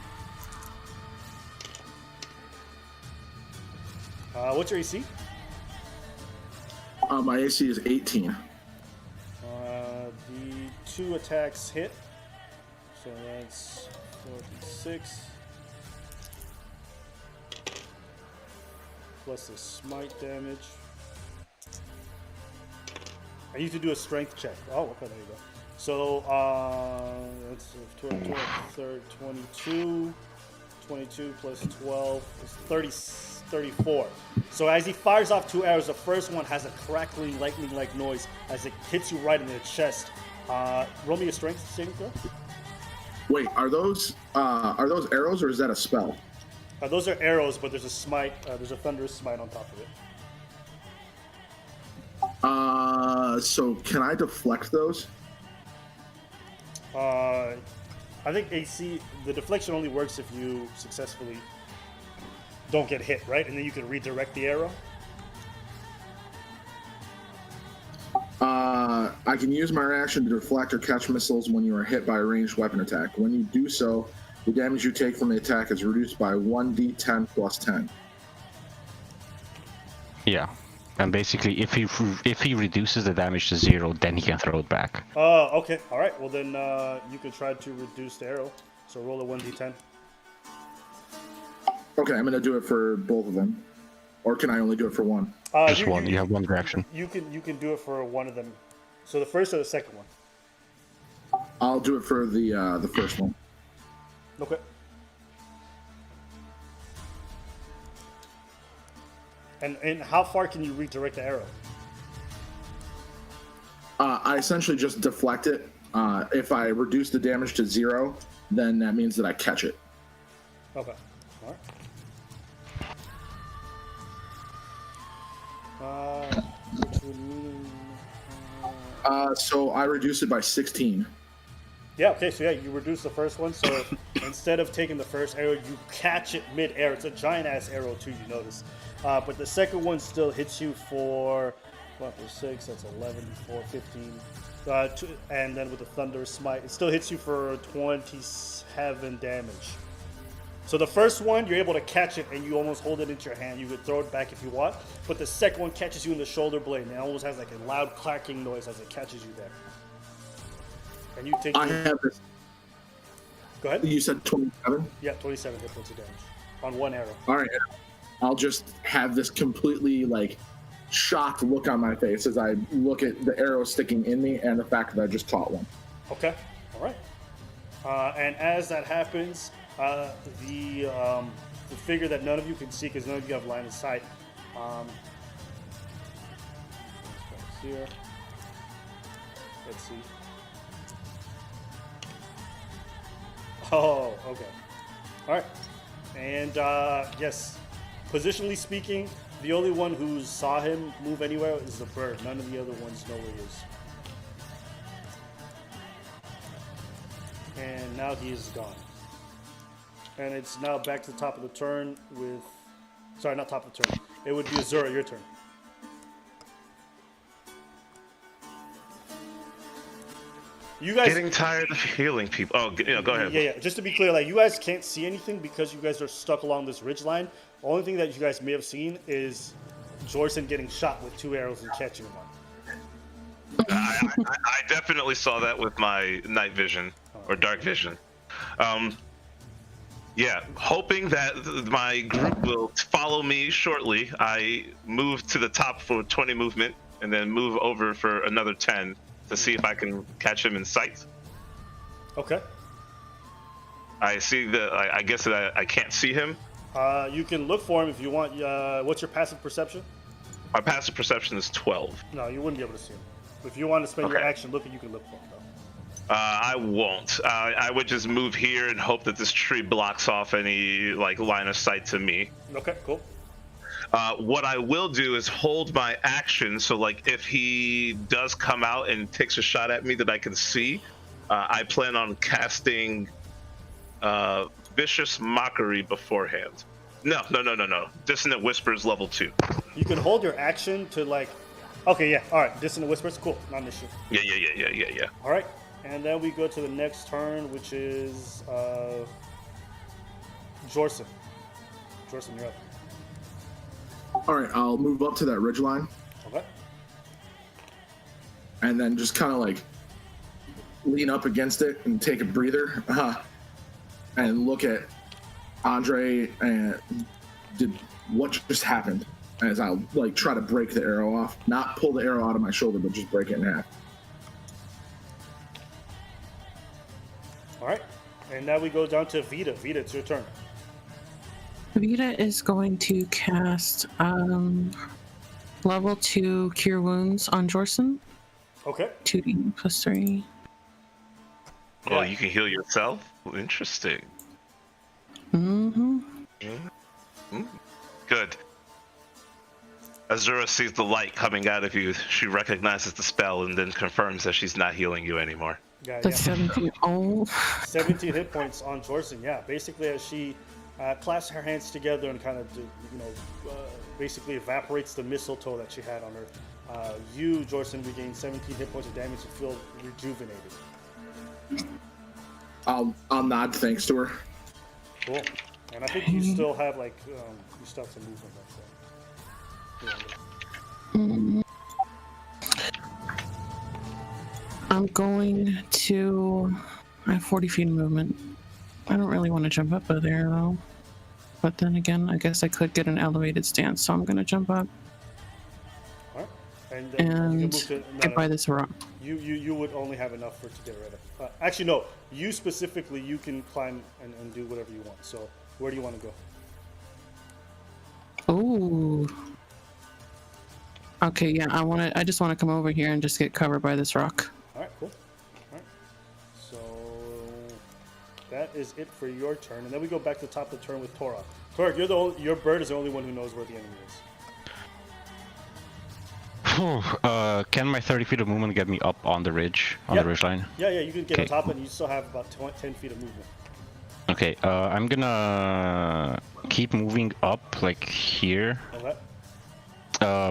What's your AC? My AC is 18. The 2 attacks hit. So that's 46. Plus the smite damage. I need to do a strength check. Oh, okay, there you go. So, that's 12, 22. 22 plus 12 is 34. So as he fires off 2 arrows, the first one has a crackling, lightning-like noise as it hits you right in the chest. Roll me a strength saving throw. Wait, are those arrows or is that a spell? Those are arrows, but there's a smite. There's a thunderous smite on top of it. So can I deflect those? I think AC, the deflection only works if you successfully don't get hit, right? And then you can redirect the arrow. I can use my reaction to deflect or catch missiles when you are hit by a ranged weapon attack. When you do so, the damage you take from the attack is reduced by 1d10 plus 10. Yeah. And basically, if he reduces the damage to 0, then he can throw it back. Okay. All right. Well, then you could try to reduce the arrow. So roll a 1d10. Okay, I'm going to do it for both of them. Or can I only do it for one? Just one. You have one reaction. You can do it for one of them. So the first or the second one? I'll do it for the first one. Okay. And how far can you redirect the arrow? I essentially just deflect it. If I reduce the damage to 0, then that means that I catch it. Okay. All right. Which would mean, so I reduce it by 16. yeah, okay, so yeah, you reduce the first one, so instead of taking the first arrow, you catch it mid-air. It's a giant-ass arrow, too, you notice. But the second one still hits you for 1 plus 6, that's 11, 4, 15. And then with the Thunderous Smite, it still hits you for 27 damage. So the first one, you're able to catch it and you almost hold it into your hand. You could throw it back if you want, but the second one catches you in the shoulder blade and it almost has like a loud clacking noise as it catches you there. And you take. I have this. Go ahead. You said 27? Yeah, 27 hit points of damage on one arrow. All right. I'll just have this completely like shocked look on my face as I look at the arrow sticking in me and the fact that I just caught one. Okay. All right. And as that happens, the figure that none of you can see because none of you have line of sight. Here. Let's see. Oh, okay. All right. And yes, positionally speaking, the only one who saw him move anywhere is the bird. None of the other ones know where he is. And now he is gone. And it's now back to the top of the turn with... Sorry, not top of the turn. It would be Azura, your turn. You guys... Getting tired of healing people. Oh, go ahead. Yeah. Just to be clear, like, you guys can't see anything because you guys are stuck along this ridge line. The only thing that you guys may have seen is Jorson getting shot with 2 arrows and catching him on. I definitely saw that with my night vision or dark vision. Yeah, hoping that my group will follow me shortly, I move to the top for 20 movement and then move over for another 10 to see if I can catch him in sight. Okay. I see I guess that I can't see him. You can look for him if you want. What's your passive perception? My passive perception is 12. No, you wouldn't be able to see him. If you want to spend your Okay. action looking, you can look for him, though. I won't. I would just move here and hope that this tree blocks off any line of sight to me. Okay, cool. What I will do is hold my action, so if he does come out and takes a shot at me that I can see, I plan on casting Vicious Mockery beforehand. No. Dissonant Whispers level 2. You can hold your action to Okay, yeah. All right. Dissonant Whispers, cool. Not an issue. Yeah. All right. And then we go to the next turn, which is Jorson. Jorson, you're up. All right, I'll move up to that ridge line Okay. and then just kind of lean up against it and take a breather and look at Andre and what just happened as I'll try to break the arrow off, not pull the arrow out of my shoulder, but just break it in half. All right. And now we go down to Vita. Vita, it's your turn. Vita is going to cast level 2 Cure Wounds on Jorson. Okay. 2d plus 3. Well, you can heal yourself? Interesting. Mm-hmm. Good. Azura sees the light coming out of you. She recognizes the spell and then confirms that she's not healing you anymore. That's 17. Oh. 17 hit points on Jorson. Yeah, basically as she clasps her hands together and kind of, basically evaporates the mistletoe that she had on her. You, Jorson, regain 17 hit points of damage and feel rejuvenated. I'll nod thanks to her. Cool. And I think you still have you still have some movement left. I'm going to... I have 40 feet of movement. I don't really want to jump up there, though. But then again, I guess I could get an elevated stance, so I'm going to jump up All right. And then you can move to, get by this rock. You would only have enough for it to get rid of. Actually, no. You specifically, you can climb and do whatever you want. So where do you want to go? Ooh. Okay, yeah, I just want to come over here and just get covered by this rock. All right, cool. All right. So that is it for your turn, and then we go back to the top of the turn with Tora. Tora, your bird is the only one who knows where the enemy is. Can my 30 feet of movement get me up on the ridge, on the ridge line? Yeah, you can get on Okay. top, and you still have about 10 feet of movement. Okay, I'm gonna keep moving up, here. Okay.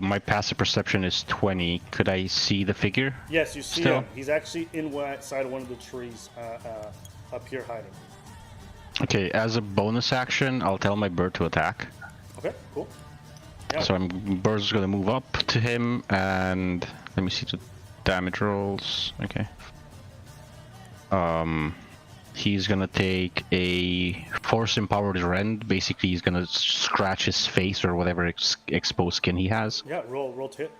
My passive perception is 20. Could I see the figure? Yes, you see Still? him. He's actually inside one of the trees up here hiding. Okay, as a bonus action, I'll tell my bird to attack. Okay, cool. Yeah. So bird's gonna move up to him, and let me see the damage rolls. Okay. He's gonna take a force empowered rend. Basically, he's gonna scratch his face or whatever exposed skin he has. Yeah, roll to hit.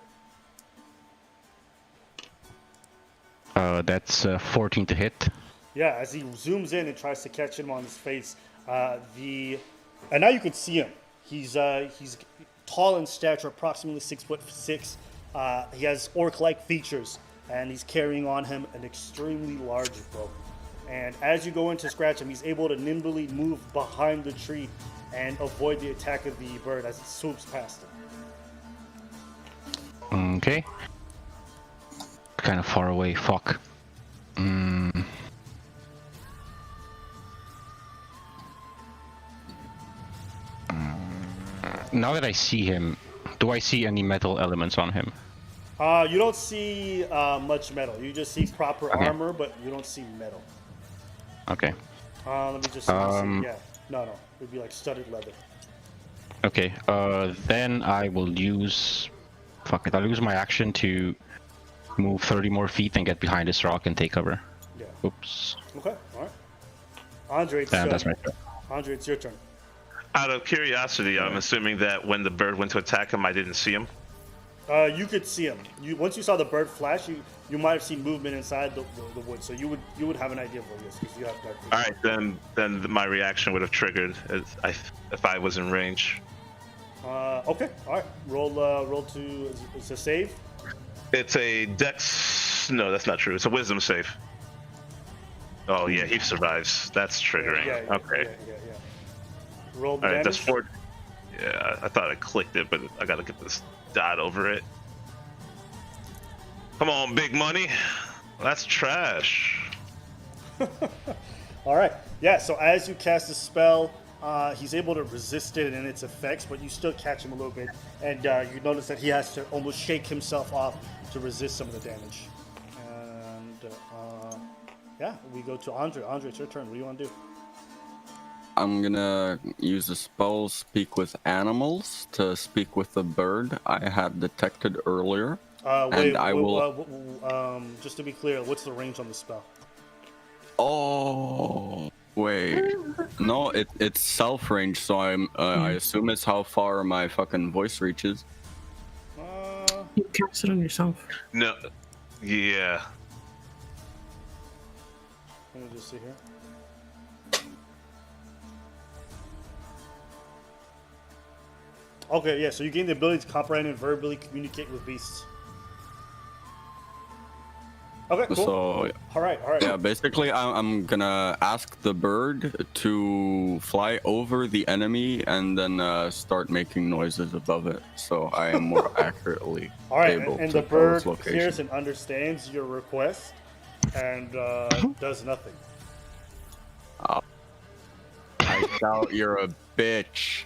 That's 14 to hit. Yeah, as he zooms in and tries to catch him on his face, and now you can see him. He's tall in stature, approximately 6'6". He has orc-like features, and he's carrying on him an extremely large bow. And as you go in to scratch him, he's able to nimbly move behind the tree and avoid the attack of the bird as it swoops past him. Okay. Kind of far away. Fuck. Now that I see him, do I see any metal elements on him? You don't see much metal. You just see proper armor, but you don't see metal. Okay. Let me just see. Yeah. No. It'd be like studded leather. Okay. Then I will use... Fuck it. I'll use my action to move 30 more feet and get behind this rock and take cover. Yeah. Oops. Okay. All right. Andre, That's my turn. Andre, it's your turn. Out of curiosity, I'm assuming that when the bird went to attack him, I didn't see him. You could see him. Once you saw the bird flash, you might have seen movement inside the woods, so you would have an idea of where he is because you have dark vision. All right, then my reaction would have triggered if I was in range. Okay. All right. Roll to. It's a save. It's a dex. No, that's not true. It's a wisdom save. Oh yeah, he survives. That's triggering. Yeah, okay. Yeah. Roll the All right, damage. that's 4. Yeah, I thought I clicked it, but I gotta get this dot over it. Come on, big money. That's trash. All right. Yeah. So as you cast the spell, he's able to resist it and its effects, but you still catch him a little bit, and you notice that he has to almost shake himself off to resist some of the damage. And yeah, we go to Andre. Andre, it's your turn. What do you want to do? I'm gonna use the spell Speak with Animals to speak with the bird I had detected earlier. Just to be clear, what's the range on the spell? Oh, wait. No, it's self range, so I assume it's how far my fucking voice reaches. You cast it on yourself. No. Yeah. Let me just see here. Okay, yeah, so you gain the ability to comprehend and verbally communicate with beasts. Okay, cool. So, all right. Yeah, basically, I'm gonna ask the bird to fly over the enemy and then start making noises above it, so I am more accurately all right, able and to the tell bird its location. hears and understands your request and does nothing. I doubt you're a bitch.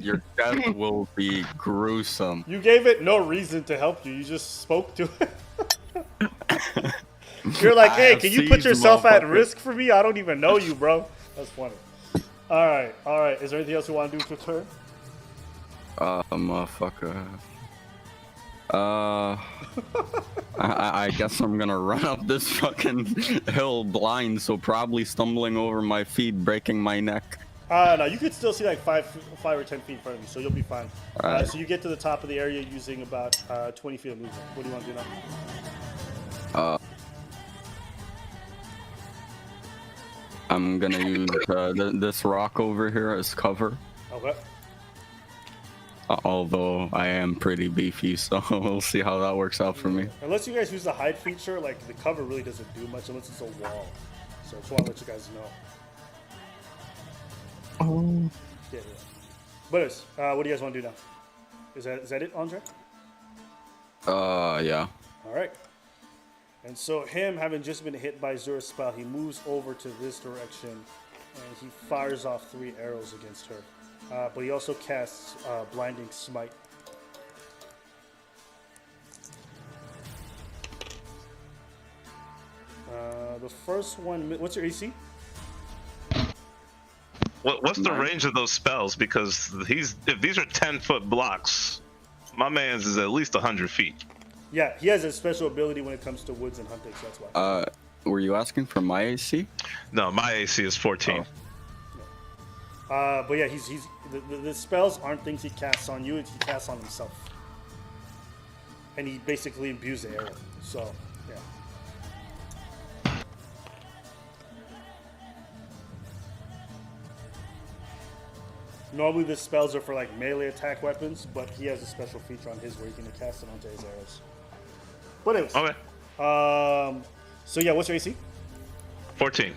Your death will be gruesome. You gave it no reason to help you. You just spoke to it. You're like, hey, can you put yourself at risk for me? I don't even know you, bro. That's funny. All right. Is there anything else you want to do with your turn? Motherfucker. I guess I'm gonna run up this fucking hill blind, so probably stumbling over my feet, breaking my neck. No, you could still see like 5 or 10 feet in front of you, so you'll be fine. Alright. So you get to the top of the area using about 20 feet of movement. What do you want to do now? I'm gonna use this rock over here as cover. Okay. Although I am pretty beefy, so we'll see how that works out for me. Unless you guys use the hide feature, like the cover really doesn't do much unless it's a wall. So I just want to let you guys know. Oh. Yeah. But what do you guys want to do now? Is that it, Andre? Yeah. All right. And so him having just been hit by Zura's spell, he moves over to this direction and he fires off 3 arrows against her. But he also casts Blinding Smite. The first one, what's your AC? What's the range of those spells? Because if these are 10-foot blocks, my man's is at least 100 feet. Yeah, he has a special ability when it comes to woods and hunting, so that's why. Were you asking for my AC? No, my AC is 14. But yeah, the spells aren't things he casts on you; he casts on himself, and he basically imbues the arrow. So yeah. Normally, the spells are for like melee attack weapons, but he has a special feature on his where he can cast it onto his arrows. But anyways, Okay. So yeah, what's your AC? 14.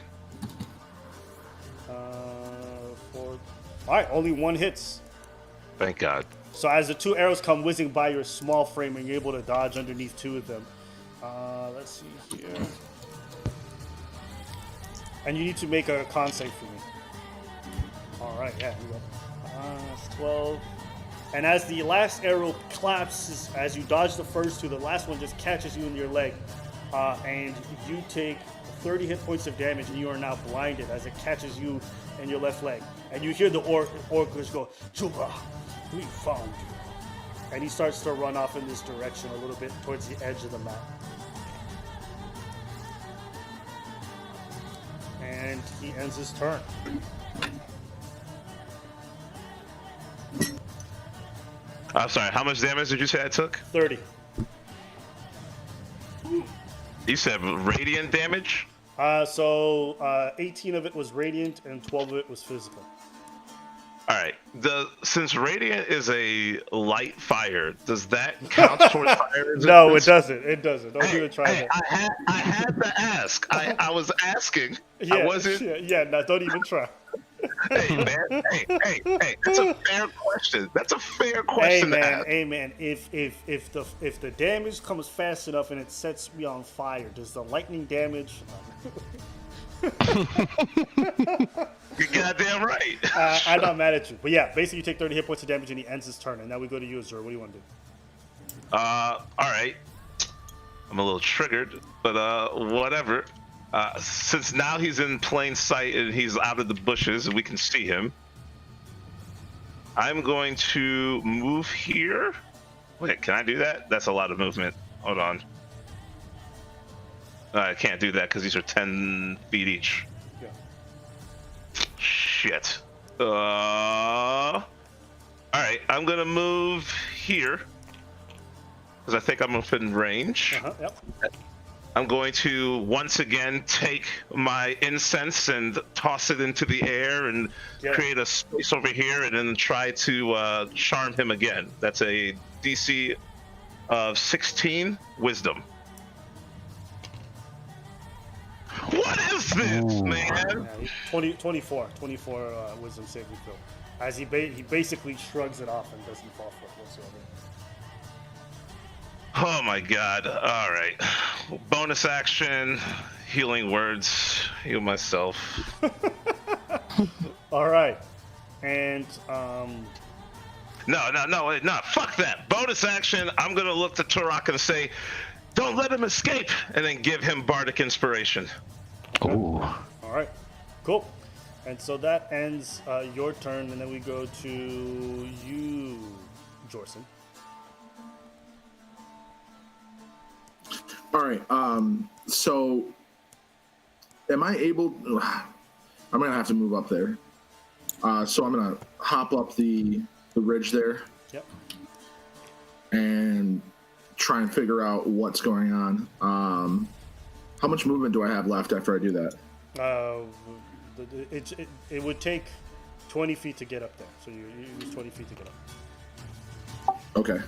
All right, only one hits. Thank God. So as the two arrows come whizzing by your small frame, and you're able to dodge underneath two of them. Let's see here. And you need to make a con save for me. All right, yeah, here we go. That's 12. And as the last arrow collapses, as you dodge the first two, the last one just catches you in your leg. And you take 30 hit points of damage, and you are now blinded as it catches you in your left leg. And you hear the orcish go, Juba, we found you. And he starts to run off in this direction a little bit towards the edge of the map. And he ends his turn. I'm sorry, how much damage did you say I took? 30. You said radiant damage? 18 of it was radiant and 12 of it was physical. All right. Since radiant is a light fire, does that count towards fire? No, it doesn't. It doesn't. Don't even try that. I had to ask. I was asking. Yeah, I wasn't. Yeah, no, don't even try. Hey man, hey. That's a fair question. That's a fair question to ask. Hey man. If the damage comes fast enough and it sets me on fire, does the lightning damage? You're goddamn right. I'm not mad at you, but yeah, basically you take 30 hit points of damage and he ends his turn, and now we go to you, Azur. What do you want to do? All right. I'm a little triggered, but whatever. Since now he's in plain sight and he's out of the bushes and we can see him, I'm going to move here. Wait, can I do that? That's a lot of movement. Hold on. I can't do that because these are 10 feet each. Yeah. Shit. All right, I'm going to move here because I think I'm within range. Yep. I'm going to once again take my incense and toss it into the air and create a space over here and then try to charm him again. That's a DC of 16 wisdom. What is this, man? Yeah, 24 wisdom save you throw. As he basically shrugs it off and doesn't fall for it whatsoever. Oh my god. All right. Bonus action, healing words, heal myself. All right. And No, fuck that. Bonus action, I'm going to look to Turok and say, don't let him escape, and then give him bardic inspiration. Oh. All right. Cool. And so that ends your turn, and then we go to you, Jorson. All right. So, am I able? I'm gonna have to move up there. So I'm gonna hop up the ridge there. Yep. And try and figure out what's going on. How much movement do I have left after I do that? It would take 20 feet to get up there. So you use 20 feet to get up. Okay.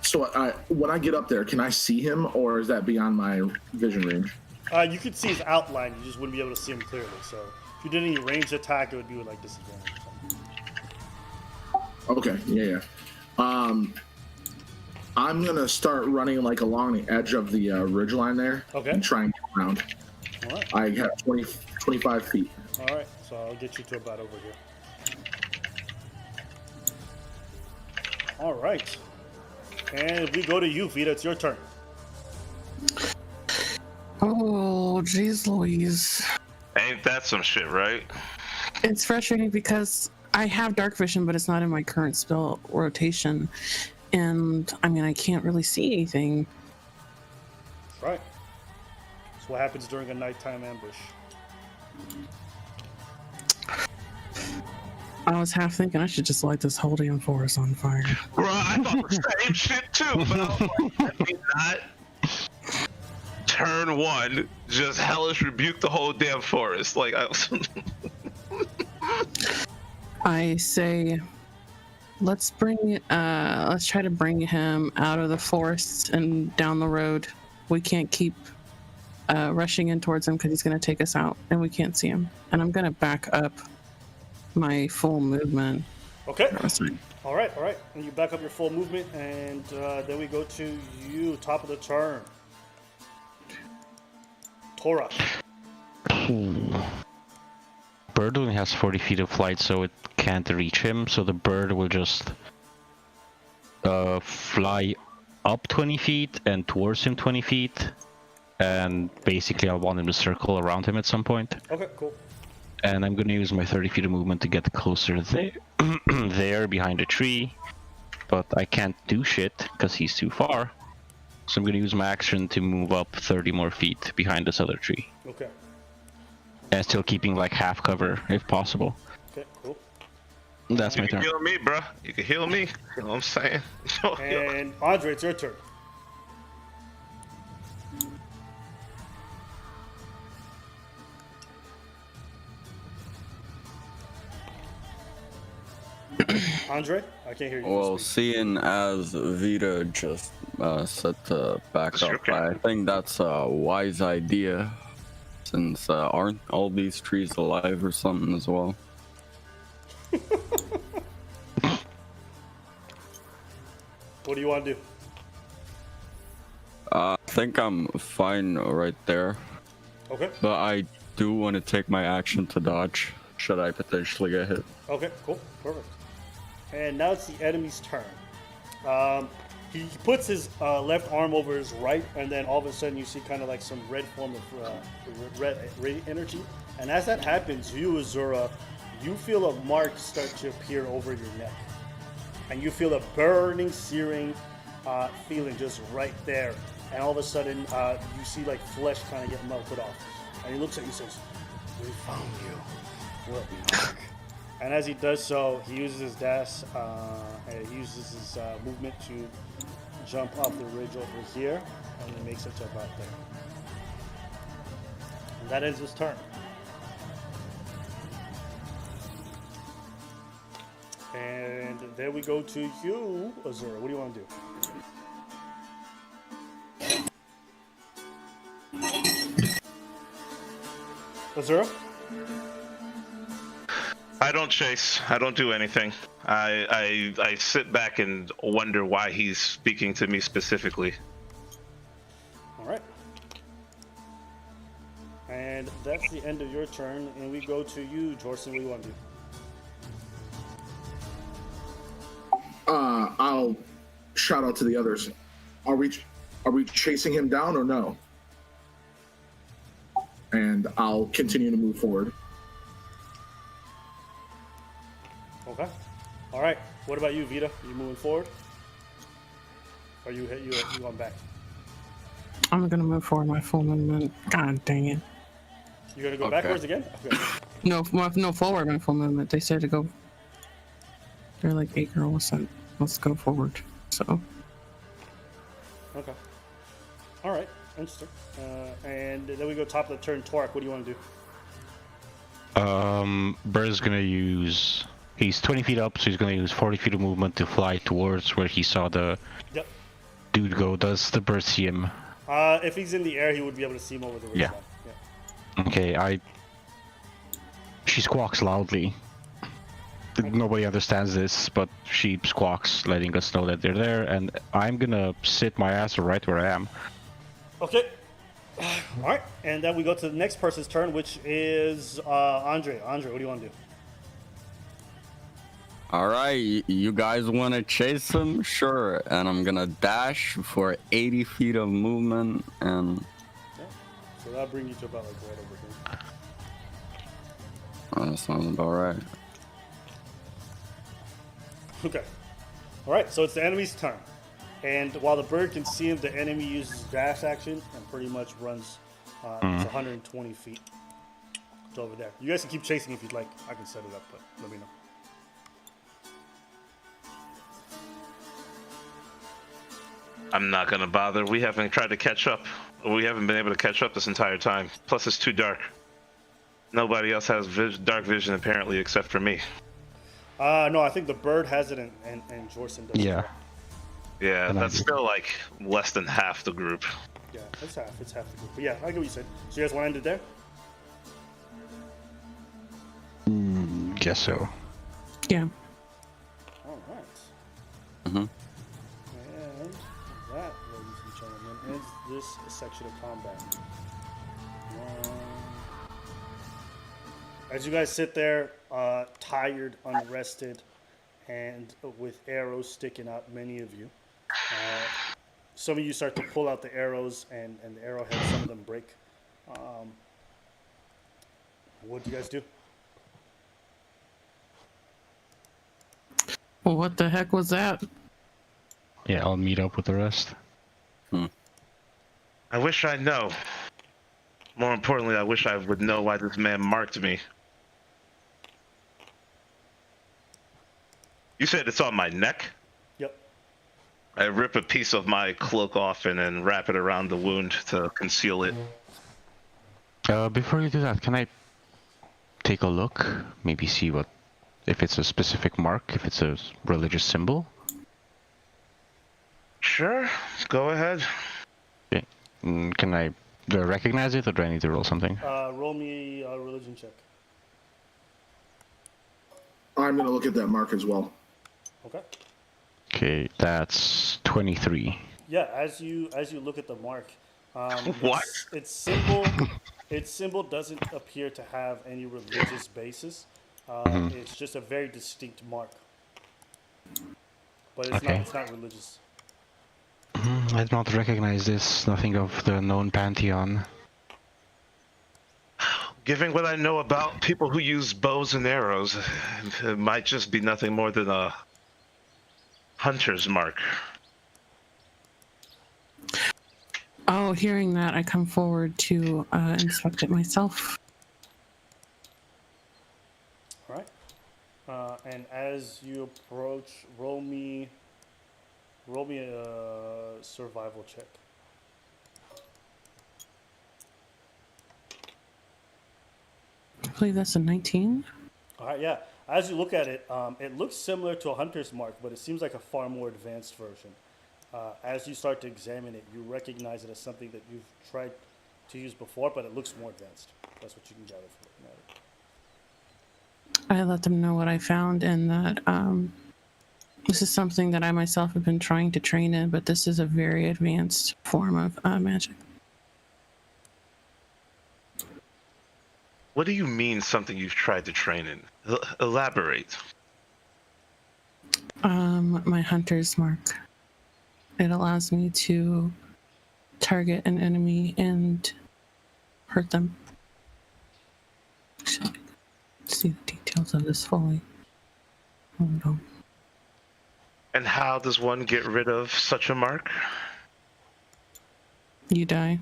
So when I get up there, can I see him, or is that beyond my vision range? You could see his outline. You just wouldn't be able to see him clearly. So if you did any ranged attack, it would be with like disadvantage. Okay. Yeah. I'm gonna start running like along the edge of the ridge line there. Okay. And try and get around. All right. I have 25 feet. All right. So I'll get you to about over here. All right. And we go to you, Vita. It's your turn. Oh, jeez Louise. Ain't that some shit, right? It's frustrating because I have dark vision, but it's not in my current spell rotation. And, I mean, I can't really see anything. That's right. That's what happens during a nighttime ambush. I was half thinking I should just light this whole damn forest on fire. Bro, I thought the same shit too, but I was like, I mean, not turn one, just hellish rebuke the whole damn forest. Like, I say, let's try to bring him out of the forest and down the road. We can't keep rushing in towards him because he's going to take us out and we can't see him. And I'm going to back up my full movement. Okay. All right. And you back up your full movement, and then we go to you, top of the turn. Tora. Bird only has 40 feet of flight, so it can't reach him. So the bird will just fly up 20 feet and towards him 20 feet. And basically, I want him to circle around him at some point. Okay, cool. And I'm going to use my 30 feet of movement to get closer there behind a tree. But I can't do shit because he's too far. So I'm going to use my action to move up 30 more feet behind this other tree. Okay. And still keeping like half cover if possible. Okay, cool. That's my you can turn. heal me, bro. You can heal me. You know what I'm saying? And Andre, it's your turn. Andre, I can't hear you. Well, speak. seeing as Vita just said to back That's up, okay. I think that's a wise idea. Since aren't all these trees alive or something as well? What do you want to do? I think I'm fine right there, Okay. but I do want to take my action to dodge should I potentially get hit. Okay, cool. Perfect. And now it's the enemy's turn. He puts his left arm over his right, and then all of a sudden you see kind of like some red form of red energy. And as that happens, you, Azura, you feel a mark start to appear over your neck. And you feel a burning, searing feeling just right there. And all of a sudden, you see like flesh kind of get melted off. And he looks at you and says, "We found you. We'll be back." And as he does so, he uses his dash, and he uses his movement to jump off the ridge over here, and he makes it to about there. And that ends his turn. And then we go to you, Azura. What do you want to do? Azura? I don't chase. I don't do anything. I sit back and wonder why he's speaking to me specifically. All right. And that's the end of your turn, and we go to you, Jorson. What do you want to do? I'll shout out to the others. Are we chasing him down or no? And I'll continue to move forward. Okay. All right. What about you, Vita? Are you moving forward? Or you going back? I'm gonna move forward my full movement. God dang it. You're gonna go Okay. backwards again? Okay. No forward my full movement. They said to go. They're like, "Hey girl, let's go forward." So Okay. All right. Interesting. And then we go top of the turn. Torek, what do you want to do? Bird's gonna use. He's 20 feet up, so he's gonna use 40 feet of movement to fly towards where he saw the Yep. dude go. Does the bird see him? If he's in the air, he would be able to see him over the ridge Yeah. line. Yeah. Okay, She squawks loudly. Nobody understands this, but she squawks, letting us know that they're there, and I'm gonna sit my ass right where I am. Okay. All right. And then we go to the next person's turn, which is Andre. Andre, what do you want to do? All right, you guys want to chase him? Sure. And I'm gonna dash for 80 feet of movement and So that'll bring you to about like right over here. That sounds about right. Okay. All right. So it's the enemy's turn, and while the bird can see him, the enemy uses dash action and pretty much runs. It's 120 feet. It's over there. You guys can keep chasing if you'd like. I can set it up, but let me know. I'm not gonna bother. We haven't tried to catch up. We haven't been able to catch up this entire time. Plus, it's too dark. Nobody else has dark vision apparently, except for me. No, I think the bird has it, and Jorson does. Yeah. As well. Yeah, And that's still like less than half the group. Yeah, it's half. It's half the group. But yeah, I get what you said. So you guys want to end it there? Guess so. Yeah. All right. Mm-hmm. And that, ladies and gentlemen, ends this section of combat. As you guys sit there, tired, unrested, and with arrows sticking out, many of you, some of you start to pull out the arrows, and the arrowheads, some of them break. What do you guys do? Well, what the heck was that? Yeah, I'll meet up with the rest. I wish I know. More importantly, I wish I would know why this man marked me. You said it's on my neck? Yep. I rip a piece of my cloak off and then wrap it around the wound to conceal it. Before you do that, can I take a look? Maybe see if it's a specific mark, if it's a religious symbol? Sure, go ahead. Okay. Do I recognize it, or do I need to roll something? Roll me a religion check. I'm going to look at that mark as well. Okay. Okay, that's 23. Yeah, as you look at the mark, What? its symbol doesn't appear to have any religious basis. It's just a very distinct mark, but it's not religious. I do not recognize this. Nothing of the known pantheon. Given what I know about people who use bows and arrows, it might just be nothing more than a hunter's mark. Oh, hearing that, I come forward to inspect it myself. All right. And as you approach, roll me a survival check. I believe that's a 19. All right, yeah. As you look at it, it looks similar to a hunter's mark, but it seems like a far more advanced version. As you start to examine it, you recognize it as something that you've tried to use before, but it looks more advanced. That's what you can gather from looking at it. I let them know what I found and that this is something that I myself have been trying to train in, but this is a very advanced form of magic. What do you mean something you've tried to train in? Elaborate. My hunter's mark. It allows me to target an enemy and hurt them. So, see the details of this fully. Hold on. And how does one get rid of such a mark? You die.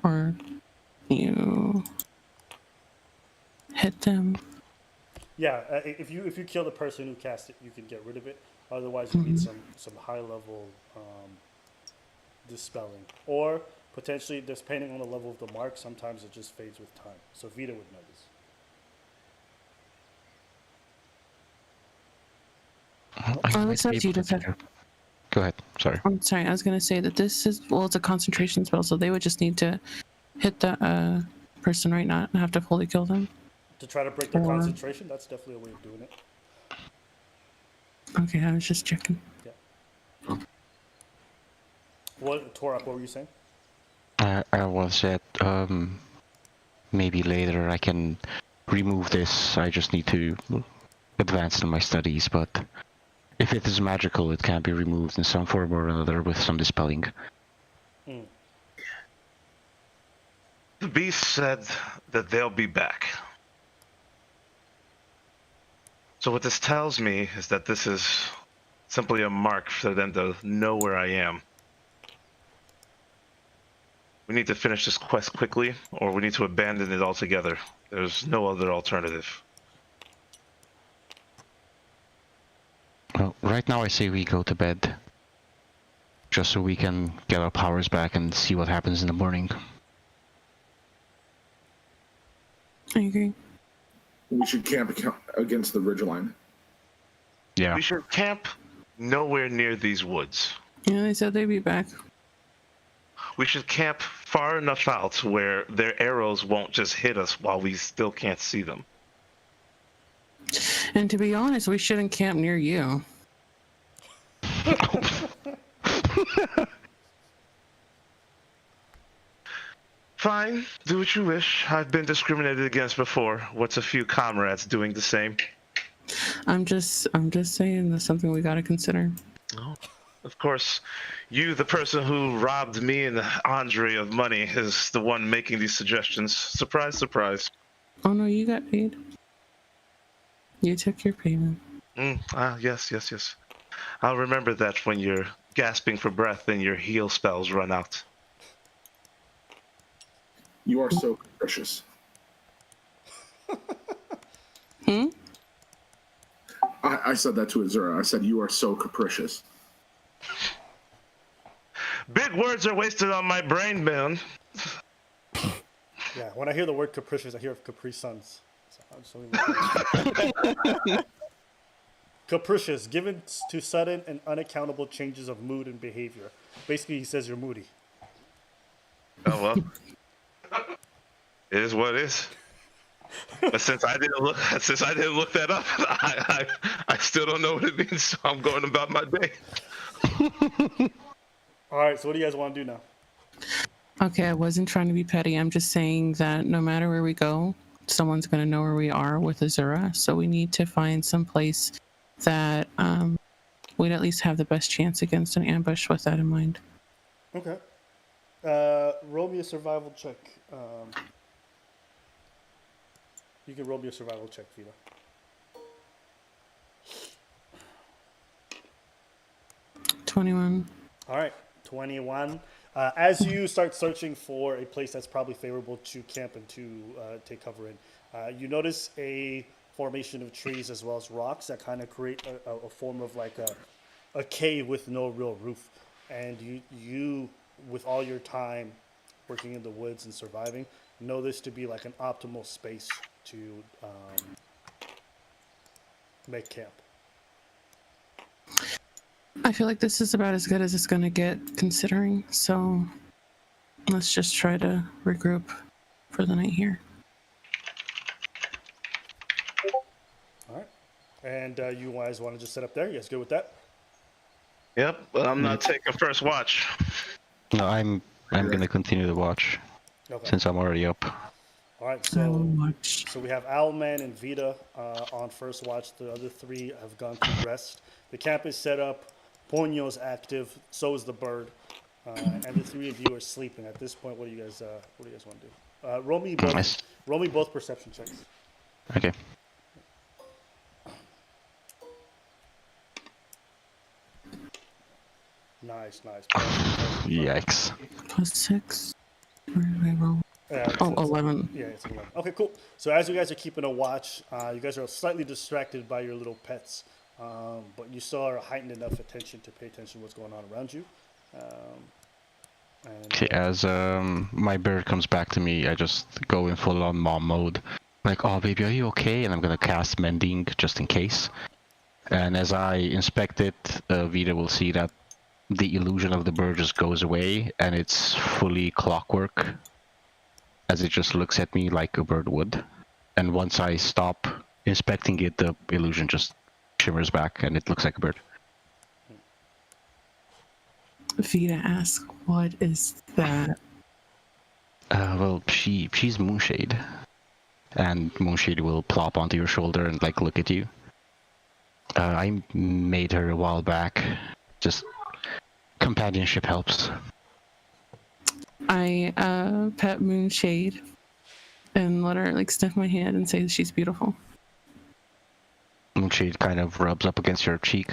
Or you hit them. Yeah, if you kill the person who cast it, you can get rid of it. Otherwise, you need some high level dispelling, or potentially, depending on the level of the mark, sometimes it just fades with time. So Vita would know this. This says you just have. Go ahead. Sorry. I'm sorry. I was gonna say that this is it's a concentration spell, so they would just need to hit the person right now and have to fully kill them. To try to break their concentration, that's definitely a way of doing it. Okay, I was just checking. Yeah. Torak, what were you saying? I was at maybe later I can remove this. I just need to advance in my studies, but if it is magical, it can be removed in some form or another with some dispelling. The beast said that they'll be back. So what this tells me is that this is simply a mark for them to know where I am. We need to finish this quest quickly, or we need to abandon it altogether. There's no other alternative. Well, right now I say we go to bed. Just so we can get our powers back and see what happens in the morning. I agree. We should camp against the ridgeline. Yeah. We should camp nowhere near these woods. Yeah, they said they'd be back. We should camp far enough out where their arrows won't just hit us while we still can't see them. And to be honest, we shouldn't camp near you. Fine, do what you wish. I've been discriminated against before. What's a few comrades doing the same? I'm just saying that's something we gotta consider. Oh, of course, you, the person who robbed me and Andre of money, is the one making these suggestions. Surprise, surprise. Oh no, you got paid. You took your payment. Yes. I'll remember that when you're gasping for breath and your heal spells run out. You are so capricious. I said that to Azura. I said, you are so capricious. Big words are wasted on my brain, man. Yeah, when I hear the word capricious, I hear of Capri Suns. So I'm just capricious, given to sudden and unaccountable changes of mood and behavior. Basically, he says you're moody. Oh well. It is what it is. But since I didn't look that up, I still don't know what it means. So I'm going about my day. All right. So what do you guys want to do now? Okay, I wasn't trying to be petty. I'm just saying that no matter where we go, someone's gonna know where we are with Azura. So we need to find some place that we'd at least have the best chance against an ambush. With that in mind. Okay. Roll me a survival check. You can roll me a survival check, Vita. $21. All right, 21. As you start searching for a place that's probably favorable to camp and to take cover in, you notice a formation of trees as well as rocks that kind of create a form of like a cave with no real roof. And you, with all your time working in the woods and surviving, know this to be like an optimal space to make camp. I feel like this is about as good as it's gonna get, considering. So let's just try to regroup for the night here. All right. And you guys want to just sit up there? You guys good with that? Yep, but I'm not taking first watch. No, I'm gonna continue to watch Okay. since I'm already up. All right. I will So watch. so we have Owlman and Vita on first watch. The other three have gone to rest. The camp is set up. Ponyo's active. So is the bird. And the three of you are sleeping at this point. What do you guys want to do? Roll me both. Nice. Roll me both perception checks. Okay. Nice. Yikes. +6. Where did I roll? Oh, 11. Yeah, it's 11. Okay, cool. So as you guys are keeping a watch, you guys are slightly distracted by your little pets, but you still are heightened enough attention to pay attention to what's going on around you. Okay, as my bird comes back to me, I just go in full-on mom mode. Like, oh baby, are you okay? And I'm gonna cast Mending just in case. And as I inspect it, Vita will see that the illusion of the bird just goes away, and it's fully clockwork, as it just looks at me like a bird would. And once I stop inspecting it, the illusion just shimmers back, and it looks like a bird. Vita asks, "What is that?" Well, she's Moonshade, and Moonshade will plop onto your shoulder and like look at you. I made her a while back. Just companionship helps. I pet Moonshade and let her like sniff my hand and say that she's beautiful. Moonshade kind of rubs up against your cheek.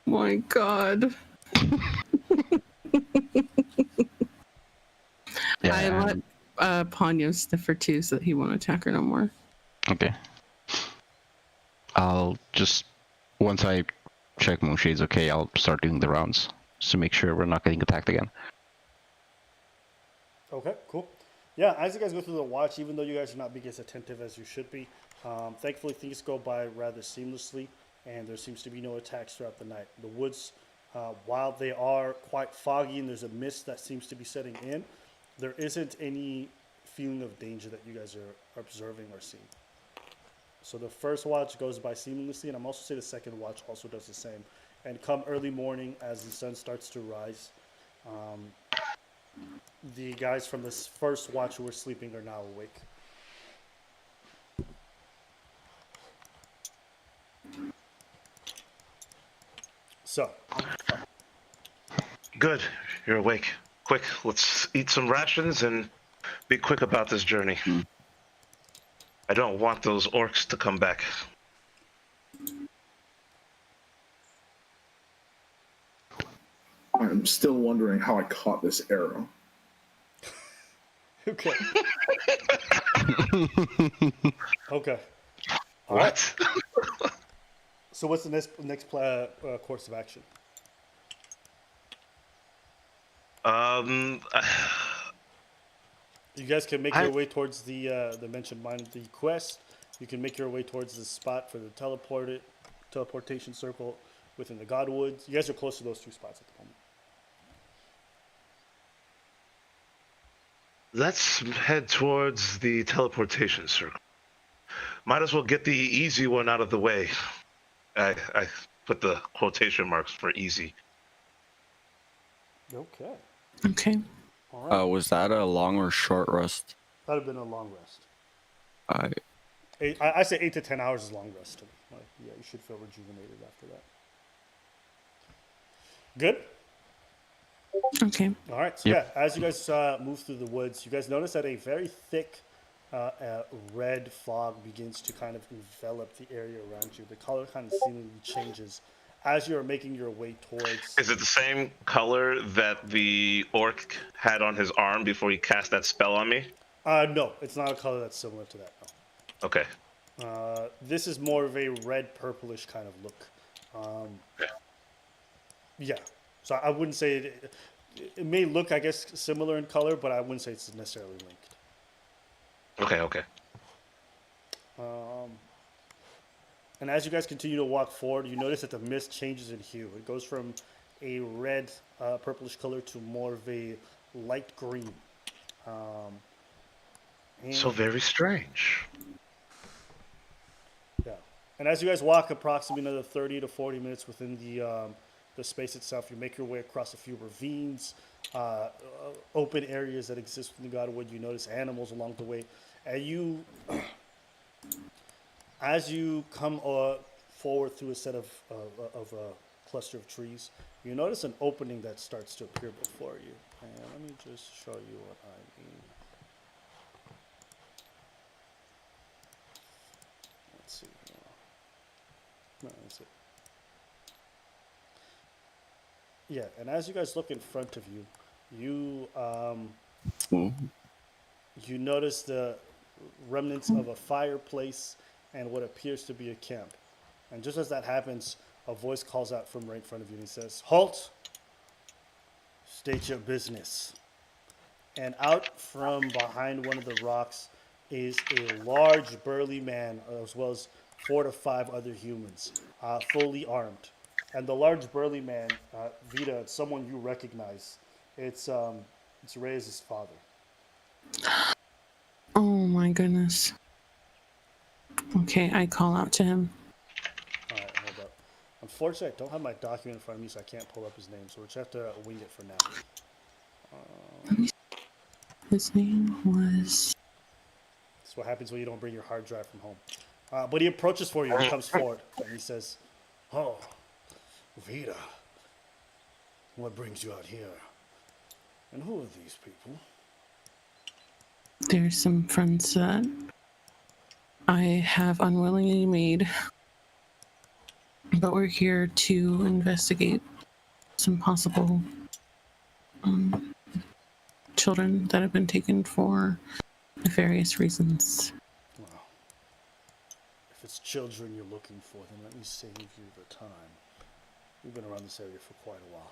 My God. Yeah, I let and- Ponyo sniff her too so that he won't attack her no more. okay. I'll just once I check Moonshade's okay, I'll start doing the rounds just to make sure we're not getting attacked again. Okay, cool. Yeah, as you guys go through the watch, even though you guys are not being as attentive as you should be, thankfully things go by rather seamlessly, and there seems to be no attacks throughout the night. The woods, while they are quite foggy and there's a mist that seems to be setting in, there isn't any feeling of danger that you guys are observing or seeing. So the first watch goes by seamlessly, and I'm also saying the second watch also does the same. And come early morning, as the sun starts to rise, the guys from this first watch who were sleeping are now awake. So, Good. You're awake. Quick, let's eat some rations and be quick about this journey. I don't want those orcs to come back. I'm still wondering how I caught this arrow. okay. Okay. All right. What? So what's the next course of action? You guys can make your way towards the mentioned mine, the quest. You can make your way towards the spot for the teleportation circle within the Godwoods. You guys are close to those two spots at the moment. Let's head towards the teleportation circle. Might as well get the easy one out of the way. I put the quotation marks for easy. Okay. Okay. All right. Was that a long or short rest? That would have been a long rest. I I say 8 to 10 hours is long rest to me. Like, yeah, you should feel rejuvenated after that. Good? Okay. All right. So, Yep. yeah, as you guys move through the woods, you guys notice that a very thick red fog begins to kind of envelop the area around you. The color kind of seemingly changes as you are making your way towards. Is it the same color that the orc had on his arm before he cast that spell on me? No, it's not a color that's similar to that. No. Okay. This is more of a red purplish kind of look. Yeah. So I wouldn't say it may look, I guess, similar in color, but I wouldn't say it's necessarily linked. Okay. And as you guys continue to walk forward, you notice that the mist changes in hue. It goes from a red, purplish color to more of a light green. So very strange. Yeah. And as you guys walk approximately another 30 to 40 minutes within the space itself, you make your way across a few ravines, open areas that exist within the Godwood. You notice animals along the way. And you, as you come forward through a set of a cluster of trees, you notice an opening that starts to appear before you. And let me just show you what I mean. Let's see. No, that's it. Yeah, and as you guys look in front of you, you notice the remnants of a fireplace and what appears to be a camp. And just as that happens, a voice calls out from right in front of you and he says, "Halt! State your business." And out from behind one of the rocks is a large, burly man, as well as 4 to 5 other humans, fully armed. And the large, burly man, Vita, it's someone you recognize. It's Reyes' father. Oh my goodness. Okay, I call out to him. All right, hold up. Unfortunately, I don't have my document in front of me, so I can't pull up his name. So we'll just have to wing it for now. His name was. That's what happens when you don't bring your hard drive from home. But he approaches for you. He comes forward and he says, "Oh, Vita, what brings you out here?" And who are these people? There's some friends that I have unwillingly made, but we're here to investigate some possible children that have been taken for nefarious reasons. Well, if it's children you're looking for, then let me save you the time. We've been around this area for quite a while.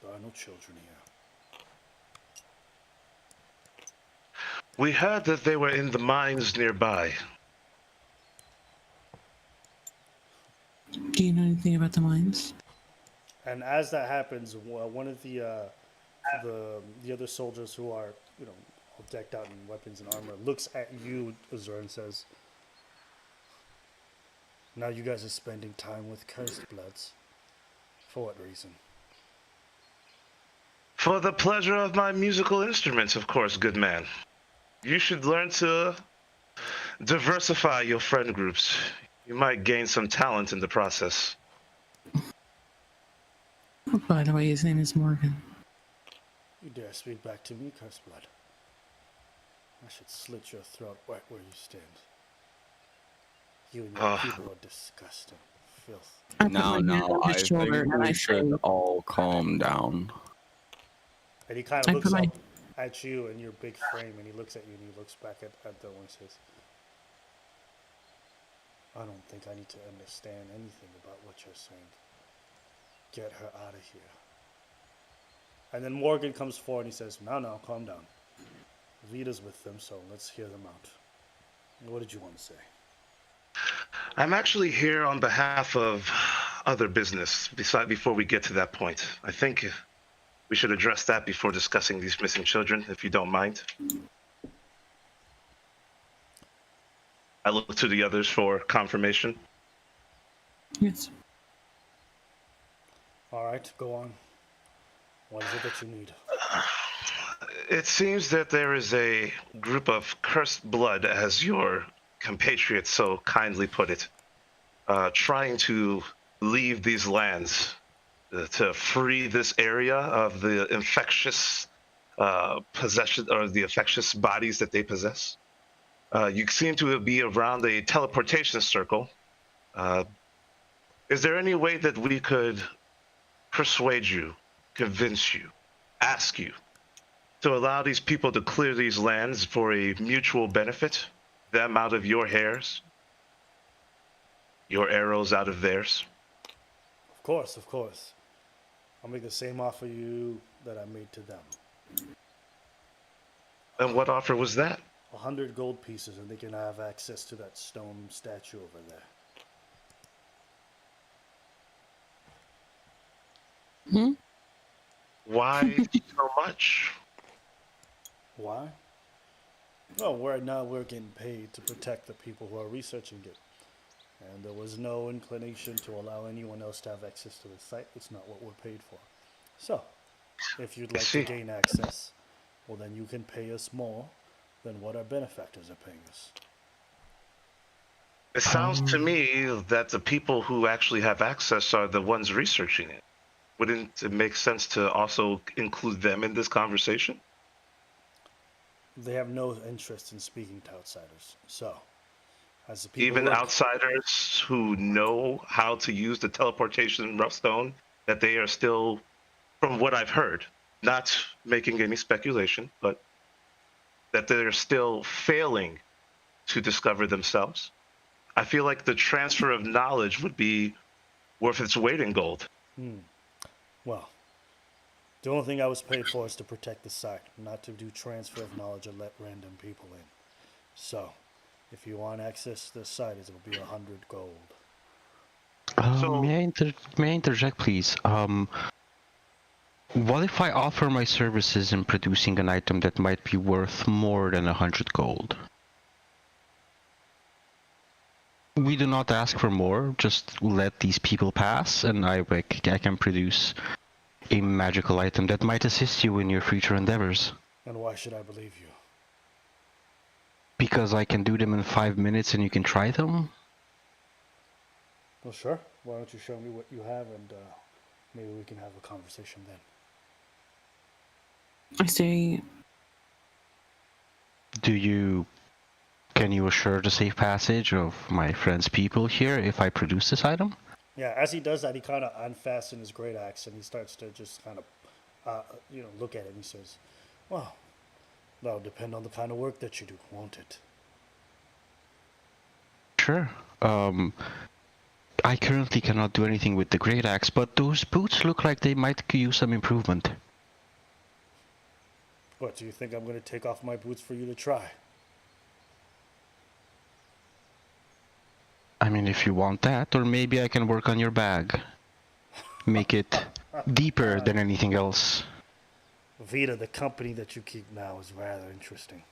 There are no children here. We heard that they were in the mines nearby. Do you know anything about the mines? And as that happens, one of the other soldiers who are, all decked out in weapons and armor looks at you, Azur, and says, "Now you guys are spending time with cursed bloods. For what reason?" For the pleasure of my musical instruments, of course, good man. You should learn to diversify your friend groups. You might gain some talent in the process. Oh, by the way, his name is Morgan. You dare speak back to me, cursed blood? I should slit your throat right where you stand. You and your people are disgusting. Filth. I put Now, my hand on I his shoulder think and I we should say, all calm down. And he kind of I looks put my- up at you and your big frame, and he looks at you and he looks back at the one and says, "I don't think I need to understand anything about what you're saying. Get her out of here." And then Morgan comes forward and he says, "No, calm down. Vita's with them, so let's hear them out. What did you want to say?" I'm actually here on behalf of other business before we get to that point. I think we should address that before discussing these missing children, if you don't mind. I look to the others for confirmation. Yes. All right, go on. What is it that you need? It seems that there is a group of cursed blood, as your compatriots so kindly put it, trying to leave these lands to free this area of the infectious possession or the infectious bodies that they possess. You seem to be around a teleportation circle. Is there any way that we could persuade you, convince you, ask you to allow these people to clear these lands for a mutual benefit? Them out of your hairs, your arrows out of theirs. Of course. I'll make the same offer you that I made to them. And what offer was that? 100 gold pieces, and they can have access to that stone statue over there. Why so much? Why? Well, right now we're getting paid to protect the people who are researching it. And there was no inclination to allow anyone else to have access to the site. It's not what we're paid for. So, if you'd like to gain access, well, then you can pay us more than what our benefactors are paying us. It sounds to me that the people who actually have access are the ones researching it. Wouldn't it make sense to also include them in this conversation? They have no interest in speaking to outsiders. So, as the people Even outsiders who know how to use the teleportation rough-stone, that they are still, from what I've heard, not making any speculation, but that they're still failing to discover themselves. I feel like the transfer of knowledge would be worth its weight in gold. Well, the only thing I was paid for is to protect the site, not to do transfer of knowledge or let random people in. So, if you want access to the site, it'll be 100 gold. May I interject, please? What if I offer my services in producing an item that might be worth more than 100 gold? We do not ask for more, just let these people pass, and I can produce a magical item that might assist you in your future endeavors. And why should I believe you? Because I can do them in 5 minutes and you can try them? Well, sure. Why don't you show me what you have, and maybe we can have a conversation then. I say, Can you assure the safe passage of my friend's people here if I produce this item? Yeah, as he does that, he kind of unfastens his great axe and he starts to just kind of, look at it and he says, well, that'll depend on the kind of work that you do, won't it? Sure. I currently cannot do anything with the great axe, but those boots look like they might use some improvement. What, do you think I'm going to take off my boots for you to try? I mean, if you want that, or maybe I can work on your bag. Make it deeper than anything else. Vita, the company that you keep now is rather interesting.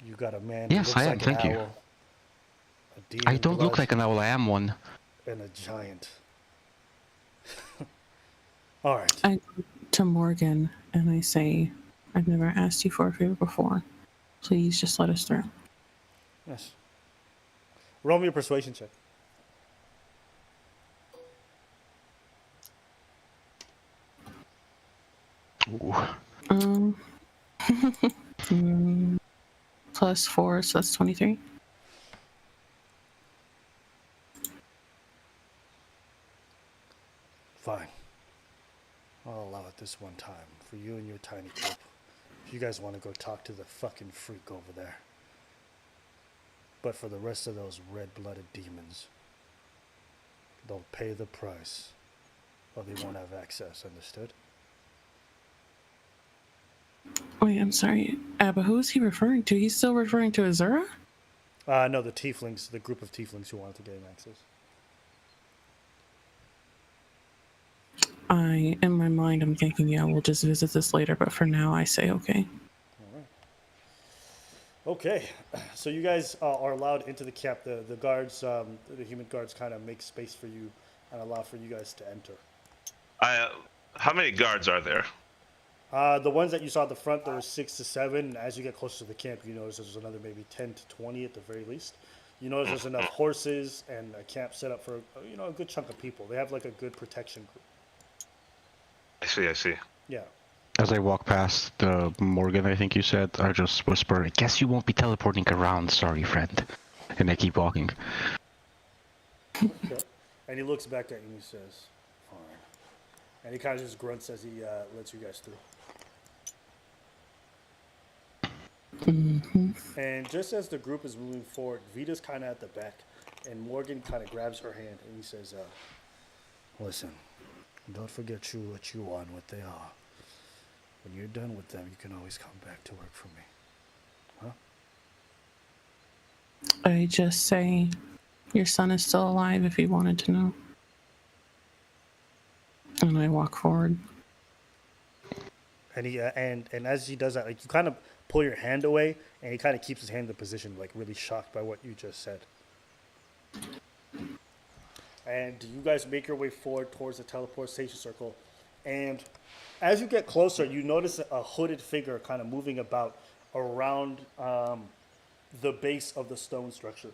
You got a man Yes, who looks I am, like thank an you. owl, a demon I don't look blood, like an owl, I am one. and a giant. All right. I go to Morgan and I say, I've never asked you for a favor before. Please just let us through. Yes. Roll me a persuasion check. Ooh. +4, so that's 23. Fine. I'll allow it this one time for you and your tiny group. If you guys want to go talk to the fucking freak over there. But for the rest of those red-blooded demons, they'll pay the price, or they won't have access, understood? Wait, I'm sorry. Abba, who is he referring to? He's still referring to Azura? No, the tieflings, the group of tieflings who wanted to gain access. In my mind, I'm thinking, yeah, we'll just visit this later, but for now, I say okay. All right. Okay, so you guys are allowed into the camp. The guards, the human guards, kind of make space for you and allow for you guys to enter. How many guards are there? The ones that you saw at the front, there were 6 to 7. And as you get closer to the camp, you notice there's another maybe 10 to 20 at the very least. You notice there's enough horses and a camp set up for a good chunk of people. They have like a good protection group. I see. Yeah. As I walk past Morgan, I think you said, I just whisper, I guess you won't be teleporting around, sorry friend. And I keep walking. Okay. And he looks back at you and he says, fine. And he kind of just grunts as he lets you guys through. And just as the group is moving forward, Vita's kind of at the back, and Morgan kind of grabs her hand and he says, listen, don't forget what you are and what they are. When you're done with them, you can always come back to work for me. Huh? I just say, your son is still alive if you wanted to know. And I walk forward. And he and as he does that, like you kind of pull your hand away, and he kind of keeps his hand in position, like really shocked by what you just said. And you guys make your way forward towards the teleportation circle, and as you get closer, you notice a hooded figure kind of moving about around the base of the stone structure.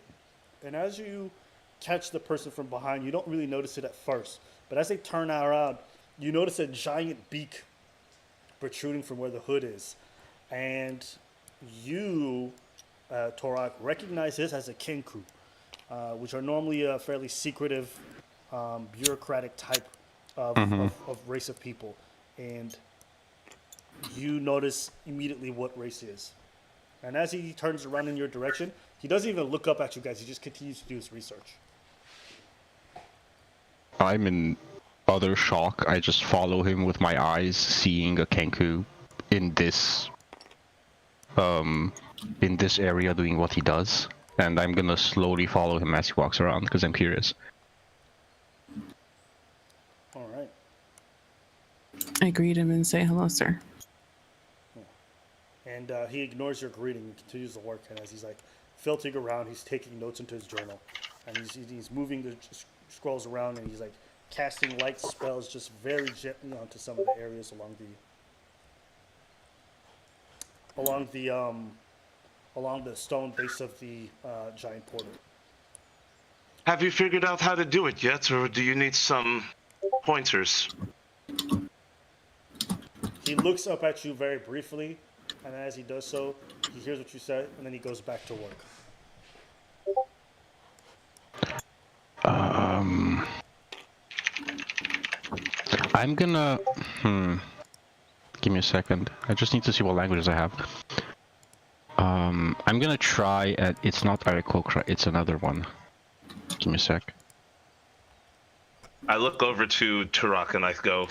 And as you catch the person from behind, you don't really notice it at first, but as they turn around, you notice a giant beak protruding from where the hood is. And you, Torak, recognize this as a Kenku, which are normally a fairly secretive, bureaucratic type of race of people. And you notice immediately what race he is. And as he turns around in your direction, he doesn't even look up at you guys. He just continues to do his research. I'm in utter shock. I just follow him with my eyes, seeing a Kenku in this area doing what he does. And I'm gonna slowly follow him as he walks around because I'm curious. All right. I greet him and say, hello, sir. And he ignores your greeting and continues to work. And as he's like filtering around, he's taking notes into his journal. And he's moving the scrolls around, and he's like casting light spells just very gently onto some of the areas along the stone base of the giant portal. Have you figured out how to do it yet, or do you need some pointers? He looks up at you very briefly, and as he does so, he hears what you said, and then he goes back to work. I'm gonna. Give me a second. I just need to see what languages I have. I'm gonna try. It's not Aarakocra. It's another one. Give me a sec. I look over to Turok and I go,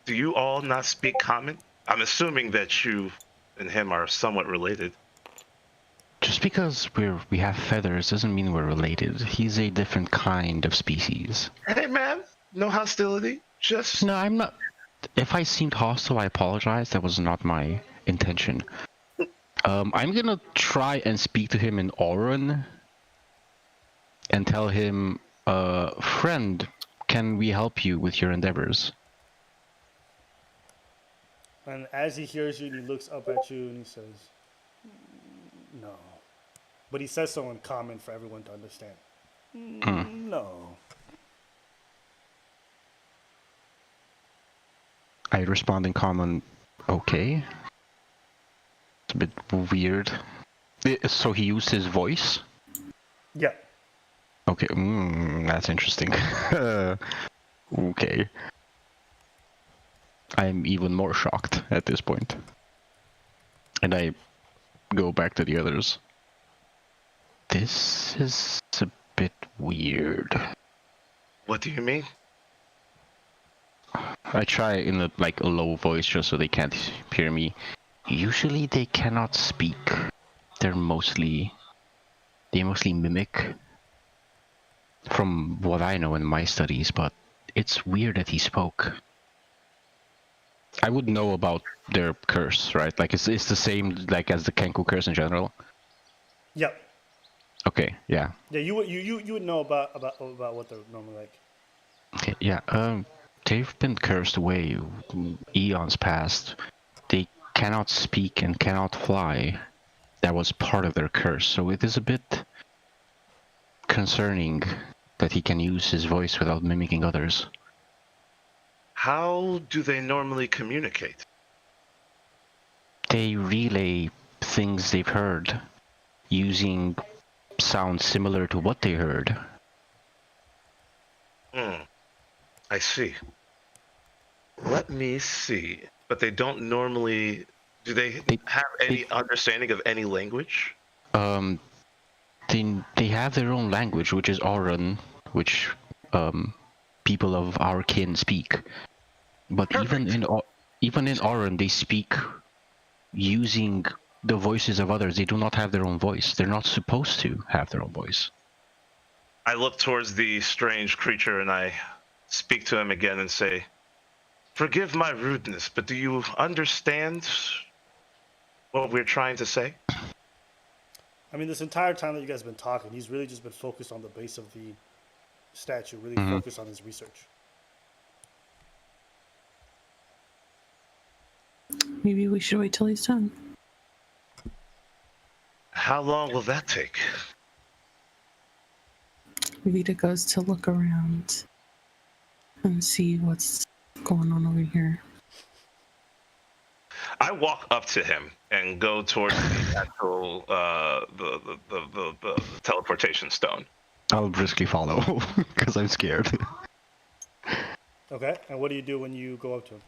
do you all not speak common? I'm assuming that you and him are somewhat related. Just because we have feathers doesn't mean we're related. He's a different kind of species. Hey man, no hostility. Just No, I'm not. If I seemed hostile, I apologize. That was not my intention. I'm gonna try and speak to him in Auron and tell him, friend, can we help you with your endeavors? And as he hears you, and he looks up at you, and he says, "No," but he says so in common for everyone to understand. No. I respond in common, okay. It's a bit weird. So he used his voice? Yeah. Okay, that's interesting. Okay. I'm even more shocked at this point. And I go back to the others. This is a bit weird. what do you mean? I try in a low voice just so they can't hear me. Usually they cannot speak. They mostly mimic. From what I know in my studies, but it's weird that he spoke. I would know about their curse, right? Like it's the same as the Kenku curse in general. Yep. Okay, yeah. Yeah, you would know about what they're normally like. Okay, yeah. They've been cursed away eons past. They cannot speak and cannot fly. That was part of their curse, so it is a bit concerning that he can use his voice without mimicking others. How do they normally communicate? They relay things they've heard using sounds similar to what they heard. I see. Let me see. But they don't normally... Do they have any understanding of any language? They have their own language, which is Auron, which people of our kin speak. But Perfect. even in Auron, they speak using the voices of others. They do not have their own voice. They're not supposed to have their own voice. I look towards the strange creature and I speak to him again and say, forgive my rudeness, but do you understand what we're trying to say? I mean, this entire time that you guys have been talking, he's really just been focused on the base of the statue, really focused on his research. Maybe we should wait till he's done. How long will that take? Vita goes to look around and see what's going on over here. I walk up to him and go towards the actual the teleportation stone. I'll briskly follow because I'm scared. Okay, and what do you do when you go up to him?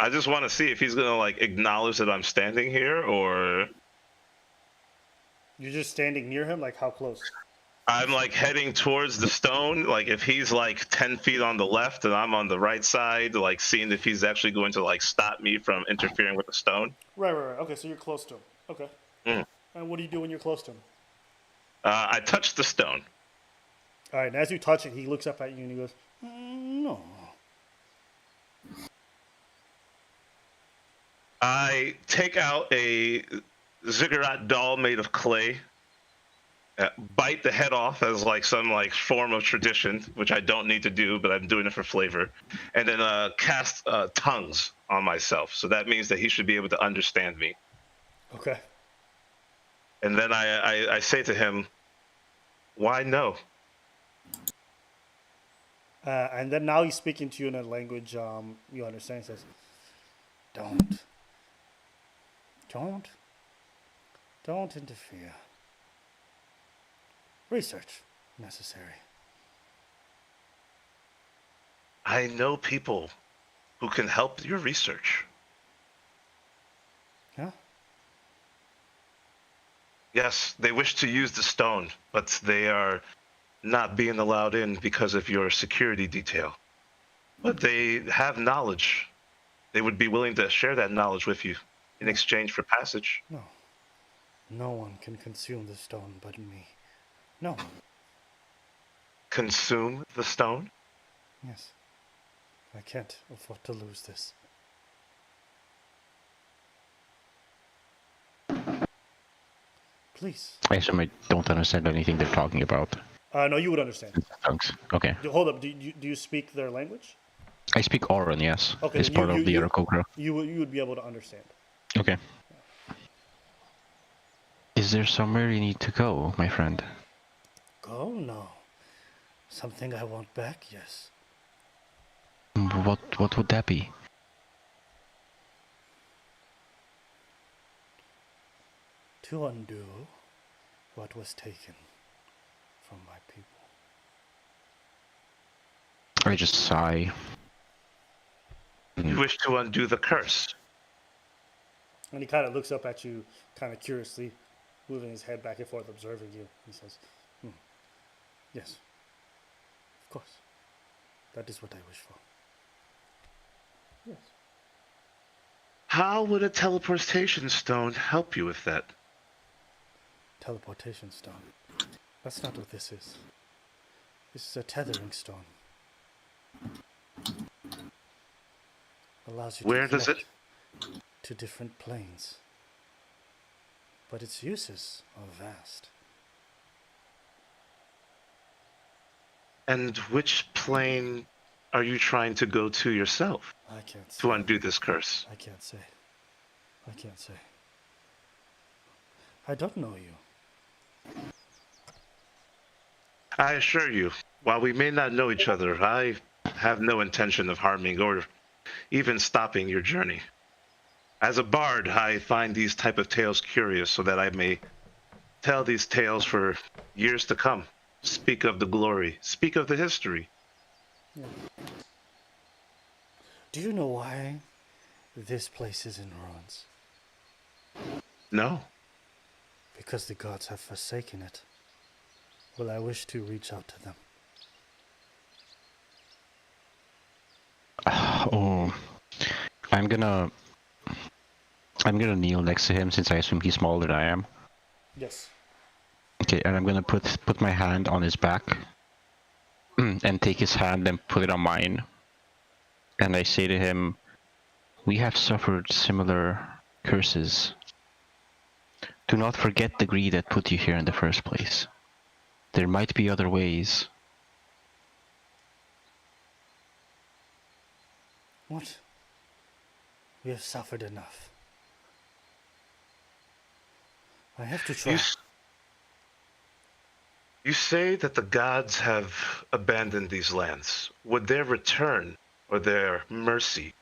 I just want to see if he's gonna acknowledge that I'm standing here, or You're just standing near him, like how close? I'm heading towards the stone. If he's 10 feet on the left and I'm on the right side, seeing if he's actually going to stop me from interfering with the stone. Right. Okay, so you're close to him. Okay. And what do you do when you're close to him? I touch the stone. All right, and as you touch it, he looks up at you and he goes, no. I take out a ziggurat doll made of clay, bite the head off as some form of tradition, which I don't need to do, but I'm doing it for flavor, and then cast tongues on myself. So that means that he should be able to understand me. Okay. And then I say to him, why no? And then now he's speaking to you in a language you understand. He says, don't interfere. Research necessary. I know people who can help your research. Yeah? Yes, they wish to use the stone, but they are not being allowed in because of your security detail. But they have knowledge. They would be willing to share that knowledge with you in exchange for passage. No. No one can consume the stone but me. No one. Consume the stone? Yes. I can't afford to lose this. Please. I assume I don't understand anything they're talking about. No, you would understand. Thanks. Okay. Hold up. Do you speak their language? I speak Oran, yes. Okay, It's then part of the Aarakocra. You would be able to understand. Okay. Is there somewhere you need to go, my friend? Go? No. Something I want back? Yes. What would that be? To undo what was taken from my people. I just sigh. You wish to undo the curse. And he kind of looks up at you, kind of curiously, moving his head back and forth, observing you. He says, yes, of course. That is what I wish for. Yes. How would a teleportation stone help you with that? Teleportation stone. That's not what this is. This is a tethering stone. Allows you Where to does it? to different planes. But its uses are vast. And which plane are you trying to go to yourself I can't say. to undo this curse? I can't say. I can't say. I don't know you. I assure you, while we may not know each other, I have no intention of harming or even stopping your journey. As a bard, I find these type of tales curious so that I may tell these tales for years to come. Speak of the glory, speak of the history. Yeah. Do you know why this place is in ruins? No. Because the gods have forsaken it. Well, I wish to reach out to them. Oh, I'm gonna kneel next to him since I assume he's smaller than I am. Yes. Okay, and I'm gonna put my hand on his back and take his hand and put it on mine. And I say to him, "We have suffered similar curses. Do not forget the greed that put you here in the first place. There might be other ways." What? We have suffered enough. I have to try. You say that the gods have abandoned these lands. Would their return or their mercy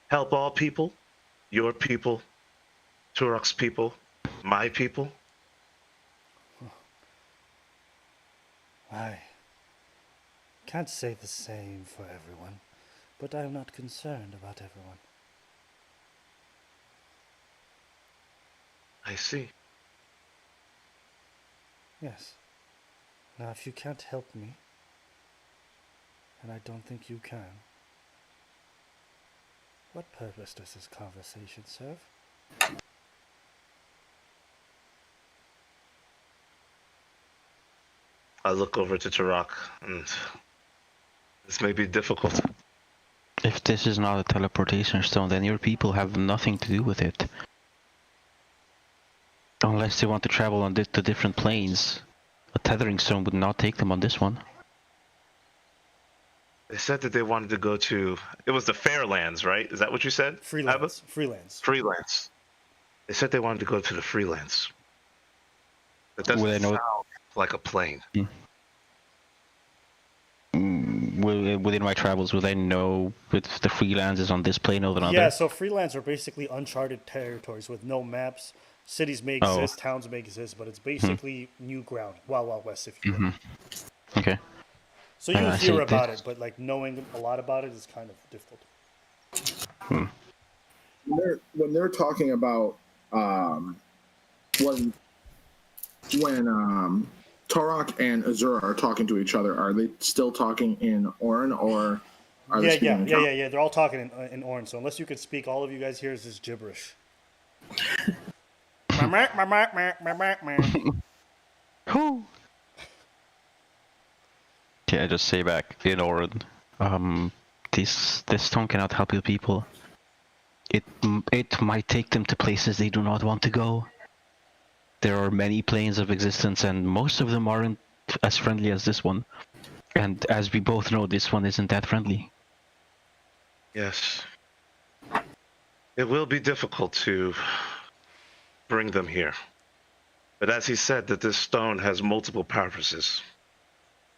help all people? Your people? Turok's people? My people? I can't say the same for everyone, but I am not concerned about everyone. I see. Yes. Now, if you can't help me, and I don't think you can, what purpose does this conversation serve? I look over to Turok, and this may be difficult. If this is not a teleportation stone, then your people have nothing to do with it. Unless they want to travel on to different planes. A tethering stone would not take them on this one. They said that they wanted to go to... It was the Fairlands, right? Is that what you said? Freelance. Freelance. Freelance. They said they wanted to go to the Freelance. That doesn't sound like a plane. Well, within my travels, would I know if the freelance is on this plane or another? Yeah, so freelance are basically uncharted territories with no maps. Cities may exist, towns may exist, but it's basically new ground, Wild Wild West, if you will. Okay. So you I hear see. about it, but like knowing a lot about it is kind of difficult. When they're talking about when Torok and Azura are talking to each other, are they still talking in Orin, or are they speaking in Cal? Yeah. They're all talking in Orange. So unless you could speak, all of you guys here is this gibberish. Who? Okay, I just say back in Orin. This stone cannot help you people. It might take them to places they do not want to go. There are many planes of existence, and most of them aren't as friendly as this one. And as we both know, this one isn't that friendly. Yes. It will be difficult to bring them here. But as he said, that this stone has multiple purposes.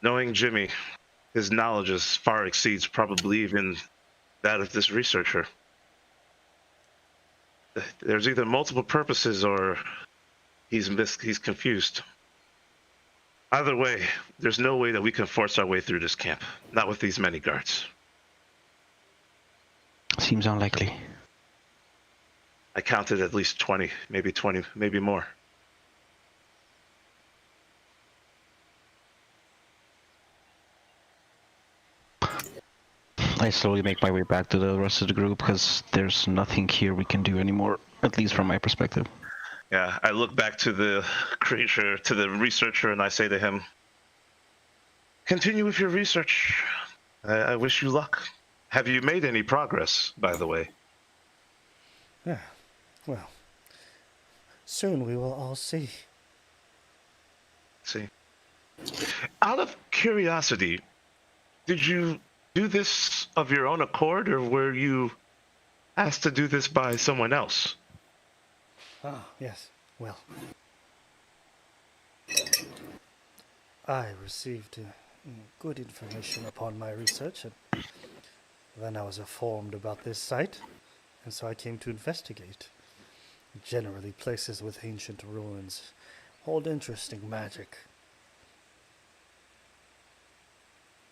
Knowing Jimmy, his knowledge far exceeds probably even that of this researcher. There's either multiple purposes or he's confused. Either way, there's no way that we can force our way through this camp. Not with these many guards. Seems unlikely. I counted at least 20, maybe more. I slowly make my way back to the rest of the group because there's nothing here we can do anymore, at least from my perspective. Yeah, I look back to the creature, to the researcher, and I say to him, continue with your research. I wish you luck. Have you made any progress, by the way? Yeah, well, soon we will all see. See. Out of curiosity, did you do this of your own accord, or were you asked to do this by someone else? Ah, yes. Well, I received good information upon my research, and then I was informed about this site, and so I came to investigate. Generally, places with ancient ruins hold interesting magic.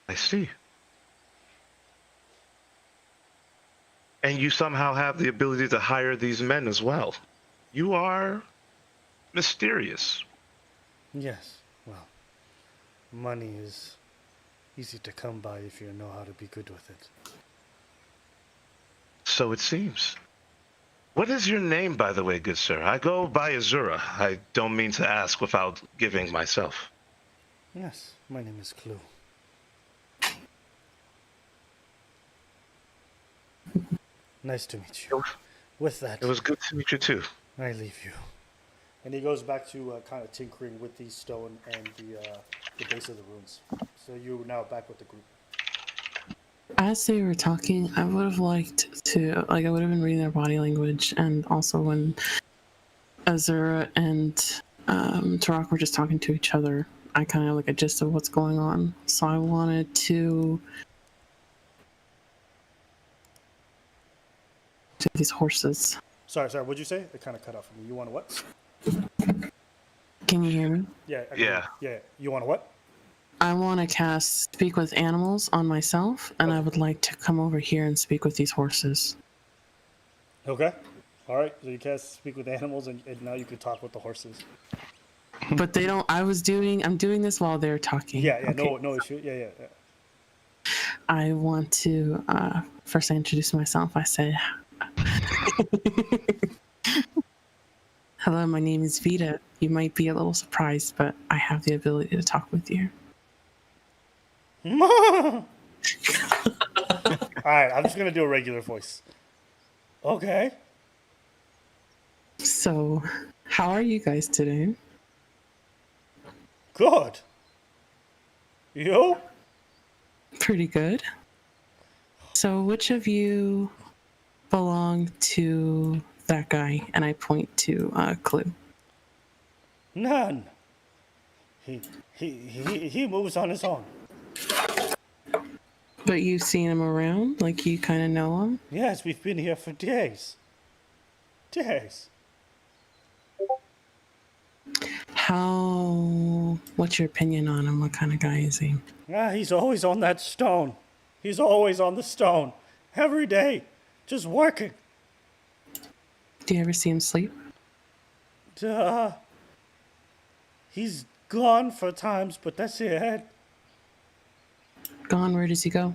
I see. And you somehow have the ability to hire these men as well. You are mysterious. Yes, well, money is easy to come by if you know how to be good with it. So it seems. What is your name, by the way, good sir? I go by Azura. I don't mean to ask without giving myself. Yes, my name is Clue. Nice to meet you. With that, It was good to meet you too. I leave you. And he goes back to kind of tinkering with the stone and the base of the runes. So you're now back with the group. As they were talking, I would have liked to, I would have been reading their body language, and also when Azura and Tarak were just talking to each other, I kind of like a gist of what's going on. So I wanted to these horses. Sorry, what'd you say? It kind of cut off for me. You want to what? Can you hear me? Yeah. Yeah. You want to what? I want to cast Speak with Animals on myself, and I would like to come over here and speak with these horses. Okay. All right. So you cast Speak with Animals, and now you can talk with the horses. But they don't. I'm doing this while they're talking. Yeah. Okay. No issue. Yeah. I want to first I introduce myself. I say, hello, my name is Vita. You might be a little surprised, but I have the ability to talk with you. All right, I'm just going to do a regular voice. Okay. So, how are you guys today? Good. You? Pretty good. So, which of you belong to that guy? And I point to Clue. None. He moves on his own. But you've seen him around? Like you kind of know him? Yes, we've been here for days. Days. What's your opinion on him? What kind of guy is he? Ah, he's always on that stone. He's always on the stone. Every day. Just working. Do you ever see him sleep? Duh. He's gone for times, but that's it. Gone, where does he go?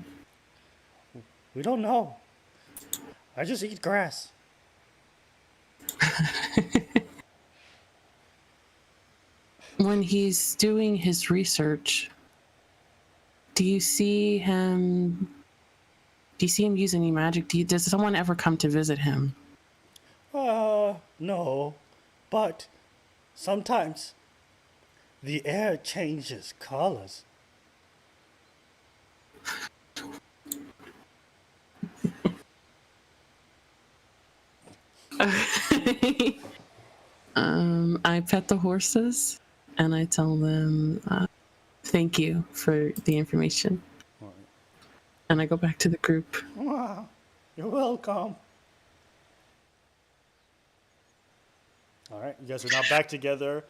We don't know. I just eat grass. When he's doing his research, do you see him use any magic? Does someone ever come to visit him? No. But sometimes the air changes colors. I pet the horses and I tell them, thank you for the information. And I go back to the group. Wow. You're welcome. All right, you guys are now back together.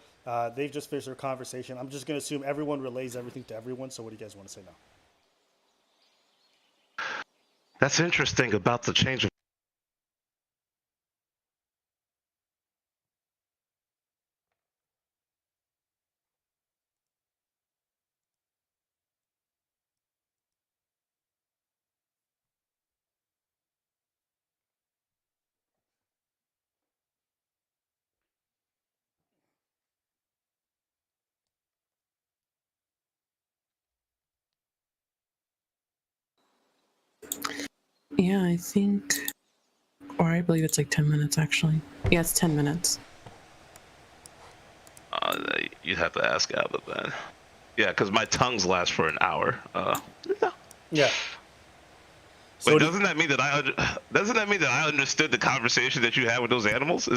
They've just finished their conversation. I'm just going to assume everyone relays everything to everyone. So what do you guys want to say now? That's interesting about the change of. Yeah, I think, or I believe it's like 10 minutes actually. Yeah, it's 10 minutes. You'd have to ask Albert then. Yeah, because my tongues last for an hour. Yeah. So Wait, doesn't that mean that I understood the conversation that you had with those animals?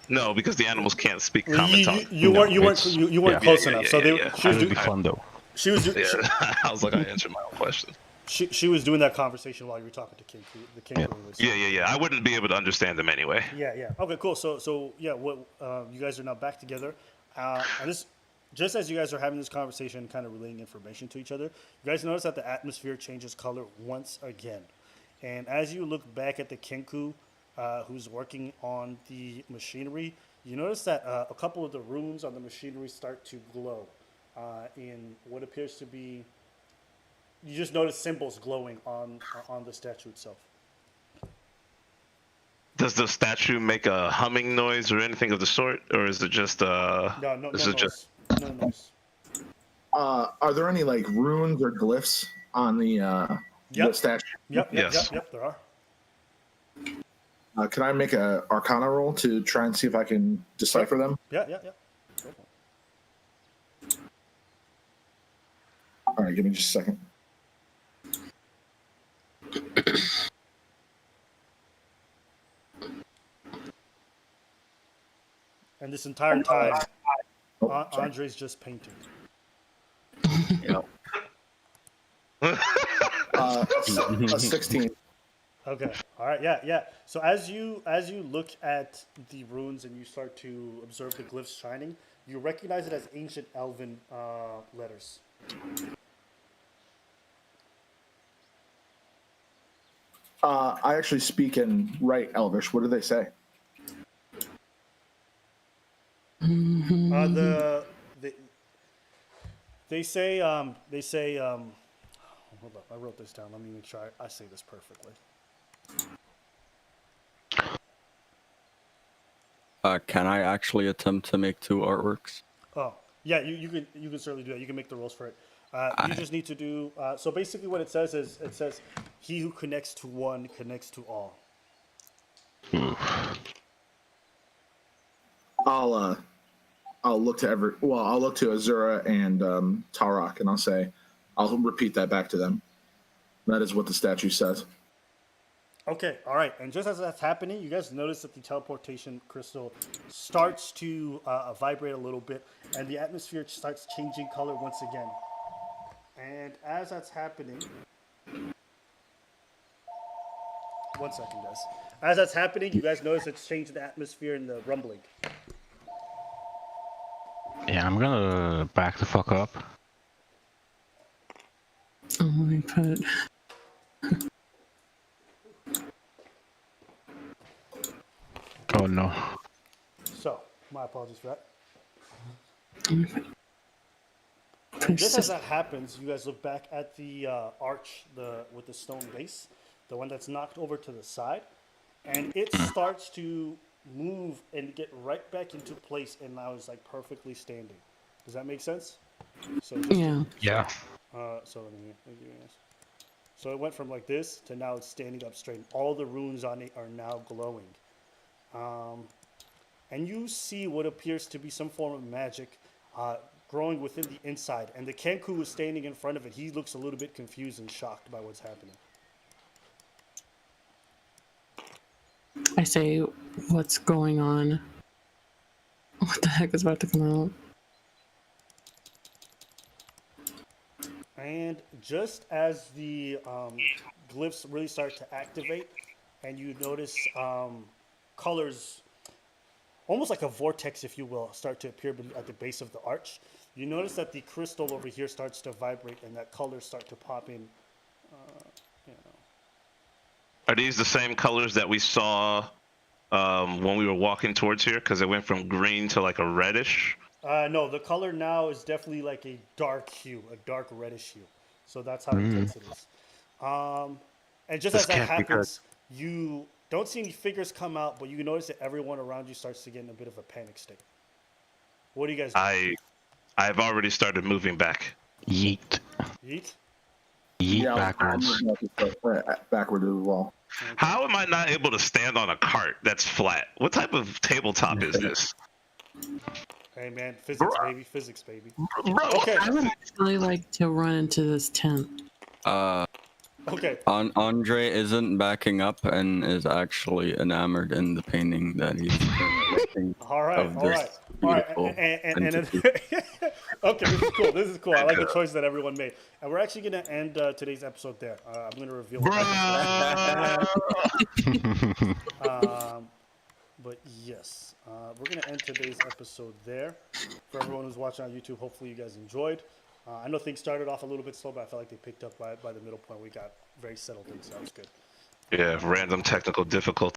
No, because the animals can't speak common tongue. You weren't close enough. So It would be fun though. She was I was like, I answered my own question. she was doing that conversation while you were talking to King. The King. Yeah. I wouldn't be able to understand them anyway. Yeah. Okay, cool. So yeah, what you guys are now back together, and this, just as you guys are having this conversation, kind of relaying information to each other, you guys notice that the atmosphere changes color once again, and as you look back at the Kenku, who's working on the machinery, you notice that a couple of the runes on the machinery start to glow, in what appears to be. You just notice symbols glowing on the statue itself. Does the statue make a humming noise or anything of the sort, or is it just No noise. No noise. Are there any like runes or glyphs on the statue? Yep, Yes. there are. Can I make a Arcana roll to try and see if I can decipher them? Yeah. Go for it. All right, give me just a second. And this entire time, Oh, sorry. Andre's just painting. A 16. Okay. All right. Yeah. So as you look at the runes and you start to observe the glyphs shining, you recognize it as ancient Elven letters. I actually speak in right Elvish. What do they say? They say hold up, I wrote this down. Let me make sure I say this perfectly. Can I actually attempt to make 2 artworks? Oh, yeah, you can certainly do that. You can make the rolls for it. You just need to do so basically what it says is he who connects to one connects to all. I'll look to I'll look to Azura and Tarok, and I'll repeat that back to them. That is what the statue says. Okay, all right. And just as that's happening, you guys notice that the teleportation crystal starts to vibrate a little bit, and the atmosphere starts changing color once again. And as that's happening, 1 second, guys. As that's happening, you guys notice it's changed the atmosphere and the rumbling. Yeah, I'm gonna back the fuck up. Oh, let me put. Oh no. So, my apologies for that. Let me put And just as that happens, you guys look back at the arch with the stone base, the one that's knocked over to the side, and it starts to move and get right back into place, and now is like perfectly standing. Does that make sense? So just Yeah. Yeah. so let me give you this. So it went from like this to now it's standing up straight. All the runes on it are now glowing. And you see what appears to be some form of magic growing within the inside. And the Kenku is standing in front of it. He looks a little bit confused and shocked by what's happening. I say, what's going on? What the heck is about to come out? And just as the glyphs really start to activate, and you notice colors, almost like a vortex, if you will, start to appear at the base of the arch, you notice that the crystal over here starts to vibrate, and that colors start to pop in. Are these the same colors that we saw when we were walking towards here? Because it went from green to like a reddish. No, the color now is definitely like a dark hue, a dark reddish hue. So that's how intense it is. And just This as that can't be good. happens, you don't see any figures come out, but you notice that everyone around you starts to get in a bit of a panic state. What do you guys do? I've already started moving back. Yeet. Yeet? Yeet Yeah, backwards. Backward as well. How am I not able to stand on a cart that's flat? What type of tabletop is this? Hey man, physics baby, physics baby. Bro, Okay, I would actually like to run into this tent. okay. Andre isn't backing up and is actually enamored in the painting that he's making All right, of all this right, all right. beautiful entity. Okay, this is cool. This is cool. I like the choice that everyone made. And we're actually gonna end today's episode there. I'm gonna reveal. What But yes, we're going to end today's episode there. For everyone who's watching on YouTube, hopefully you guys enjoyed. I know things started off a little bit slow, but I felt like they picked up by the middle point. We got very settled in, so that was good. Yeah, random technical difficulty.